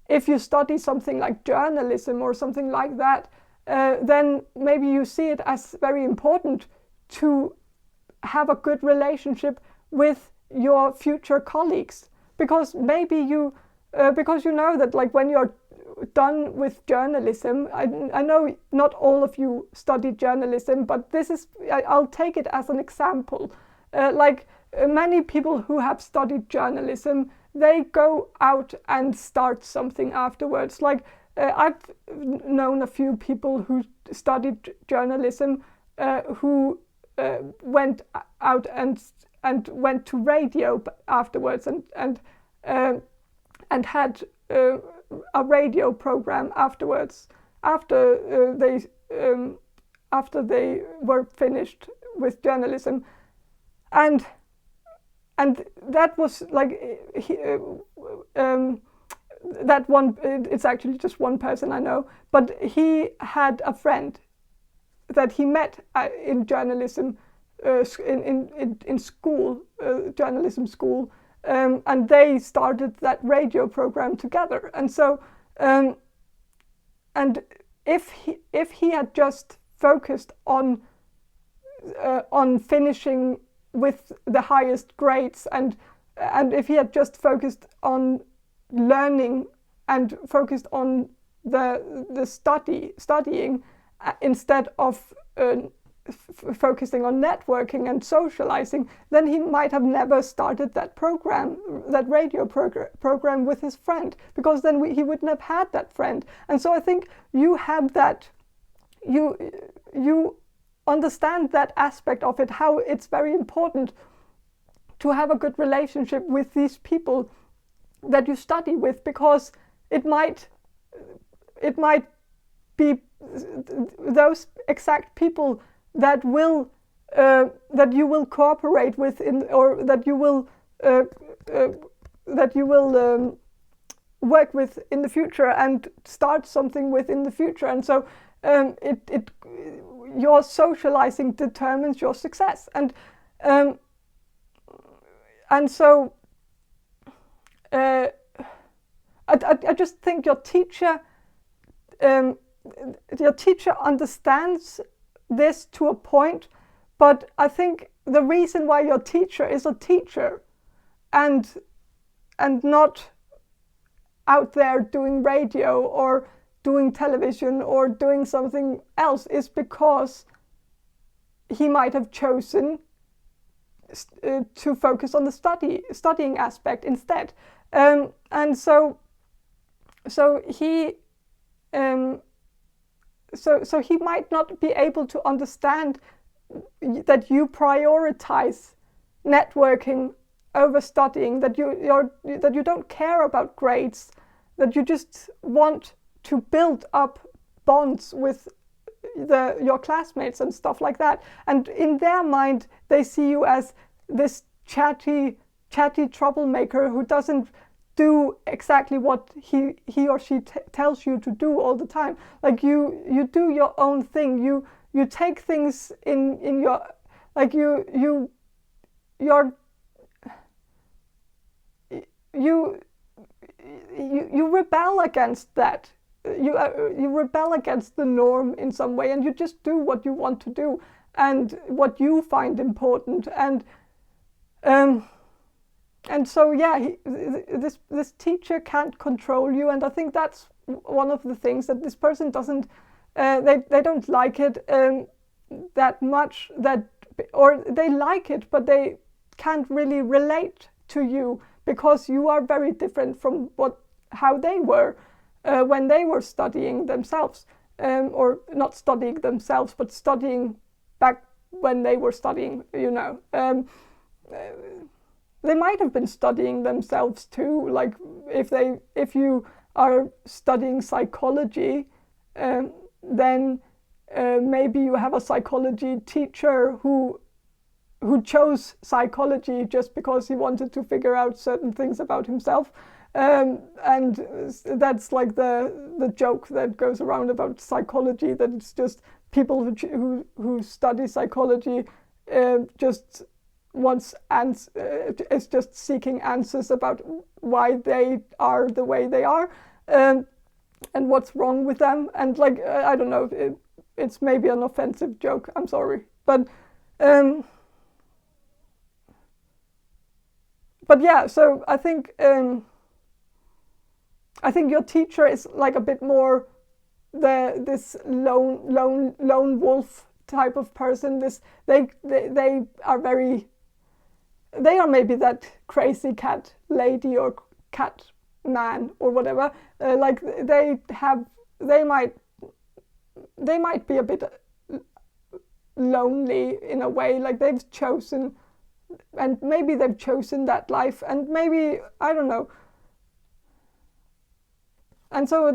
if you study something like journalism or something like that, then maybe you see it as very important to have a good relationship with your future colleagues, because maybe because you know that like when you're done with journalism, I know not all of you studied journalism, but I'll take it as an example. Many people who have studied journalism, they go out and start something afterwards. Like I've known a few people who studied journalism who went out and went to radio afterwards and had a radio program afterwards after they were finished with journalism, and that was like that one. It's actually just one person I know, but he had a friend that he met in journalism in school, journalism school, and they started that radio program together. And so, and if he had just focused on finishing with the highest grades, and if he had just focused on learning and focused on the studying instead of focusing on networking and socializing, then he might have never started that radio program with his friend, because then he wouldn't have had that friend. And so I think you have that, you understand that aspect of it, how it's very important to have a good relationship with these people that you study with, because it might be those exact people that you will cooperate with or that you will work with in the future and start something with in the future. And so your socializing determines your success, and so I just think your teacher understands this to a point, but I think the reason why your teacher is a teacher and not out there doing radio or doing television or doing something else is because he might have chosen to focus on the studying aspect instead, and so he so he might not be able to understand that you prioritize networking over studying, that you don't care about grades, that you just want to build up bonds with your classmates and stuff like that. And in their mind, they see you as this chatty troublemaker who doesn't do exactly what he or she tells you to do all the time. Like you do your own thing. You take things in your, like you rebel against that. You rebel against the norm in some way, and you just do what you want to do and what you find important. And so yeah, this teacher can't control you, and I think that's one of the things that this person doesn't. They don't like it that much, or they like it, but they can't really relate to you because you are very different from how they were when they were studying themselves, or not studying themselves, but studying back when they were studying. They might have been studying themselves too. Like if you are studying psychology, then maybe you have a psychology teacher who chose psychology just because he wanted to figure out certain things about himself. And that's like the joke that goes around about psychology, that it's just people who study psychology just is just seeking answers about why they are the way they are, and what's wrong with them. And like I don't know, it's maybe an offensive joke. I'm sorry, but yeah. So I think your teacher is like a bit more this lone wolf type of person. They are maybe that crazy cat lady or cat man or whatever. Like they might be a bit lonely in a way. Like they've chosen that life, and maybe I don't know. And so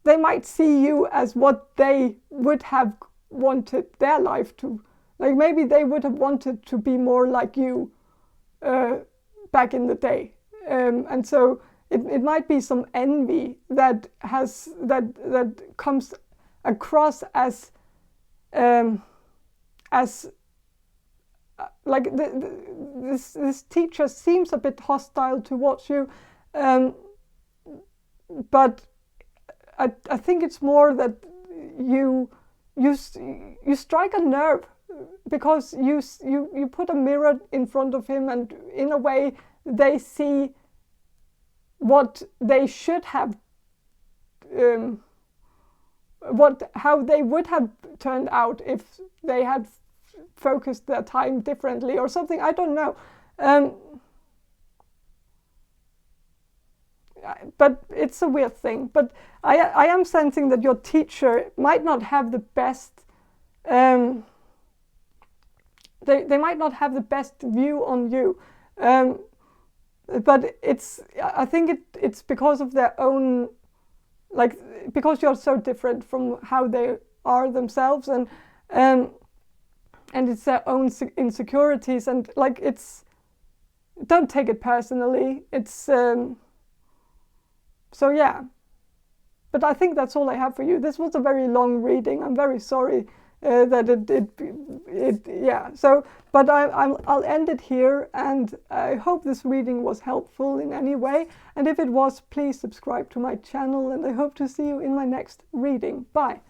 they might see you as what they would have wanted their life to. Like maybe they would have wanted to be more like you back in the day. And so it might be some envy that comes across as like this teacher seems a bit hostile towards you, but I think it's more that you strike a nerve, because you put a mirror in front of him, and in a way they see what they should have, how they would have turned out if they had focused their time differently or something. I don't know. But it's a weird thing. But I am sensing that your teacher might not have the best. They might not have the best view on you. But I think it's because of their own, like, because you're so different from how they are themselves, and it's their own insecurities, and like don't take it personally. It's so yeah. But I think that's all I have for you. This was a very long reading. I'm very sorry that it yeah. So, but I'll end it here, and I hope this reading was helpful in any way. And if it was, please subscribe to my channel, and I hope to see you in my next reading. Bye.